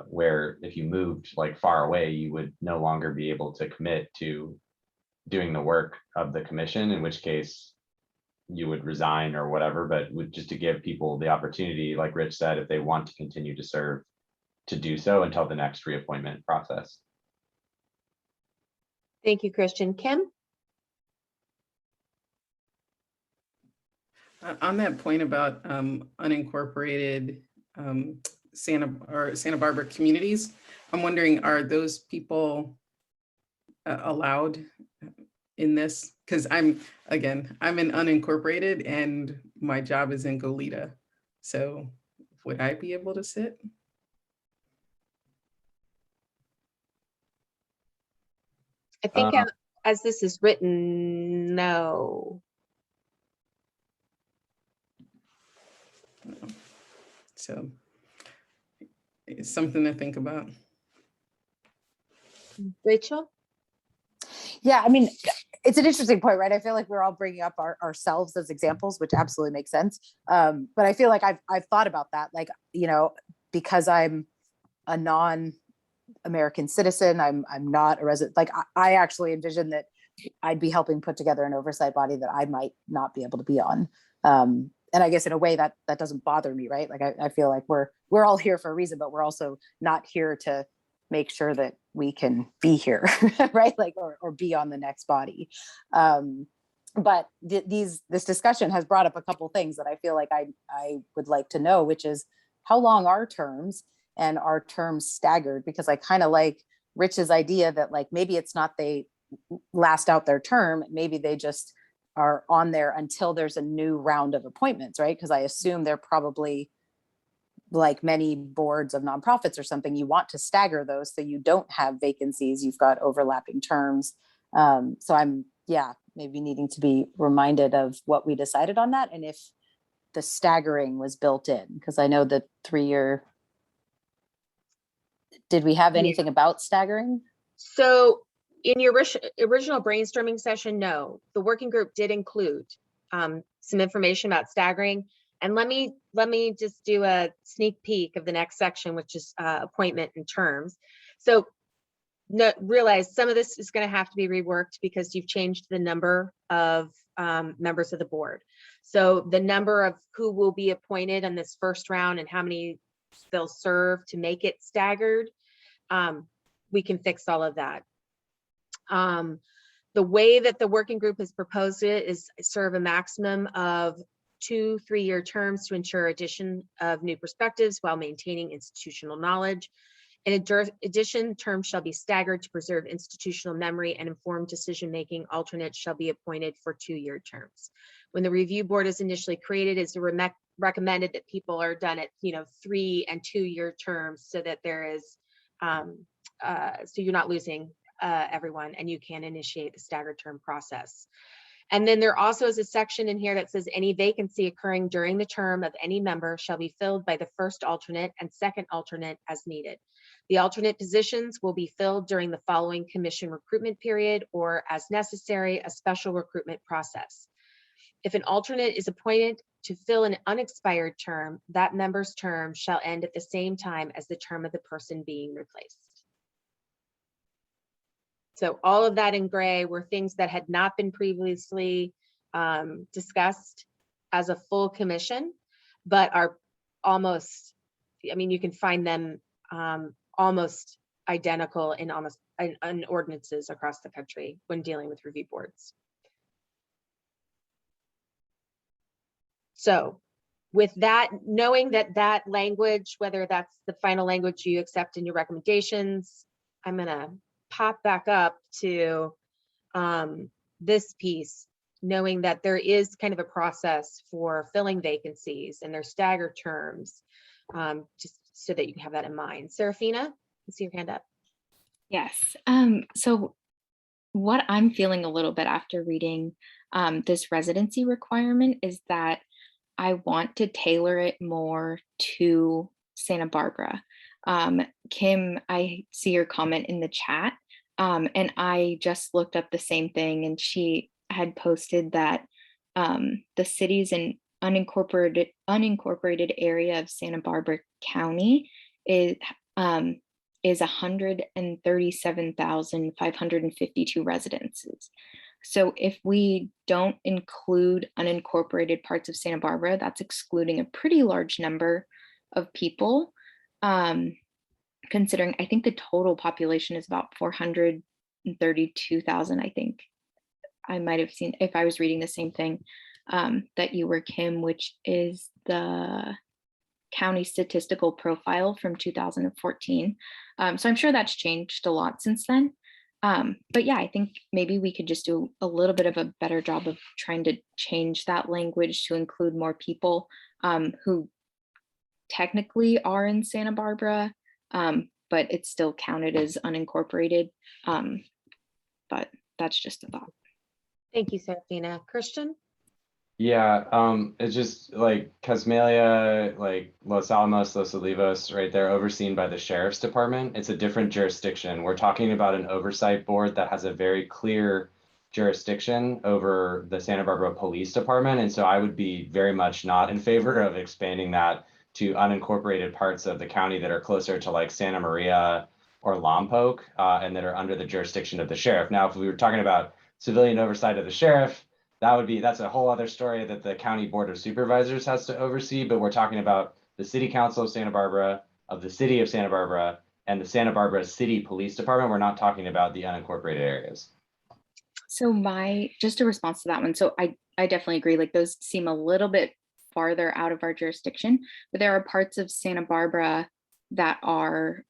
where if you moved like far away, you would no longer be able to commit to doing the work of the commission, in which case you would resign or whatever, but just to give people the opportunity, like Rich said, if they want to continue to serve, to do so until the next reappointment process. Thank you, Christian. Kim? On that point about unincorporated Santa Barbara communities, I'm wondering, are those people allowed in this? Because I'm in unincorporated and my job is in Goleta. So would I be able to sit? I think as this is written, no. So it's something to think about. Rachel? Yeah, I mean, it's an interesting point, right? I feel like we're all bringing up ourselves as examples, which absolutely makes sense. But I feel like I've thought about that, like, you know, because I'm a non-American citizen, I'm not a resident. Like I actually envision that I'd be helping put together an oversight body that I might not be able to be on. And I guess in a way that doesn't bother me, right? Like I feel like we're all here for a reason, but we're also not here to make sure that we can be here, right? Like, or be on the next body. But this discussion has brought up a couple things that I feel like I would like to know, which is how long are terms, and are terms staggered? Because I kind of like Rich's idea that like, maybe it's not they last out their term, maybe they just are on there until there's a new round of appointments, right? Because I assume they're probably, like many boards of nonprofits or something, you want to stagger those so you don't have vacancies, you've got overlapping terms. So I'm, maybe needing to be reminded of what we decided on that, and if the staggering was built in, because I know the 3-year, did we have anything about staggering? So in your original brainstorming session, no, the working group did include some information about staggering. And let me just do a sneak peek of the next section, which is appointment and terms. So realize some of this is going to have to be reworked because you've changed the number of members of the board. So the number of who will be appointed in this first round and how many they'll serve to make it staggered, we can fix all of that. The way that the working group has proposed it is serve a maximum of 2 3-year terms to ensure addition of new perspectives while maintaining institutional knowledge. In addition, terms shall be staggered to preserve institutional memory and informed decision-making. Alternates shall be appointed for 2-year terms. When the review board is initially created, it's recommended that people are done at 3 and 2-year terms so that there is, so you're not losing everyone and you can initiate the staggered term process. And then there also is a section in here that says any vacancy occurring during the term of any member shall be filled by the first alternate and second alternate as needed. The alternate positions will be filled during the following commission recruitment period or as necessary, a special recruitment process. If an alternate is appointed to fill an unexpired term, that member's term shall end at the same time as the term of the person being replaced. So all of that in gray were things that had not been previously discussed as a full commission, but are almost, I mean, you can find them almost identical in in ordinances across the country when dealing with review boards. So with that, knowing that that language, whether that's the final language you accept in your recommendations, I'm gonna pop back up to this piece, knowing that there is kind of a process for filling vacancies and their staggered terms, just so that you can have that in mind. Serafina, I see your hand up. Yes. So what I'm feeling a little bit after reading this residency requirement is that I want to tailor it more to Santa Barbara. Kim, I see your comment in the chat, and I just looked up the same thing, and she had posted that the city's an unincorporated area of Santa Barbara County is 137,552 residences. So if we don't include unincorporated parts of Santa Barbara, that's excluding a pretty large number of people. Considering I think the total population is about 432,000, I think. I might have seen, if I was reading the same thing that you were, Kim, which is the county statistical profile from 2014. So I'm sure that's changed a lot since then. But yeah, I think maybe we could just do a little bit of a better job of trying to change that language to include more people who technically are in Santa Barbara, but it's still counted as unincorporated. But that's just a thought. Thank you, Serafina. Christian? Yeah, it's just like Casmalia, like Los Alamos, Los Olivos, right? They're overseen by the sheriff's department. It's a different jurisdiction. We're talking about an oversight board that has a very clear jurisdiction over the Santa Barbara Police Department. And so I would be very much not in favor of expanding that to unincorporated parts of the county that are closer to like Santa Maria or Lompoc, and that are under the jurisdiction of the sheriff. Now, if we were talking about civilian oversight of the sheriff, that's a whole other story that the County Board of Supervisors has to oversee, but we're talking about the City Council of Santa Barbara, of the City of Santa Barbara, and the Santa Barbara City Police Department. We're not talking about the unincorporated areas. So just a response to that one. So I definitely agree, like those seem a little bit farther out of our jurisdiction, but there are parts of Santa Barbara that are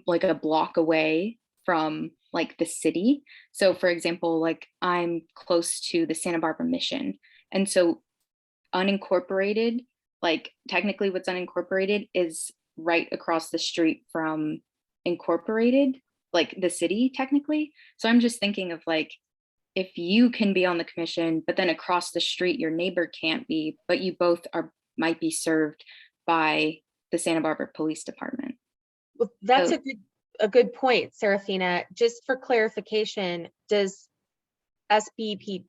like a block away from like the city. So for example, like I'm close to the Santa Barbara Mission. And so unincorporated, like technically what's unincorporated is right across the street from incorporated, like the city technically. So I'm just thinking of like, if you can be on the commission, but then across the street, your neighbor can't be, but you both might be served by the Santa Barbara Police Department. Well, that's a good point, Serafina. Just for clarification, does SBPD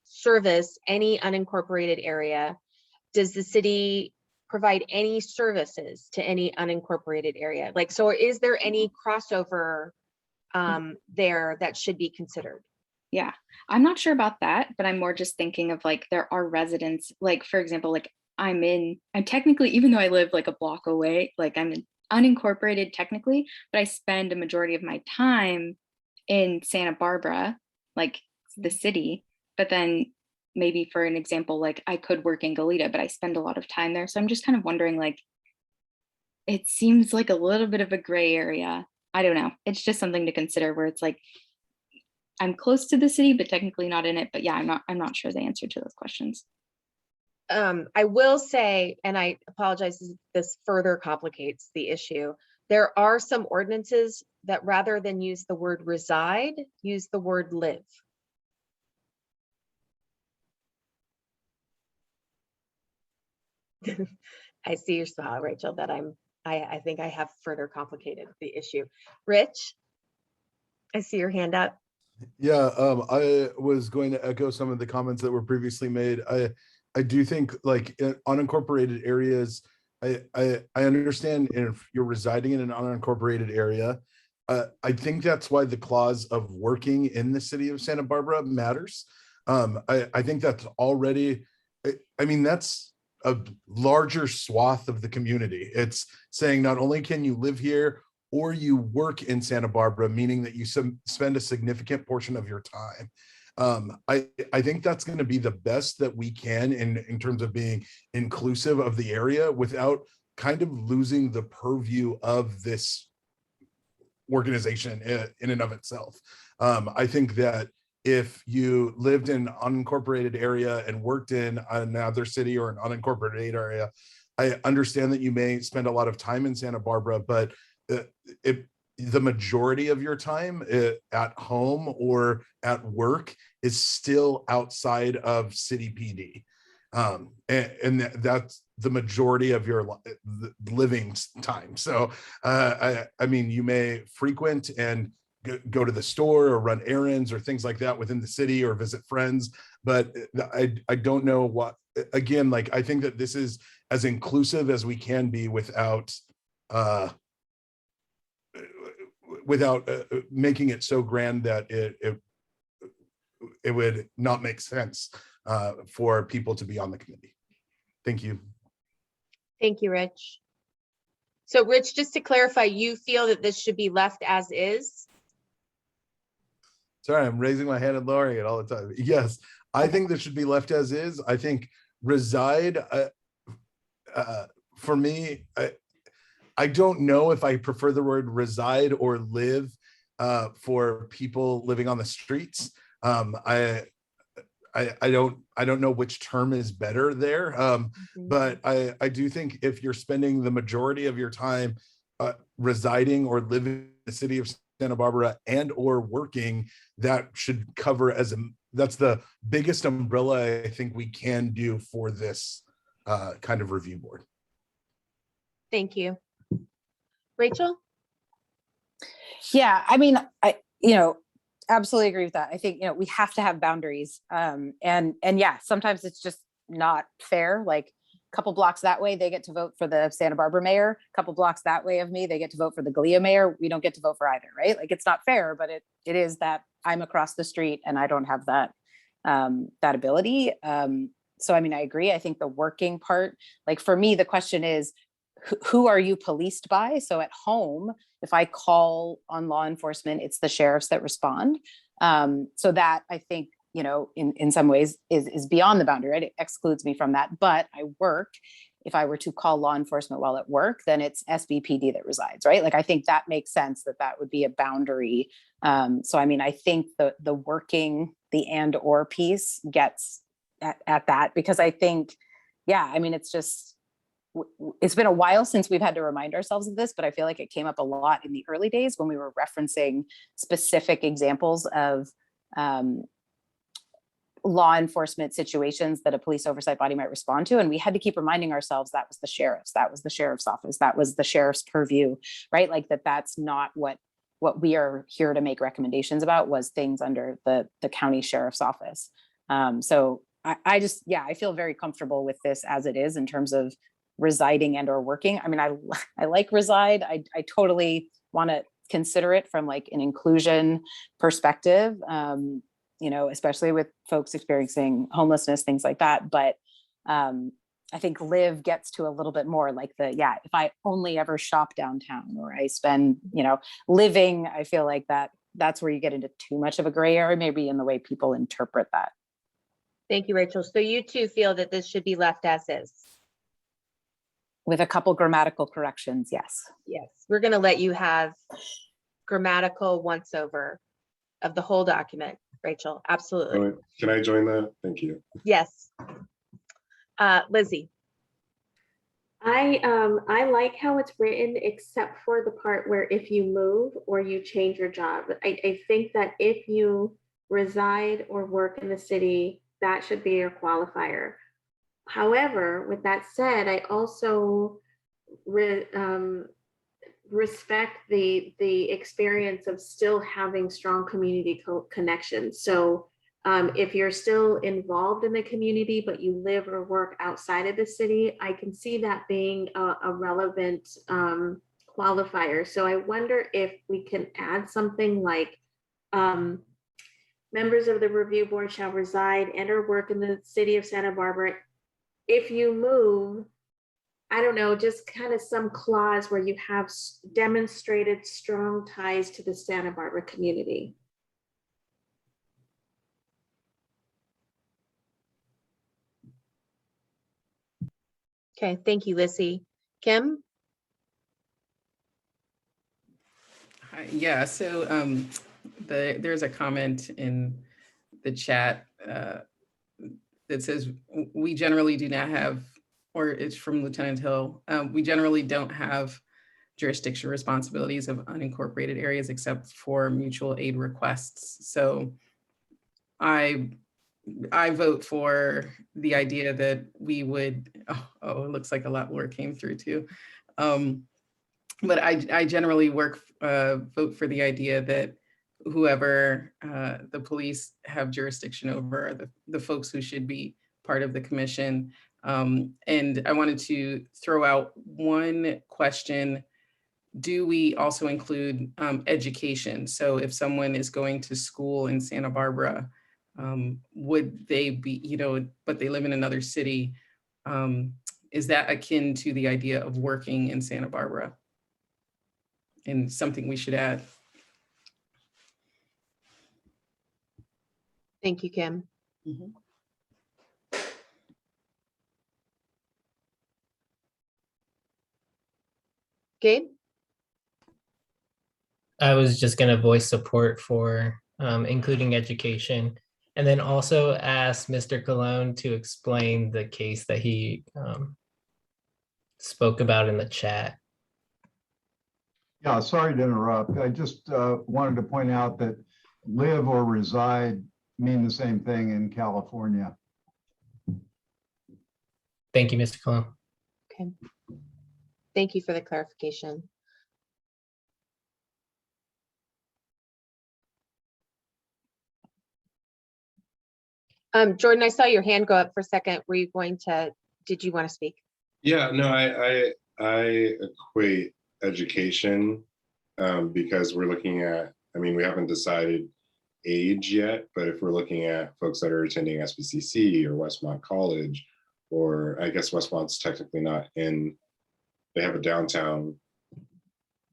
service any unincorporated area? Does the city provide any services to any unincorporated area? Like, so is there any crossover there that should be considered? Yeah, I'm not sure about that, but I'm more just thinking of like, there are residents, like, for example, like I'm technically, even though I live like a block away, like I'm unincorporated technically, but I spend a majority of my time in Santa Barbara, like the city. But then maybe for an example, like I could work in Goleta, but I spend a lot of time there. So I'm just kind of wondering, like, it seems like a little bit of a gray area. I don't know. It's just something to consider where it's like, I'm close to the city, but technically not in it. But yeah, I'm not sure the answer to those questions. I will say, and I apologize, this further complicates the issue. There are some ordinances that rather than use the word reside, use the word live. I see your smile, Rachel, that I think I have further complicated the issue. Rich, I see your hand up. Yeah, I was going to echo some of the comments that were previously made. I do think like in unincorporated areas, I understand if you're residing in an unincorporated area. I think that's why the clause of working in the city of Santa Barbara matters. I think that's already, I mean, that's a larger swath of the community. It's saying not only can you live here or you work in Santa Barbara, meaning that you spend a significant portion of your time. I think that's going to be the best that we can in terms of being inclusive of the area without kind of losing the purview of this organization in and of itself. I think that if you lived in an unincorporated area and worked in another city or an unincorporated area, I understand that you may spend a lot of time in Santa Barbara, but the majority of your time at home or at work is still outside of city PD. And that's the majority of your living time. So, I mean, you may frequent and go to the store or run errands or things like that within the city or visit friends. But I don't know what, again, like, I think that this is as inclusive as we can be without making it so grand that it would not make sense for people to be on the committee. Thank you. Thank you, Rich. So Rich, just to clarify, you feel that this should be left as is? Sorry, I'm raising my hand and lowering it all the time. Yes, I think this should be left as is. I think reside, for me, I don't know if I prefer the word reside or live for people living on the streets. I don't know which term is better there, but I do think if you're spending the majority of your time residing or living in the city of Santa Barbara and or working, that should cover that's the biggest umbrella I think we can do for this kind of review board. Thank you. Rachel? Yeah, I mean, absolutely agree with that. I think, we have to have boundaries. And yeah, sometimes it's just not fair. Like a couple blocks that way, they get to vote for the Santa Barbara mayor. A couple blocks that way of me, they get to vote for the Gallia mayor. We don't get to vote for either, right? Like it's not fair, but it is that I'm across the street and I don't have that ability. So, I mean, I agree. I think the working part, like for me, the question is, who are you policed by? So at home, if I call on law enforcement, it's the sheriffs that respond. So that I think, in some ways is beyond the boundary, right? It excludes me from that, but I work. If I were to call law enforcement while at work, then it's SBPD that resides, right? Like, I think that makes sense that would be a boundary. So, I mean, I think the working, the and or piece gets at that, because I think, yeah, I mean, it's been a while since we've had to remind ourselves of this, but I feel like it came up a lot in the early days when we were referencing specific examples of law enforcement situations that a police oversight body might respond to. And we had to keep reminding ourselves that was the sheriff's office, that was the sheriff's purview, right? Like that's not what we are here to make recommendations about, was things under the county sheriff's office. So I feel very comfortable with this as it is in terms of residing and or working. I mean, I like reside. I totally want to consider it from like an inclusion perspective, you know, especially with folks experiencing homelessness, things like that. But I think live gets to a little bit more like the, yeah, if I only ever shop downtown or I spend, you know, living, I feel like that's where you get into too much of a gray area, maybe in the way people interpret that. Thank you, Rachel. So you two feel that this should be left as is? With a couple grammatical corrections, yes. Yes, we're going to let you have grammatical once over of the whole document, Rachel. Absolutely. Can I join that? Thank you. Yes. Lizzie. I like how it's written, except for the part where if you move or you change your job. I think that if you reside or work in the city, that should be your qualifier. However, with that said, I also respect the experience of still having strong community connections. So if you're still involved in the community, but you live or work outside of the city, I can see that being a relevant qualifier. So I wonder if we can add something like members of the review board shall reside and or work in the city of Santa Barbara. If you move, I don't know, just kind of some clause where you have demonstrated strong ties to the Santa Barbara community. Okay, thank you, Lizzie. Kim? Hi, yeah, so there's a comment in the chat that says we generally do not have, or it's from Lieutenant Hill, we generally don't have jurisdiction responsibilities of unincorporated areas except for mutual aid requests. So I vote for the idea that we would, it looks like a lot more came through too. But I generally vote for the idea that whoever the police have jurisdiction over are the folks who should be part of the commission. And I wanted to throw out one question. Do we also include education? So if someone is going to school in Santa Barbara, would they be, but they live in another city, is that akin to the idea of working in Santa Barbara? And something we should add. Thank you, Kim. Gabe? I was just going to voice support for including education, and then also ask Mr. Colon to explain the case that he spoke about in the chat. Yeah, sorry to interrupt. I just wanted to point out that live or reside mean the same thing in California. Thank you, Mr. Colon. Okay. Thank you for the clarification. Jordan, I saw your hand go up for a second. Were you going to, did you want to speak? Yeah, no, I equate education because we're looking at, I mean, we haven't decided age yet, but if we're looking at folks that are attending SBCC or Westmont College, or I guess Westmont's technically not in, they have a downtown.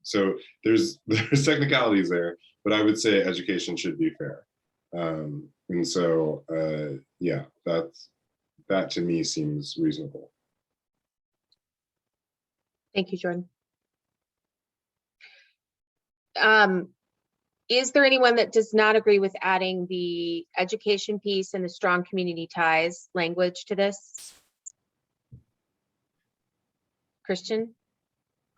So there's technicalities there, but I would say education should be fair. And so, yeah, that to me seems reasonable. Thank you, Jordan. Is there anyone that does not agree with adding the education piece and the strong community ties language to this? Christian?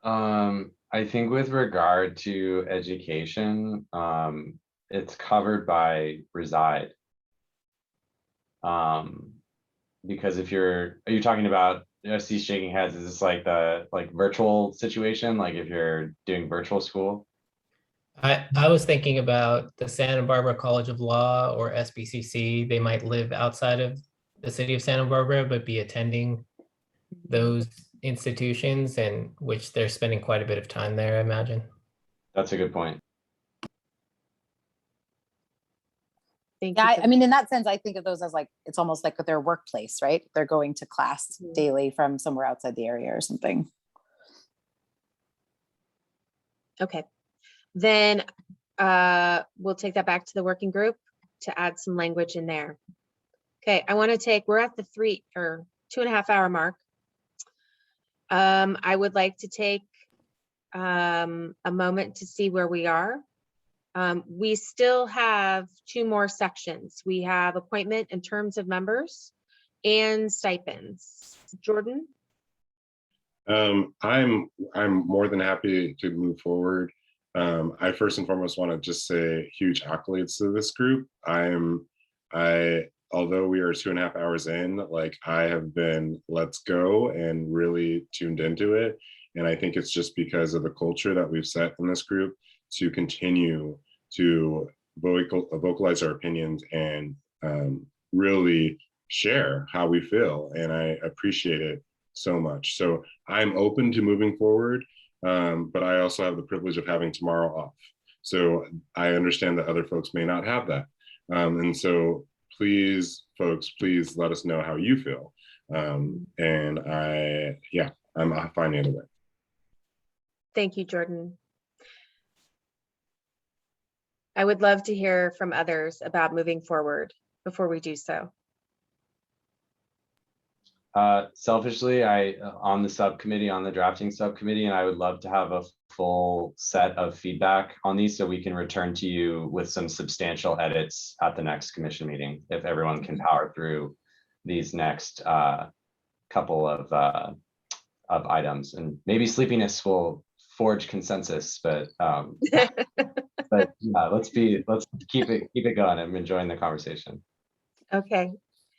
I think with regard to education, it's covered by reside. Because if are you talking about, I see shaking heads, is this like the virtual situation? Like if you're doing virtual school? I was thinking about the Santa Barbara College of Law or SBCC. They might live outside of the city of Santa Barbara, but be attending those institutions, and which they're spending quite a bit of time there, I imagine. That's a good point. Thank Yeah, you. I mean, in that sense, I think of those as like, it's almost like their workplace, right? They're going to class daily from somewhere outside the area or something. Okay, then we'll take that back to the working group to add some language in there. Okay, I want to take, we're at the 2.5 hour mark. I would like to take a moment to see where we are. We still have 2 more sections. We have appointment and terms of members and stipends. Jordan? I'm more than happy to move forward. I first and foremost want to just say huge accolades to this group. Although we are 2.5 hours in, like I have been let's go and really tuned into it. And I think it's just because of the culture that we've set in this group to continue to vocalize our opinions and really share how we feel. And I appreciate it so much. So I'm open to moving forward, but I also have the privilege of having tomorrow off. So I understand that other folks may not have that. And so please, folks, please let us know how you feel. And I'm fine either way. Thank you, Jordan. I would love to hear from others about moving forward before we do so. Selfishly, on the subcommittee, on the drafting subcommittee, and I would love to have a full set of feedback on these so we can return to you with some substantial edits at the next commission meeting, if everyone can power through these next couple of items. And maybe sleepiness will forge consensus, but yeah, let's keep it going. I'm enjoying the conversation. Okay.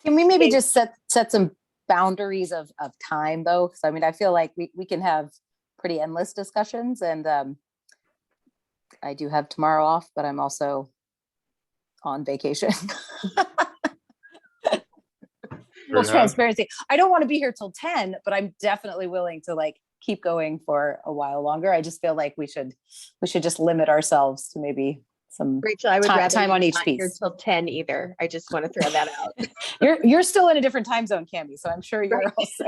Can we maybe just set some boundaries of time though? Because I mean, I feel like we can have pretty endless discussions, and I do have tomorrow off, but I'm also on vacation. Full transparency. I don't want to be here till 10, but I'm definitely willing to like keep going for a while longer. I just feel like we should just limit ourselves to maybe some Rachel, I would rather time on each not here piece. till 10 either. I just want to throw that out. You're still in a different time zone, Cami, so I'm sure you're also.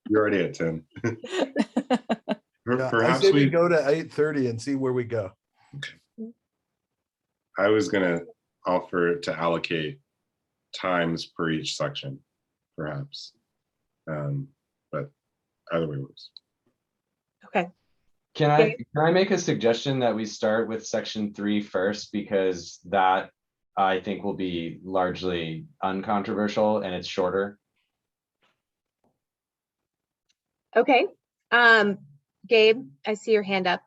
You're already at 10. I Perhaps say we go to 8:30 and see where we go. I was gonna offer to allocate times per each section, perhaps. But either way works. Okay. Can I make a suggestion that we start with section 3 first, because that I think will be largely uncontroversial and it's shorter. Okay. Gabe, I see your hand up.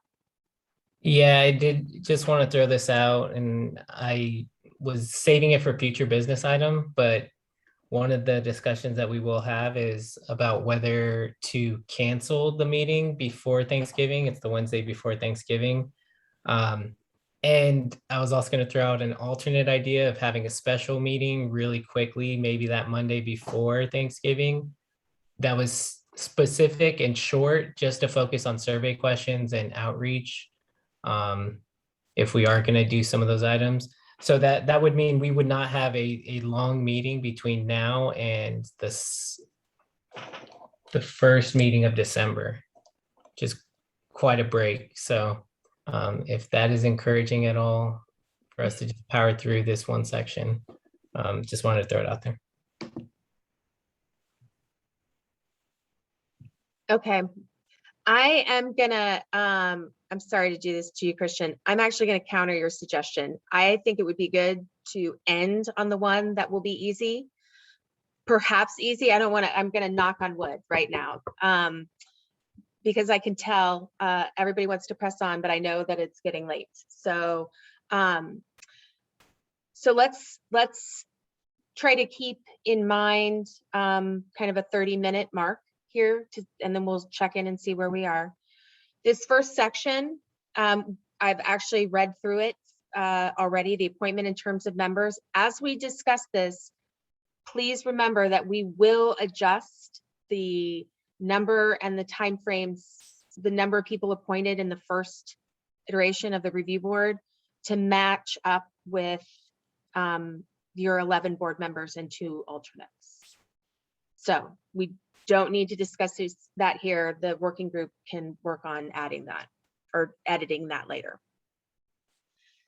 Yeah, I did just want to throw this out, and I was saving it for future business item, but one of the discussions that we will have is about whether to cancel the meeting before Thanksgiving. It's the Wednesday before Thanksgiving. And I was also going to throw out an alternate idea of having a special meeting really quickly, maybe that Monday before Thanksgiving. That was specific and short, just to focus on survey questions and outreach. If we are going to do some of those items. So that would mean we would not have a long meeting between now and the first meeting of December, just quite a break. So if that is encouraging at all for us to just power through this one section, just wanted to throw it out there. Okay. I am gonna, I'm sorry to do this to you, Christian. I'm actually gonna counter your suggestion. I think it would be good to end on the one that will be easy. Perhaps easy. I don't want to, I'm gonna knock on wood right now. Because I can tell everybody wants to press on, but I know that it's getting late. So, so let's try to keep in mind kind of a 30-minute mark here, and then we'll check in and see where we are. This first section, I've actually read through it already, the appointment in terms of members. As we discuss this, please remember that we will adjust the number and the timeframes, the number of people appointed in the first iteration of the review board to match up with your 11 board members and 2 alternates. So we don't need to discuss that here. The working group can work on adding that or editing that later.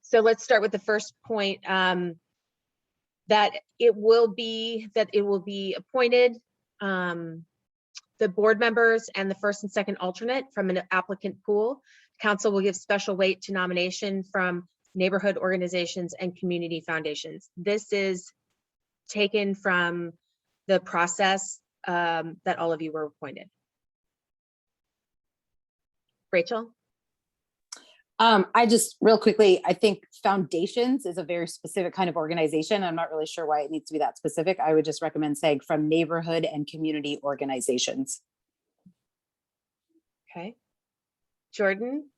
So let's start with the first point, that it will be appointed, the board members and the first and second alternate from an applicant pool. Council will give special weight to nomination from neighborhood organizations and community foundations. This is taken from the process that all of you were appointed. Rachel? I just real quickly, I think foundations is a very specific kind of organization. I'm not really sure why it needs to be that specific. I would just recommend saying from neighborhood and community organizations. Okay. Jordan?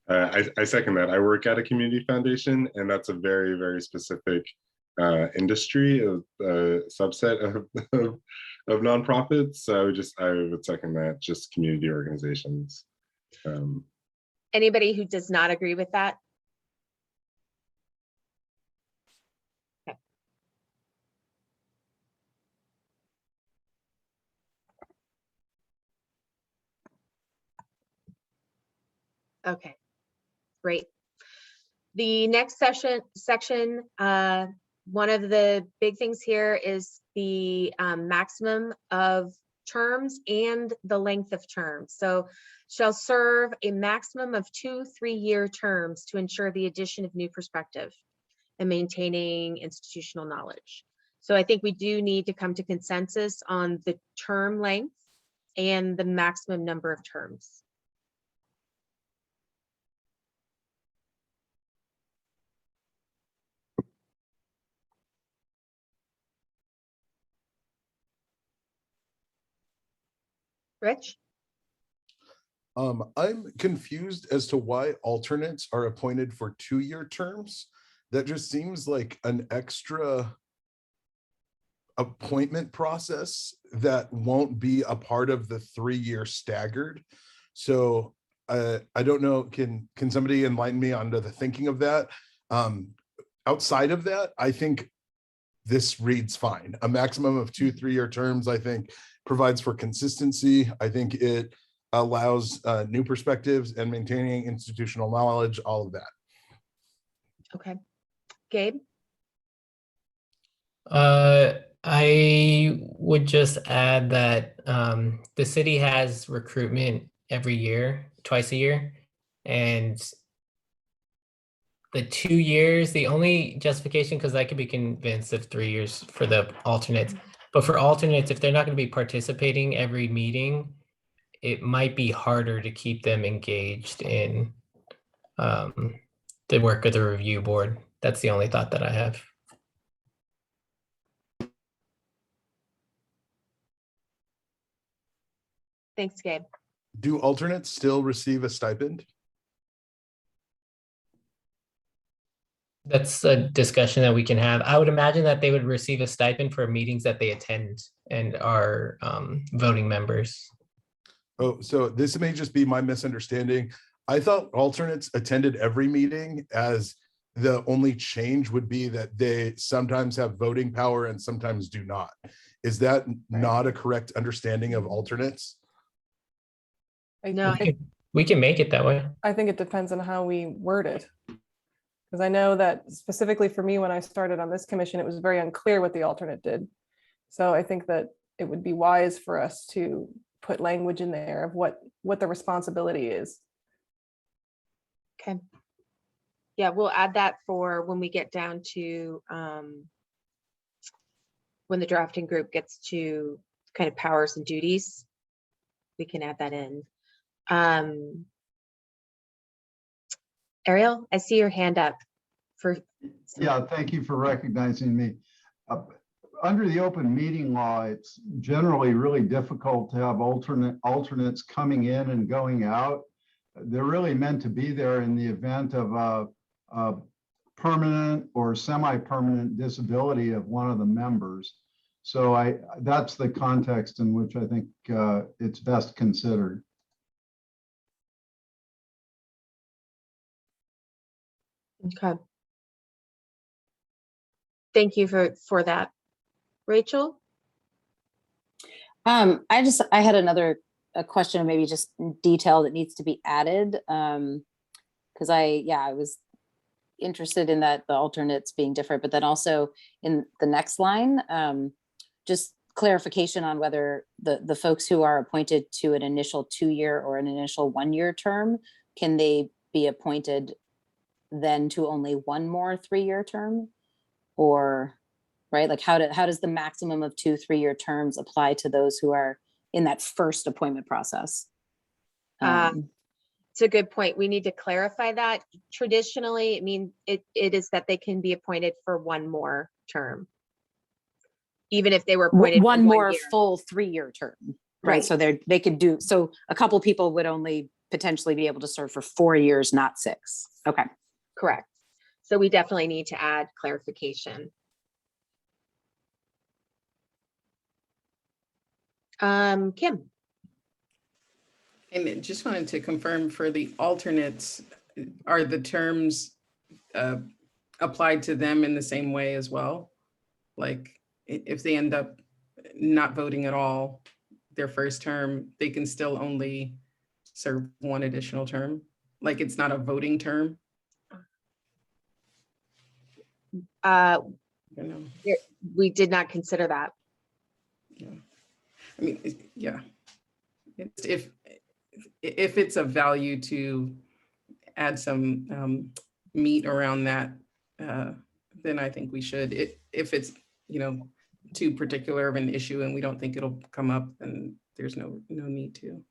I second that. I work at a community foundation, and that's a very, very specific industry, of subset of nonprofits. So I would second that, just community organizations. Anybody who does not agree with that? Okay. Okay, great. The next section, one of the big things here is the maximum of terms and the length of terms. So shall serve a maximum of 2 3-year terms to ensure the addition of new perspective and maintaining institutional knowledge. So I think we do need to come to consensus on the term length and the maximum number of terms. Rich? I'm confused as to why alternates are appointed for 2-year terms. That just seems like an extra appointment process that won't be a part of the 3-year staggered. So I don't know, can somebody enlighten me onto the thinking of that? Outside of that, I think this reads fine. A maximum of 2 3-year terms, I think, provides for consistency. I think it allows new perspectives and maintaining institutional knowledge, all of that. Okay. Gabe? I would just add that the city has recruitment every year, twice a year, and the 2 years, the only justification, because I could be convinced of 3 years for the alternates, but for alternates, if they're not going to be participating every meeting, it might be harder to keep them engaged in the work of the review board. That's the only thought that I have. Thanks, Gabe. Do alternates still receive a stipend? That's a discussion that we can have. I would imagine that they would receive a stipend for meetings that they attend and are voting members. Oh, so this may just be my misunderstanding. I thought alternates attended every meeting, as the only change would be that they sometimes have voting power and sometimes do not. Is that not a correct understanding of alternates? No, We can make it that way. I think it depends on how we word it. Because I know that specifically for me, when I started on this commission, it was very unclear what the alternate did. So I think that it would be wise for us to put language in there of what the responsibility is. Okay. Yeah, we'll add that for when we get down to when the drafting group gets to kind of powers and duties. We can add that in. Ariel, I see your hand up. Yeah, thank you for recognizing me. Under the open meeting law, it's generally really difficult to have alternates coming in and going out. They're really meant to be there in the event of a permanent or semi-permanent disability of one of the members. So that's the context in which I think it's best considered. Okay. Thank you for that. Rachel? I had a question, maybe just detail that needs to be added. Because I was interested in that the alternates being different, but then also in the next line, just clarification on whether the folks who are appointed to an initial 2-year or an initial 1-year term, can they be appointed then to only one more 3-year term? Or, right, like how does the maximum of 2 3-year terms apply to those who are in that first appointment process? It's a good point. We need to clarify that. Traditionally, it is that they can be appointed for one more term, even if they were appointed for one more year. full 3-year term, right? Right. So they could do, so a couple people would only potentially be able to serve for 4 years, not 6. Okay. Correct. So we definitely need to add clarification. Kim. And just wanted to confirm for the alternates, are the terms applied to them in the same way as well? Like if they end up not voting at all their first term, they can still only serve one additional term? Like it's not a voting term? We did not consider that. Yeah. I mean, yeah. If it's of value to add some meat around that, then I think we should. If it's, too particular of an issue and we don't think it'll come up, then there's no need to.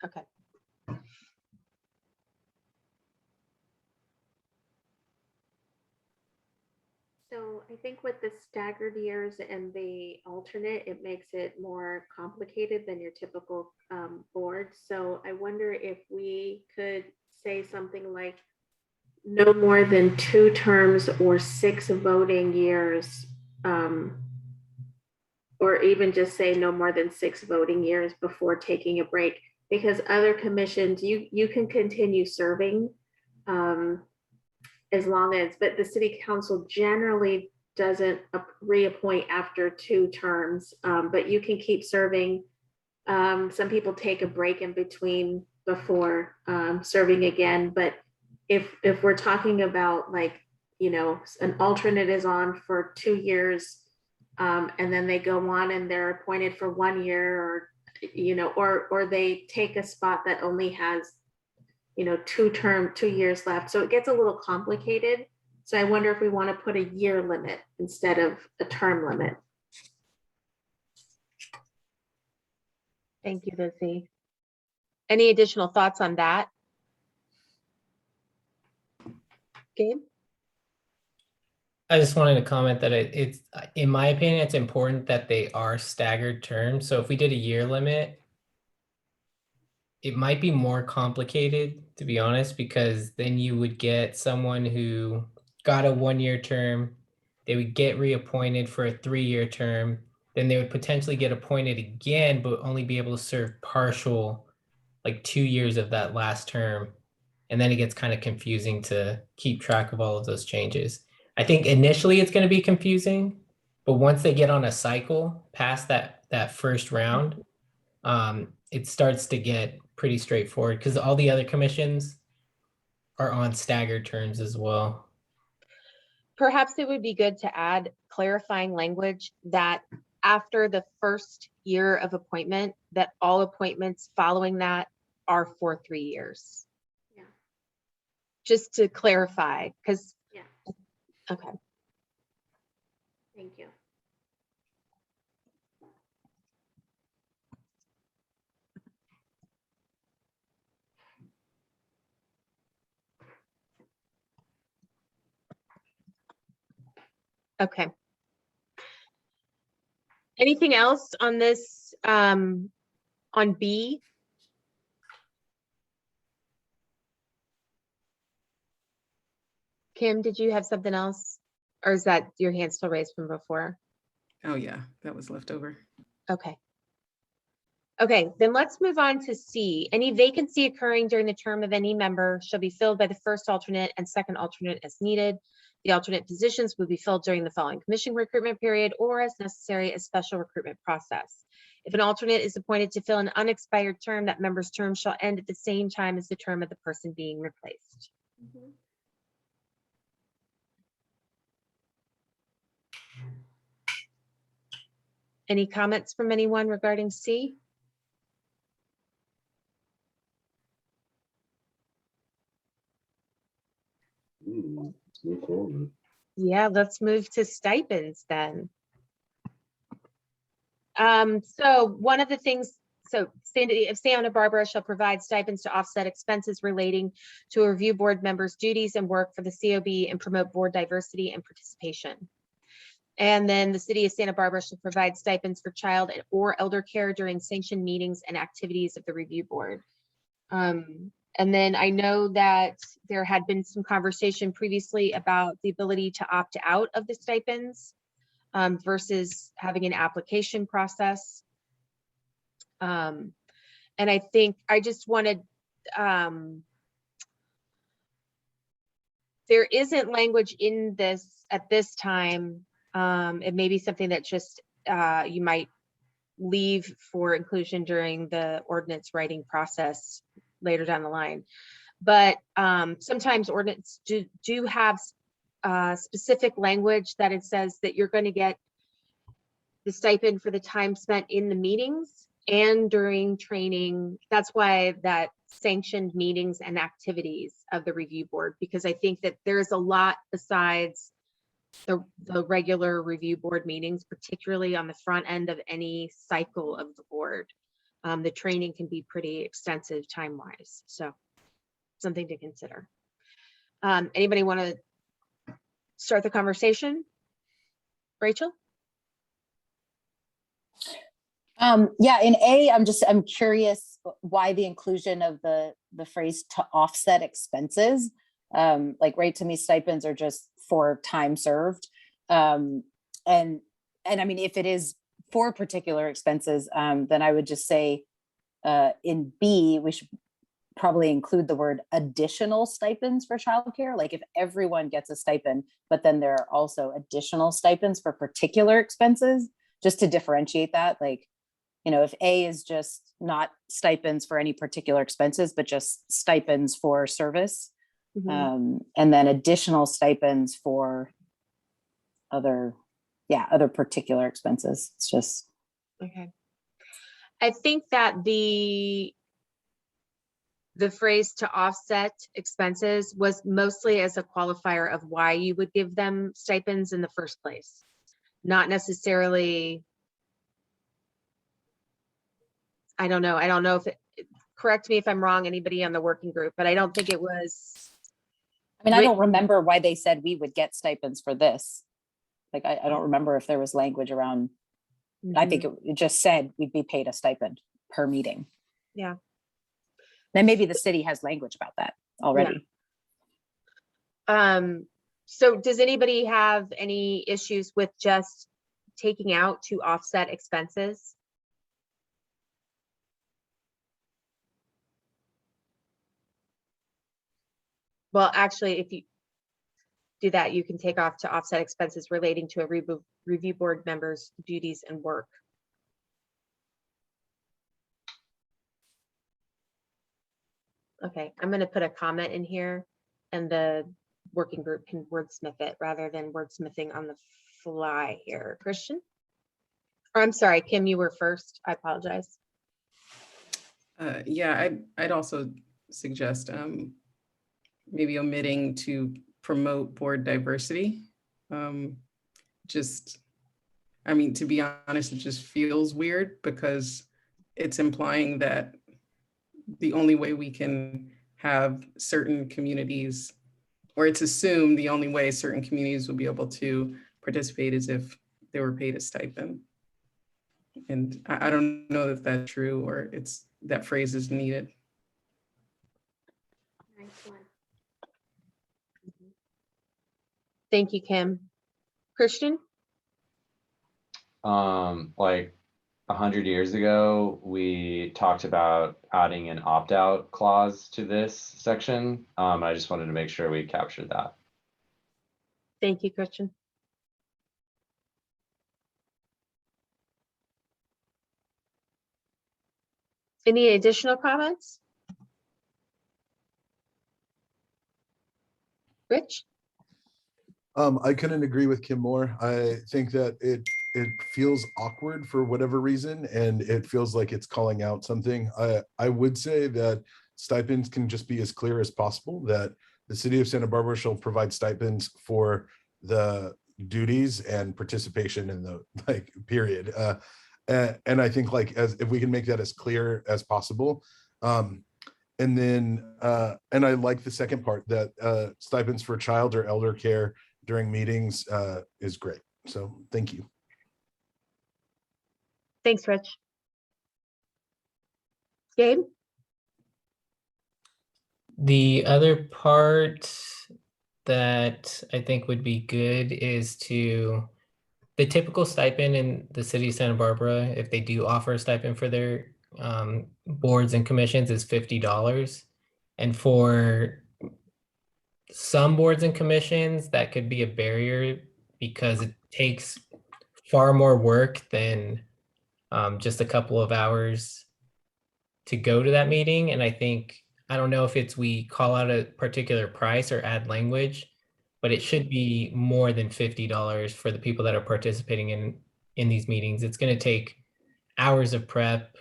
Okay. So I think with the staggered years and the alternate, it makes it more complicated than your typical board. So I wonder if we could say something like no more than 2 terms or 6 voting years, or even just say no more than 6 voting years before taking a break, because other commissions, you can continue serving as long as, but the city council generally doesn't reappoint after 2 terms, but you can keep serving. Some people take a break in between before serving again, but if we're talking about like, an alternate is on for 2 years, and then they go on and they're appointed for 1 year, or they take a spot that only has 2 years left. So it gets a little complicated. So I wonder if we want to put a year limit instead of a term limit. Thank you, Lizzie. Any additional thoughts on that? Gabe? I just wanted to comment that it's, in my opinion, it's important that they are staggered terms. So if we did a year limit, it might be more complicated, to be honest, because then you would get someone who got a 1-year term, they would get reappointed for a 3-year term, then they would potentially get appointed again, but only be able to serve partial, like 2 years of that last term. And then it gets kind of confusing to keep track of all of those changes. I think initially it's going to be confusing, but once they get on a cycle past that first round, it starts to get pretty straightforward because all the other commissions are on staggered terms as well. Perhaps it would be good to add clarifying language that after the first year of appointment, that all appointments following that are for 3 years. Yeah. Just to clarify, because. Yeah. Okay. Thank you. Okay. Anything else on this, on B? Kim, did you have something else? Or is that your hand still raised from before? Oh, yeah, that was left over. Okay. Okay, then let's move on to C. Any vacancy occurring during the term of any member shall be filled by the first alternate and second alternate as needed. The alternate positions will be filled during the following commission recruitment period or as necessary as special recruitment process. If an alternate is appointed to fill an unexpired term, that member's term shall end at the same time as the term of the person being replaced. Any comments from anyone regarding C? Let's move forward. Yeah, let's move to stipends then. So one of the things, so City of Santa Barbara shall provide stipends to offset expenses relating to a review board member's duties and work for the COB and promote board diversity and participation. And then the City of Santa Barbara shall provide stipends for child or elder care during sanctioned meetings and activities of the review board. And then I know that there had been some conversation previously about the ability to opt out of the stipends versus having an application process. And I think I just wanted, there isn't language in this at this time. It may be something that just you might leave for inclusion during the ordinance writing process later down the line. But sometimes ordinance do have specific language that it says that you're going to get the stipend for the time spent in the meetings and during training. That's why that sanctioned meetings and activities of the review board, because I think that there's a lot besides the regular review board meetings, particularly on the front end of any cycle of the board. The training can be pretty extensive time-wise, so something to consider. Anybody want to start the conversation? Rachel? Yeah, in A, I'm curious why the inclusion of the phrase to offset expenses. Like right to me, stipends are just for time served. And I mean, if it is for particular expenses, then I would just say in B, we should probably include the word additional stipends for childcare. Like if everyone gets a stipend, but then there are also additional stipends for particular expenses, just to differentiate that. Like, you know, if A is just not stipends for any particular expenses, but just stipends for service, and then additional stipends for other particular expenses. It's just. Okay. I think that the phrase to offset expenses was mostly as a qualifier of why you would give them stipends in the first place, not necessarily. I don't know if correct me if I'm wrong, anybody on the working group, but I don't think it was. I mean, I don't remember why they said we would get stipends for this. Like, I don't remember if there was language around, I think it just said we'd be paid a stipend per meeting. Yeah. Then maybe the city has language about that already. Yeah. So does anybody have any issues with just taking out to offset expenses? Well, actually, if you do that, you can take off to offset expenses relating to a review board member's duties and work. Okay, I'm going to put a comment in here and the working group can wordsmith it rather than wordsmithing on the fly here. Christian? Or I'm sorry, Kim, you were first. I apologize. Yeah, I'd also suggest maybe omitting to promote board diversity. Just, I mean, to be honest, it just feels weird because it's implying that the only way we can have certain communities, or it's assumed the only way certain communities will be able to participate as if they were paid a stipend. And I don't know if that's true or it's that phrase is needed. Nice one. Thank you, Kim. Christian? Like 100 years ago, we talked about adding an opt-out clause to this section. I just wanted to make sure we captured that. Thank you, Christian. Any additional comments? Rich? I couldn't agree with Kim more. I think that it feels awkward for whatever reason, and it feels like it's calling out something. I would say that stipends can just be as clear as possible, that the city of Santa Barbara shall provide stipends for the duties and participation in the period. And I think as if we can make that as clear as possible. And then, and I like the second part, that stipends for child or elder care during meetings is great. So thank you. Thanks, Rich. Gabe? The other part that I think would be good is the typical stipend in the city of Santa Barbara, if they do offer a stipend for their boards and commissions, is $50. And for some boards and commissions, that could be a barrier because it takes far more work than just a couple of hours to go to that meeting. And I don't know if we call out a particular price or add language, but it should be more than $50 for the people that are participating in these meetings. It's going to take hours of prep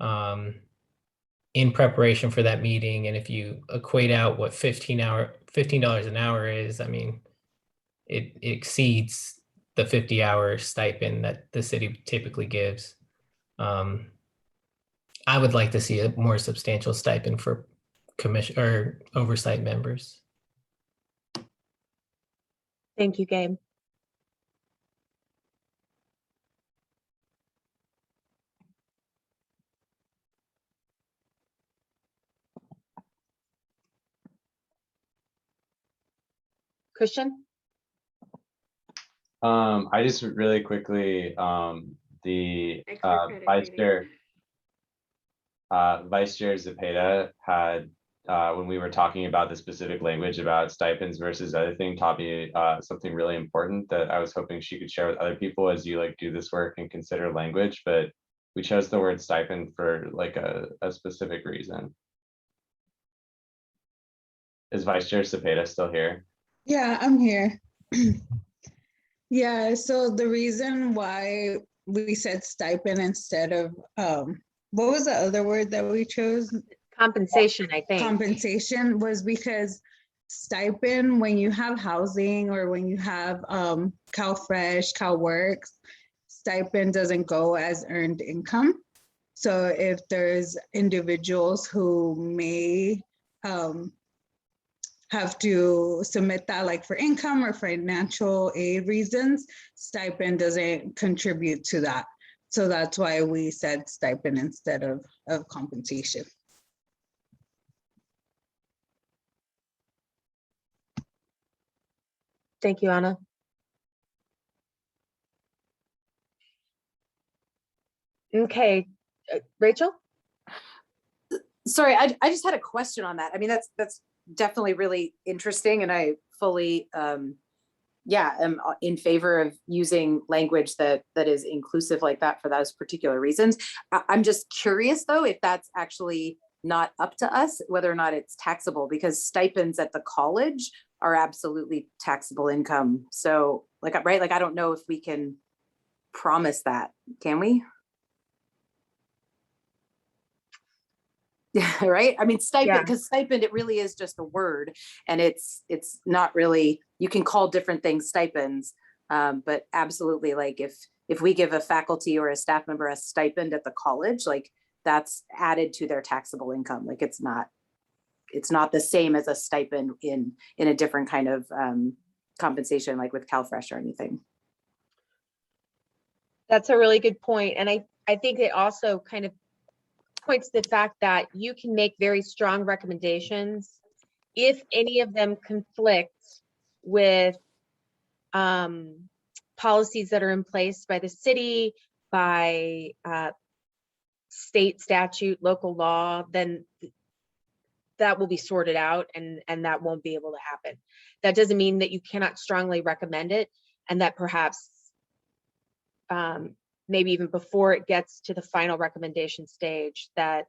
in preparation for that meeting. And if you equate out what $15 an hour is, I mean, it exceeds the 50-hour stipend that the city typically gives. I would like to see a more substantial stipend for commission or oversight members. Thank you, Gabe. Christian? I just really quickly, the Vice Chair Zepeda had, when we were talking about the specific language about stipends versus other thing, taught me something really important that I was hoping she could share with other people as you do this work and consider language. But we chose the word stipend for a specific reason. Is Vice Chair Zepeda still here? Yeah, I'm here. Yeah, so the reason why we said stipend instead of, what was the other word that we chose? Compensation, I think. Compensation was because stipend, when you have housing or when you have CalFresh, CalWorks, stipend doesn't go as earned income. So if there's individuals who may have to submit that for income or financial aid reasons, stipend doesn't contribute to that. So that's why we said stipend instead of compensation. Thank you, Anna. Okay, Rachel? Sorry, I just had a question on that. I mean, that's definitely really interesting, and I fully am in favor of using language that is inclusive like that for those particular reasons. I'm just curious though, if that's actually not up to us, whether or not it's taxable, because stipends at the college are absolutely taxable income. So right, I don't know if we can promise that, can we? Yeah, right. I mean, stipend, because stipend, it really is just a word, and it's not really, you can call different things stipends, but absolutely, if we give a faculty or a staff member a stipend at the college, that's added to their taxable income. It's not the same as a stipend in a different kind of compensation like with CalFresh or anything. That's a really good point. And I think it also kind of points to the fact that you can make very strong recommendations if any of them conflict with policies that are in place by the city, by state statute, local law, then that will be sorted out and that won't be able to happen. That doesn't mean that you cannot strongly recommend it, and that perhaps maybe even before it gets to the final recommendation stage, that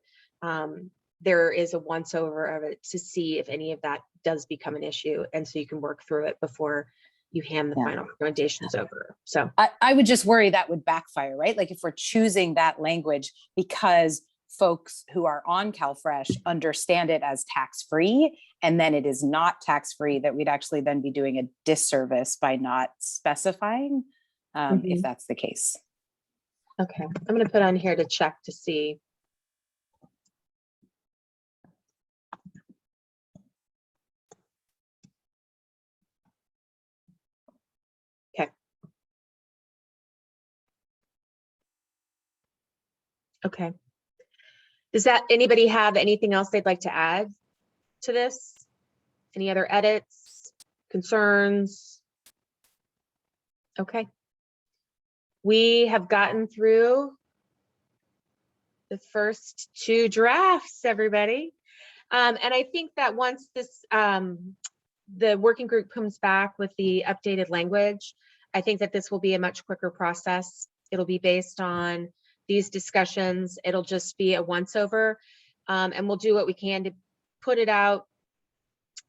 there is a once over of it to see if any of that does become an issue. And so you can work through it before you hand the final recommendations over. So I would just worry that would backfire, right? Like if we're choosing that language because folks who are on CalFresh understand it as tax-free, and then it is not tax-free, that we'd actually then be doing a disservice by not specifying, if that's the case. okay, I'm going to put on here to check to see. Okay. Okay. Does that, anybody have anything else they'd like to add to this? Any other edits, concerns? Okay. We have gotten through the first two drafts, everybody. And I think that once this, the working group comes back with the updated language, I think that this will be a much quicker process. It'll be based on these discussions. It'll just be a once over, and we'll do what we can to put it out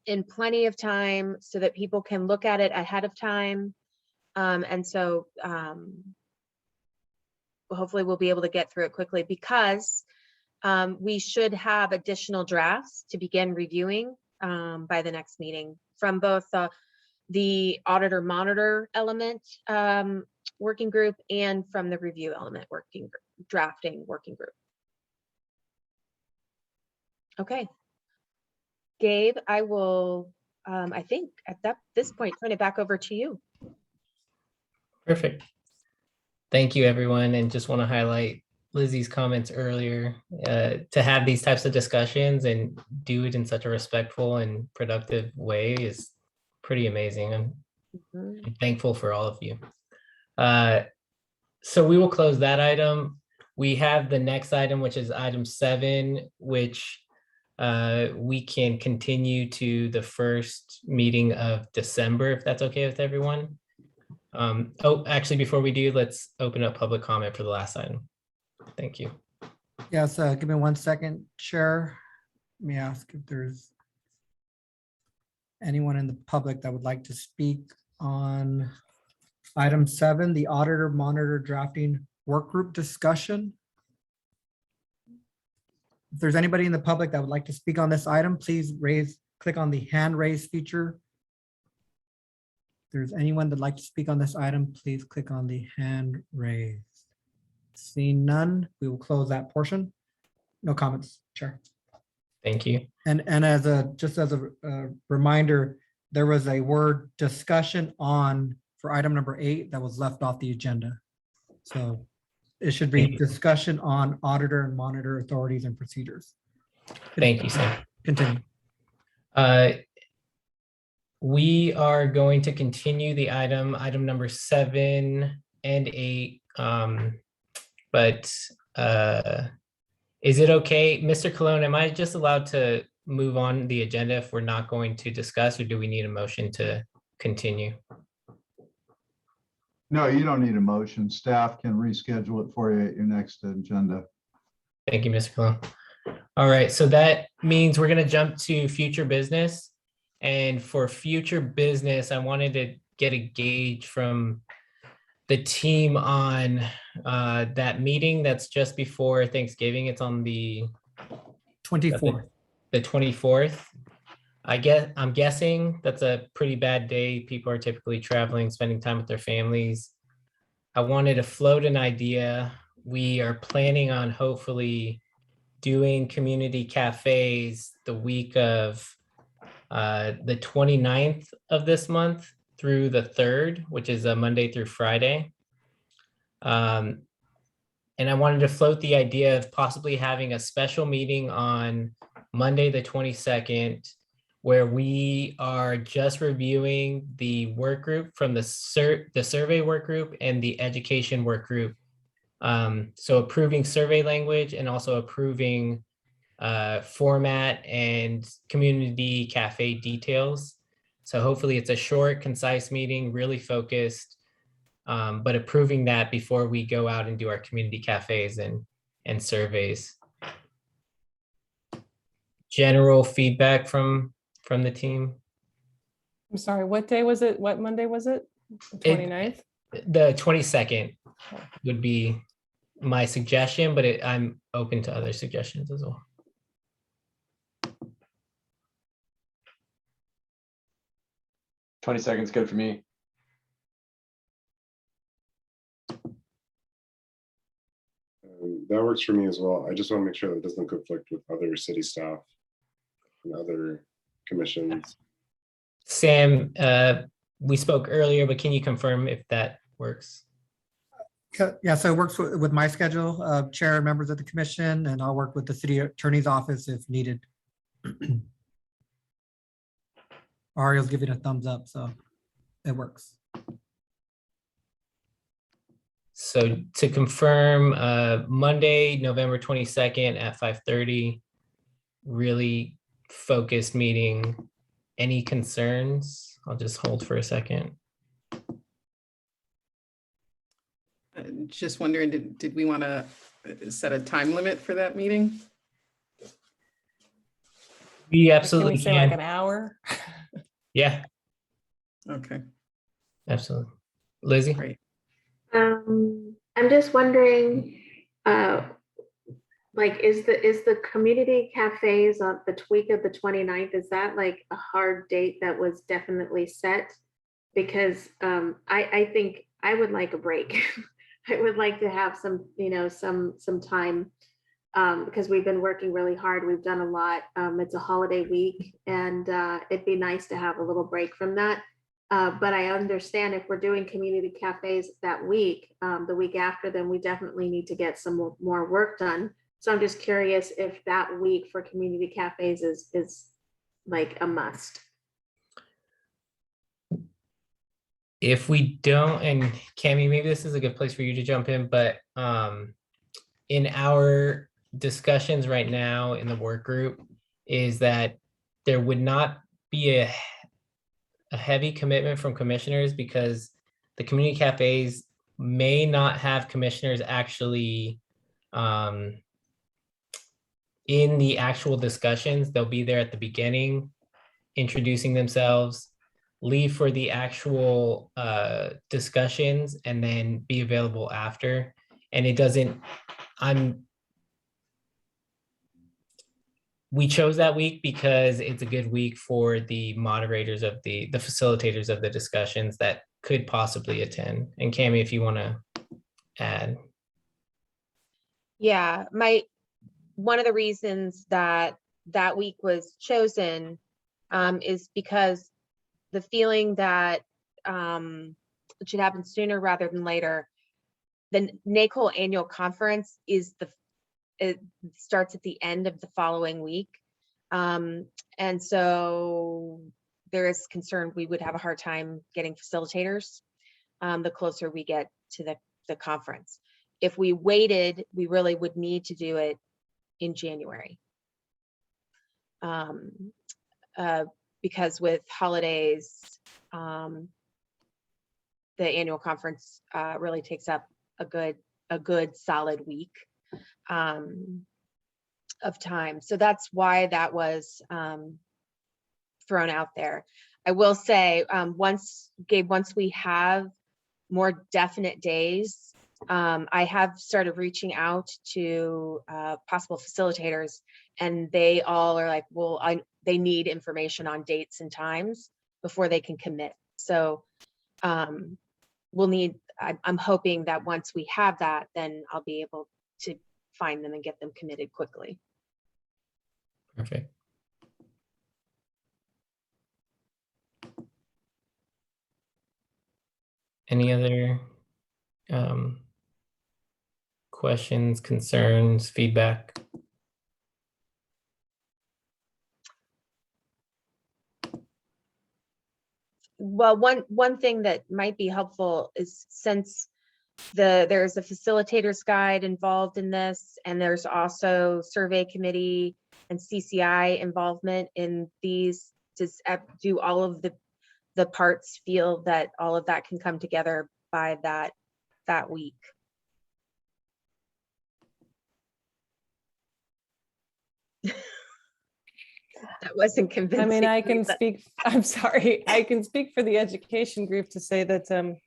in plenty of time so that people can look at it ahead of time. And so hopefully we'll be able to get through it quickly, because we should have additional drafts to begin reviewing by the next meeting from both the auditor monitor element working group and from the review element working group, drafting working group. Okay. Gabe, I will, I think at this point, turn it back over to you. Perfect. Thank you, everyone. And just want to highlight Lizzie's comments earlier, to have these types of discussions and do it in such a respectful and productive way is pretty amazing. I'm thankful for all of you. So we will close that item. We have the next item, which is item 7, which we can continue to the first meeting of December, if that's okay with everyone. Oh, actually, before we do, let's open up public comment for the last item. Thank you. Yes, give me 1 second, Chair. Let me ask if there's anyone in the public that would like to speak on item 7, the auditor monitor drafting work group discussion. If there's anybody in the public that would like to speak on this item, please click on the hand raise feature. If there's anyone that'd like to speak on this item, please click on the hand raise. Seeing none, we will close that portion. No comments, Chair. Thank you. And just as a reminder, there was a word discussion on for item number 8 that was left off the agenda. So it should be discussion on auditor and monitor authorities and procedures. Thank you, Sam. Continue. We are going to continue the item number 7 and 8. But is it okay, Mr. Colon, am I just allowed to move on the agenda if we're not going to discuss, or do we need a motion to continue? No, you don't need a motion. Staff can reschedule it for you at your next agenda. Thank you, Mr. Colon. All right, so that means we're going to jump to future business. And for future business, I wanted to get a gauge from the team on that meeting that's just before Thanksgiving. It's on the 24th. The 24th. I'm guessing that's a pretty bad day. People are typically traveling, spending time with their families. I wanted to float an idea. We are planning on hopefully doing community cafes the week of the 29th of this month. through the 3rd, which is a Monday through Friday. And I wanted to float the idea of possibly having a special meeting on Monday, the 22nd, where we are just reviewing the work group from the survey work group and the education work group. So approving survey language and also approving format and community cafe details. So hopefully it's a short, concise meeting, really focused, but approving that before we go out and do our community cafes and surveys. General feedback from the team. I'm sorry, what day was it? What Monday was it? The 29th? The 22nd would be my suggestion, but I'm open to other suggestions as well. 22nd is good for me. That works for me as well. I just want to make sure that it doesn't conflict with other city staff and other commissions. Sam, we spoke earlier, but can you confirm if that works? Yeah, so it works with my schedule, chair and members of the commission, and I'll work with the city attorney's office if needed. Ariel's giving a thumbs up, so it works. So to confirm, Monday, November 22nd at 5:30, really focused meeting. Any concerns? I'll just hold for a second. Just wondering, did we want to set a time limit for that meeting? We absolutely Can we say like an hour? Yeah, Okay. absolutely. Lizzie? Great. I'm just wondering, like, is the community cafes on the week of the 29th, is that like a hard date that was definitely set? Because I think I would like a break. I would like to have some, some time, because we've been working really hard. We've done a lot. It's a holiday week, and it'd be nice to have a little break from that. But I understand if we're doing community cafes that week, the week after, then we definitely need to get some more work done. So I'm just curious if that week for community cafes is like a must. If we don't, and Cami, maybe this is a good place for you to jump in, but in our discussions right now in the work group is that there would not be a heavy commitment from commissioners because the community cafes may not have commissioners actually in the actual discussions. They'll be there at the beginning, introducing themselves, leave for the actual discussions, and then be available after. And it doesn't, we chose that week because it's a good week for the moderators of the facilitators of the discussions that could possibly attend. And Cami, if you want to add. Yeah, one of the reasons that week was chosen is because the feeling that it should happen sooner rather than later. The NACOL annual conference it starts at the end of the following week. And so there is concern we would have a hard time getting facilitators the closer we get to the conference. If we waited, we really would need to do it in January. Because with holidays, the annual conference really takes up a good solid week of time. So that's why that was thrown out there. I will say, once we have more definite days, I have started reaching out to possible facilitators, and they all are like, well, they need information on dates and times before they can commit. So I'm hoping that once we have that, then I'll be able to find them and get them committed quickly. Perfect. Any other questions, concerns, feedback? Well, one thing that might be helpful is, since there's a facilitator's guide involved in this, and there's also survey committee and CCI involvement in these, do all of the parts feel that all of that can come together by that week? That wasn't convincing. I mean, I can but- speak, I'm sorry, I can speak for the education group to say that, and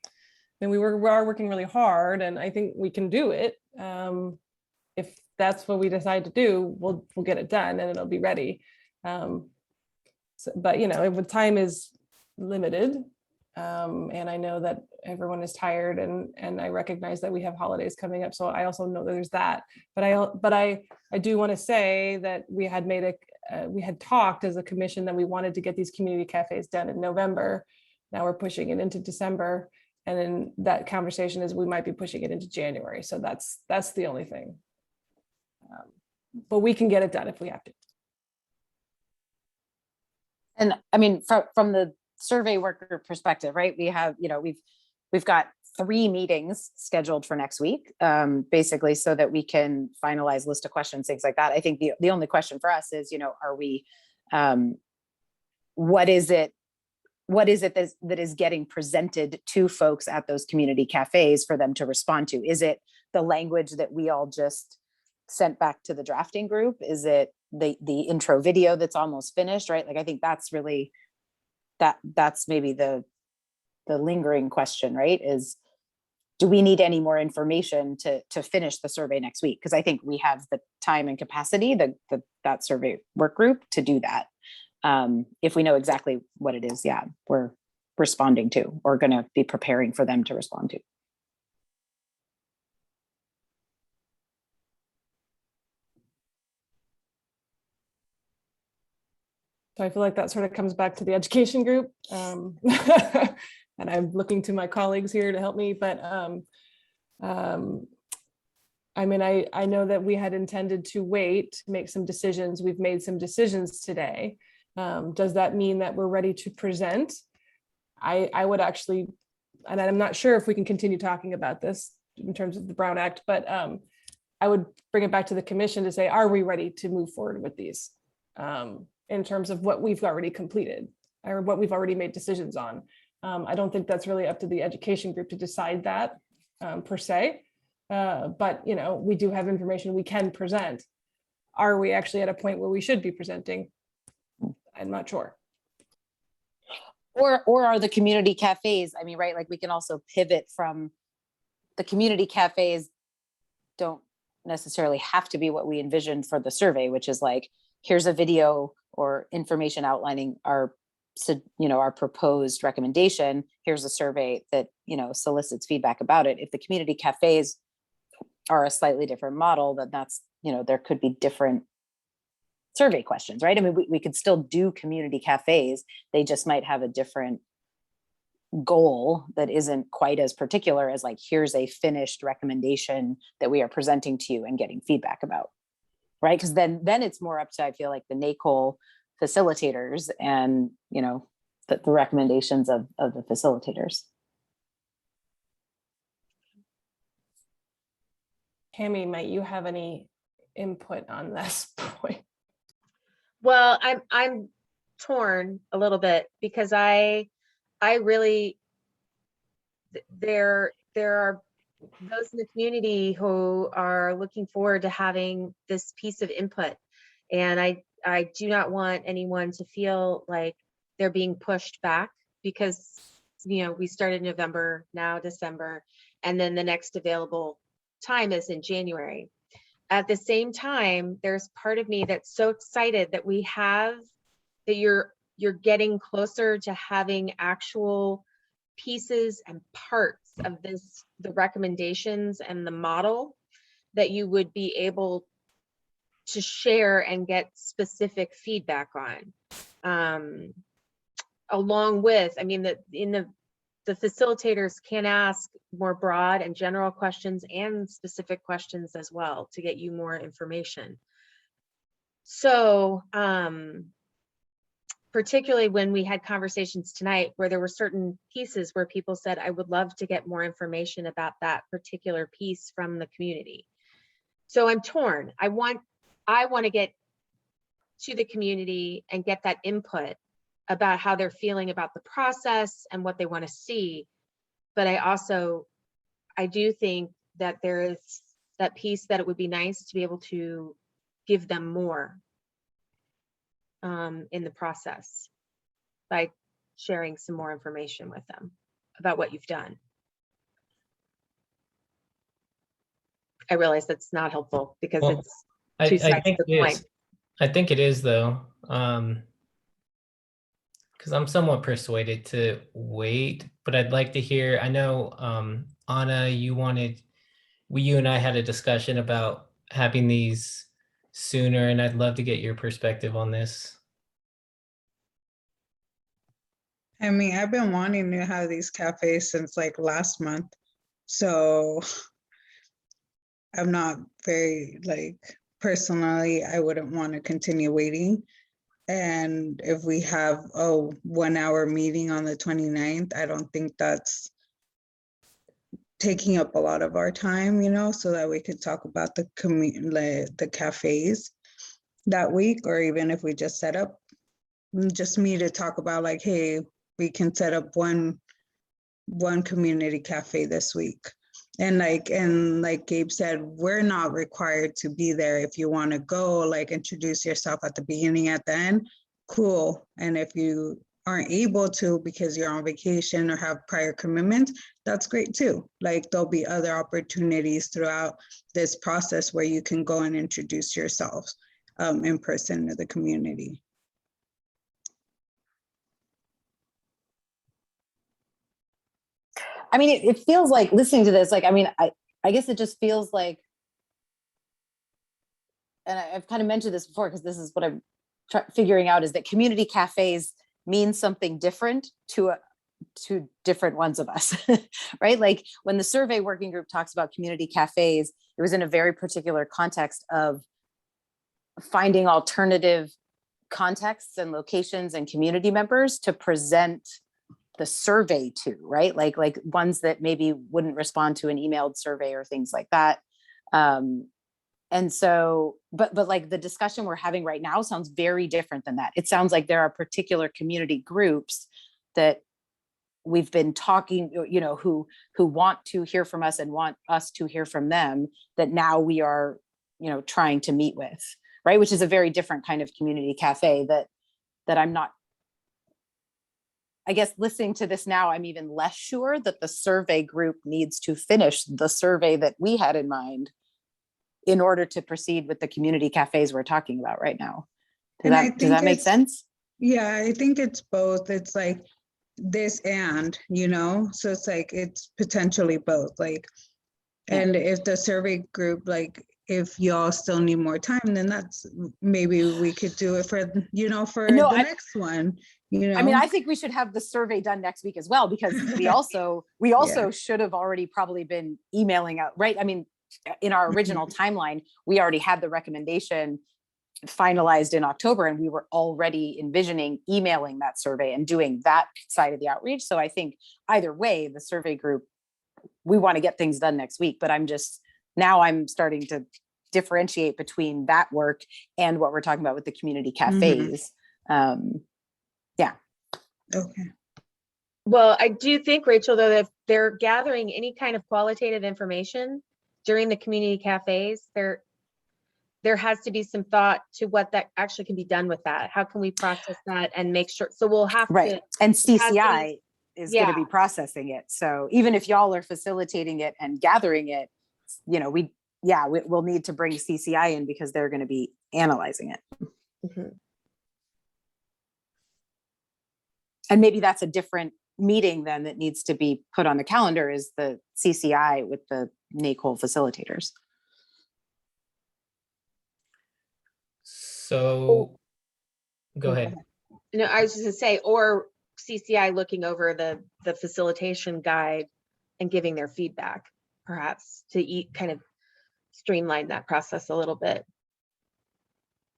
we are working really hard, and I think we can do it. If that's what we decide to do, we'll get it done and it'll be ready. But you know, if time is limited, and I know that everyone is tired, and I recognize that we have holidays coming up, so I also know that there's that. But I do want to say that we had talked as a commission that we wanted to get these community cafes done in November. Now we're pushing it into December, and then that conversation is we might be pushing it into January. So that's the only thing. But we can get it done if we have to. And I mean, from the survey worker perspective, right? We have, we've got 3 meetings scheduled for next week, basically, so that we can finalize list of questions, things like that. I think the only question for us is, are we, what is it that is getting presented to folks at those community cafes for them to respond to? Is it the language that we all just sent back to the drafting group? Is it the intro video that's almost finished, right? Like, I think that's really, that's maybe the lingering question, right? Is, do we need any more information to finish the survey next week? Because I think we have the time and capacity, that survey work group, to do that. If we know exactly what it is, yeah, we're responding to, or going to be preparing for them to respond to. So I feel like that sort of comes back to the education group. And I'm looking to my colleagues here to help me, but I mean, I know that we had intended to wait to make some decisions. We've made some decisions today. Does that mean that we're ready to present? I would actually, and I'm not sure if we can continue talking about this in terms of the Brown Act, but I would bring it back to the commission to say, are we ready to move forward with these in terms of what we've already completed or what we've already made decisions on? I don't think that's really up to the education group to decide that per se. But, we do have information we can present. Are we actually at a point where we should be presenting? I'm not sure. Or are the community cafes, I mean, right, like, we can also pivot from the community cafes don't necessarily have to be what we envisioned for the survey, which is like, here's a video or information outlining our proposed recommendation. Here's a survey that, solicits feedback about it. If the community cafes are a slightly different model, then that's, there could be different survey questions, right? I mean, we could still do community cafes. They just might have a different goal that isn't quite as particular as, like, here's a finished recommendation that we are presenting to you and getting feedback about, right? Because then it's more up to, I feel like, the NACOL facilitators and, the recommendations of the facilitators. Tammy, might you have any input on this point? Well, I'm torn a little bit, because I really, there are those in the community who are looking forward to having this piece of input. And I do not want anyone to feel like they're being pushed back, because, we started November, now December, and then the next available time is in January. At the same time, there's part of me that's so excited that you're getting closer to having actual pieces and parts of the recommendations and the model that you would be able to share and get specific feedback on. Along with, I mean, in the facilitators can ask more broad and general questions and specific questions as well to get you more information. So, particularly when we had conversations tonight where there were certain pieces where people said, I would love to get more information about that particular piece from the community. So I'm torn. I want to get to the community and get that input about how they're feeling about the process and what they want to see. But I do think that there is that piece that it would be nice to be able to give them more in the process by sharing some more information with them about what you've done. I realize that's not helpful because Well, it's I two sides think of the it coin. is. I think it is though, because I'm somewhat persuaded to wait, but I'd like to hear, I know, Anna, you and I had a discussion about having these sooner, and I'd love to get your perspective on this. I mean, I've been wanting to have these cafes since like last month. So I'm not very personally, I wouldn't want to continue waiting. And if we have a 1 hour meeting on the 29th, I don't think that's taking up a lot of our time, so that we could talk about the cafes that week, or even if we just set up, just me to talk about hey, we can set up one community cafe this week. And like Gabe said, we're not required to be there. If you want to go, introduce yourself at the beginning, at the end, cool. And if you aren't able to because you're on vacation or have prior commitments, that's great too. There'll be other opportunities throughout this process where you can go and introduce yourselves in person to the community. I mean, it feels like listening to this, I guess it just feels like, and I've kind of mentioned this before, because this is what I'm figuring out, is that community cafes mean something different to different ones of us, right? When the survey working group talks about community cafes, it was in a very particular context of finding alternative contexts and locations and community members to present the survey to, right? Like ones that maybe wouldn't respond to an emailed survey or things like that. And so, but the discussion we're having right now sounds very different than that. It sounds like there are particular community groups that we've been talking, who want to hear from us and want us to hear from them, that now we are, trying to meet with, right? Which is a very different kind of community cafe that I'm not, I guess listening to this now, I'm even less sure that the survey group needs to finish the survey that we had in mind in order to proceed with the community cafes we're talking about right now. Does that make sense? Yeah, I think it's both. It's this and, so it's it's potentially both. And if the survey group, if y'all still need more time, then that's maybe we could do it for the next one. I mean, I think we should have the survey done next week as well, because we also should have already probably been emailing out, right? I mean, in our original timeline, we already had the recommendation finalized in October, and we were already envisioning emailing that survey and doing that side of the outreach. So I think either way, the survey group, we want to get things done next week, but I'm starting to differentiate between that work and what we're talking about with the community cafes. Yeah. Okay. Well, I do think, Rachel, though, that if they're gathering any kind of qualitative information during the community cafes, there has to be some thought to what that actually can be done with that. How can we process that and make sure? So we'll have to. And CCI is going to be processing it. So even if y'all are facilitating it and gathering it, we'll need to bring CCI in because they're going to be analyzing it. Mm-hmm. And maybe that's a different meeting then that needs to be put on the calendar, is the CCI with the NACOL facilitators. So go ahead. No, I was just gonna say, or CCI looking over the facilitation guide and giving their feedback, perhaps to kind of streamline that process a little bit.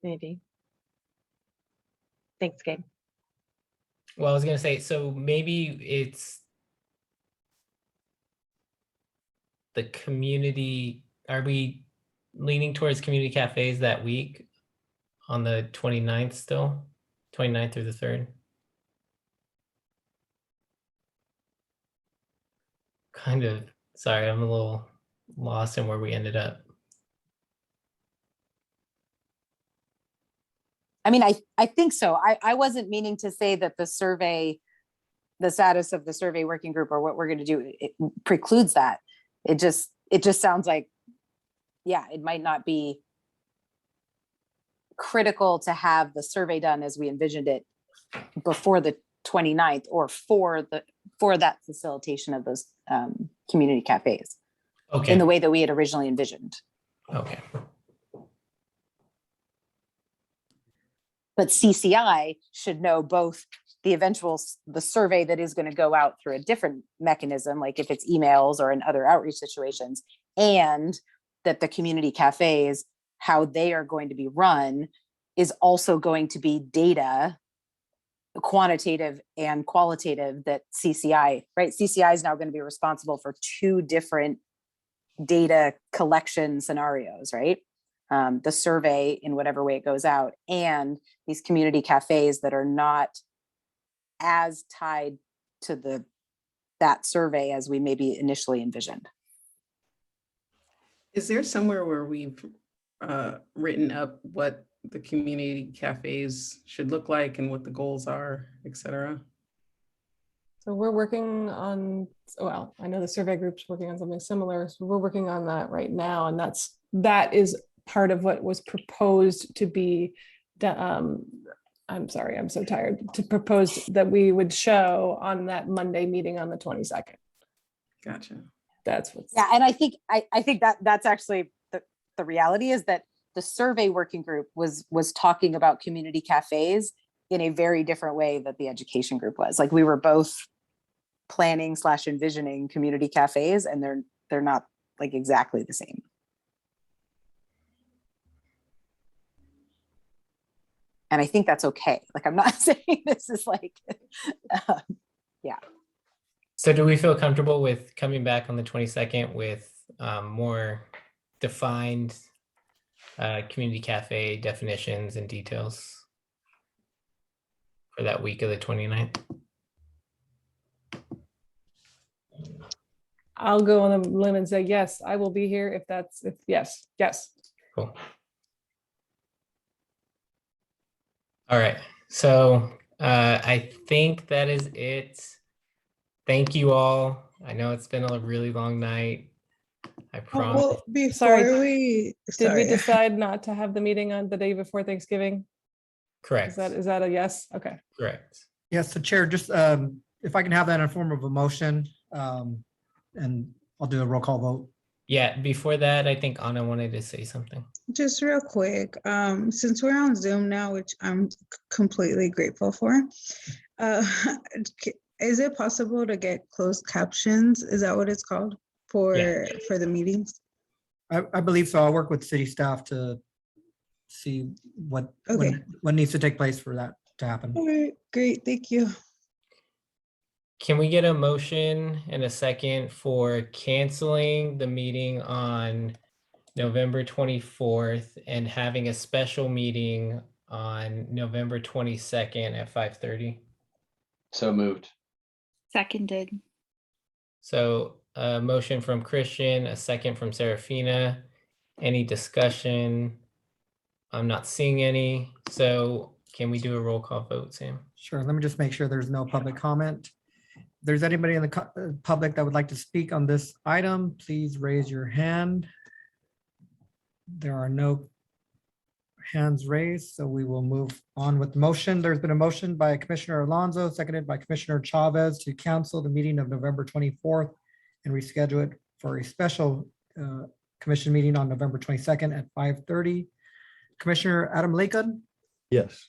Maybe. Thanks, Gabe. Well, I was gonna say, so maybe it's the community, are we leaning towards community cafes that week on the 29th still? 29th through the 3rd? Kind of, sorry, I'm a little lost in where we ended up. I mean, I think so. I wasn't meaning to say that the survey, the status of the survey working group or what we're going to do, it precludes that. It just sounds like, yeah, it might not be critical to have the survey done as we envisioned it before the 29th or for that facilitation of those community cafes. Okay. In the way that we had originally envisioned. Okay. But CCI should know both the survey that is going to go out through a different mechanism, like if it's emails or in other outreach situations, and that the community cafes, how they are going to be run, is also going to be data, quantitative and qualitative, that CCI, right? CCI is now going to be responsible for 2 different data collection scenarios, right? The survey in whatever way it goes out, and these community cafes that are not as tied to that survey as we maybe initially envisioned. Is there somewhere where we've written up what the community cafes should look like and what the goals are, et cetera? So we're working on, well, I know the survey group's working on something similar. So we're working on that right now. And that is part of what was proposed to be, I'm sorry, I'm so tired, to propose that we would show on that Monday meeting on the 22nd. Gotcha. That's what's. Yeah, and I think that's actually the reality is that the survey working group was talking about community cafes in a very different way that the education group was. Like, we were both planning / envisioning community cafes, and they're not like exactly the same. And I think that's okay. Like, I'm not saying this is like, yeah. So do we feel comfortable with coming back on the 22nd with more defined community cafe definitions and details for that week of the 29th? I'll go on a limb and say, yes, I will be here if yes. Cool. All right, so I think that is it. Thank you all. I know it's been a really long night. I promise. Well, before Sorry, did we sorry. decide not to have the meeting on the day before Thanksgiving? Correct. Is that a yes? Okay. Correct. Yes, the chair, just if I can have that in form of a motion, and I'll do a roll call vote. Yeah, before that, I think Anna wanted to say something. Just real quick, since we're on Zoom now, which I'm completely grateful for, is it possible to get closed captions? Is that what it's called for the meetings? I believe so. I'll work with city staff to see what needs to take place for that to happen. All right, great, thank you. Can we get a motion and a second for canceling the meeting on November 24th and having a special meeting on November 22nd at 5:30? So moved. Seconded. So a motion from Christian, a second from Serafina. Any discussion? I'm not seeing any. So can we do a roll call vote, Sam? Sure. Let me just make sure there's no public comment. If there's anybody in the public that would like to speak on this item, please raise your hand. There are no hands raised, so we will move on with the motion. There's been a motion by Commissioner Alonso, seconded by Commissioner Chavez, to cancel the meeting of November 24th and reschedule it for a special commission meeting on November 22nd at 5:30. Commissioner Adam Lakeon, Yes.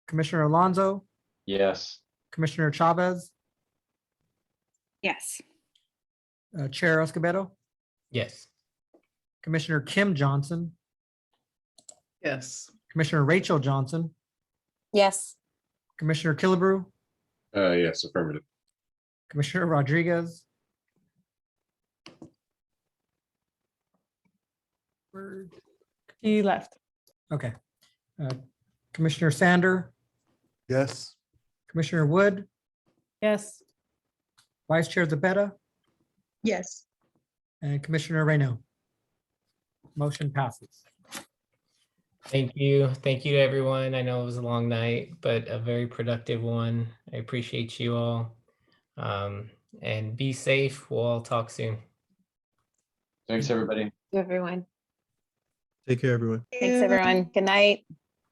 Commissioner Alonso, Yes. Commissioner Chavez, Yes. Chair Escobedo, Yes. Commissioner Kim Johnson, Yes. Commissioner Rachel Johnson, Yes. Commissioner Killebrew, Yes, affirmative. Commissioner Rodriguez. He left. Okay. Commissioner Sander, Yes. Commissioner Wood, Yes. Vice Chair Zepeda, Yes. and Commissioner Reyno. Motion passes. Thank you. Thank you to everyone. I know it was a long night, but a very productive one. I appreciate you all. And be safe. We'll all talk soon. Thanks, everybody. Everyone. Take care, everyone. Thanks, everyone. Good night.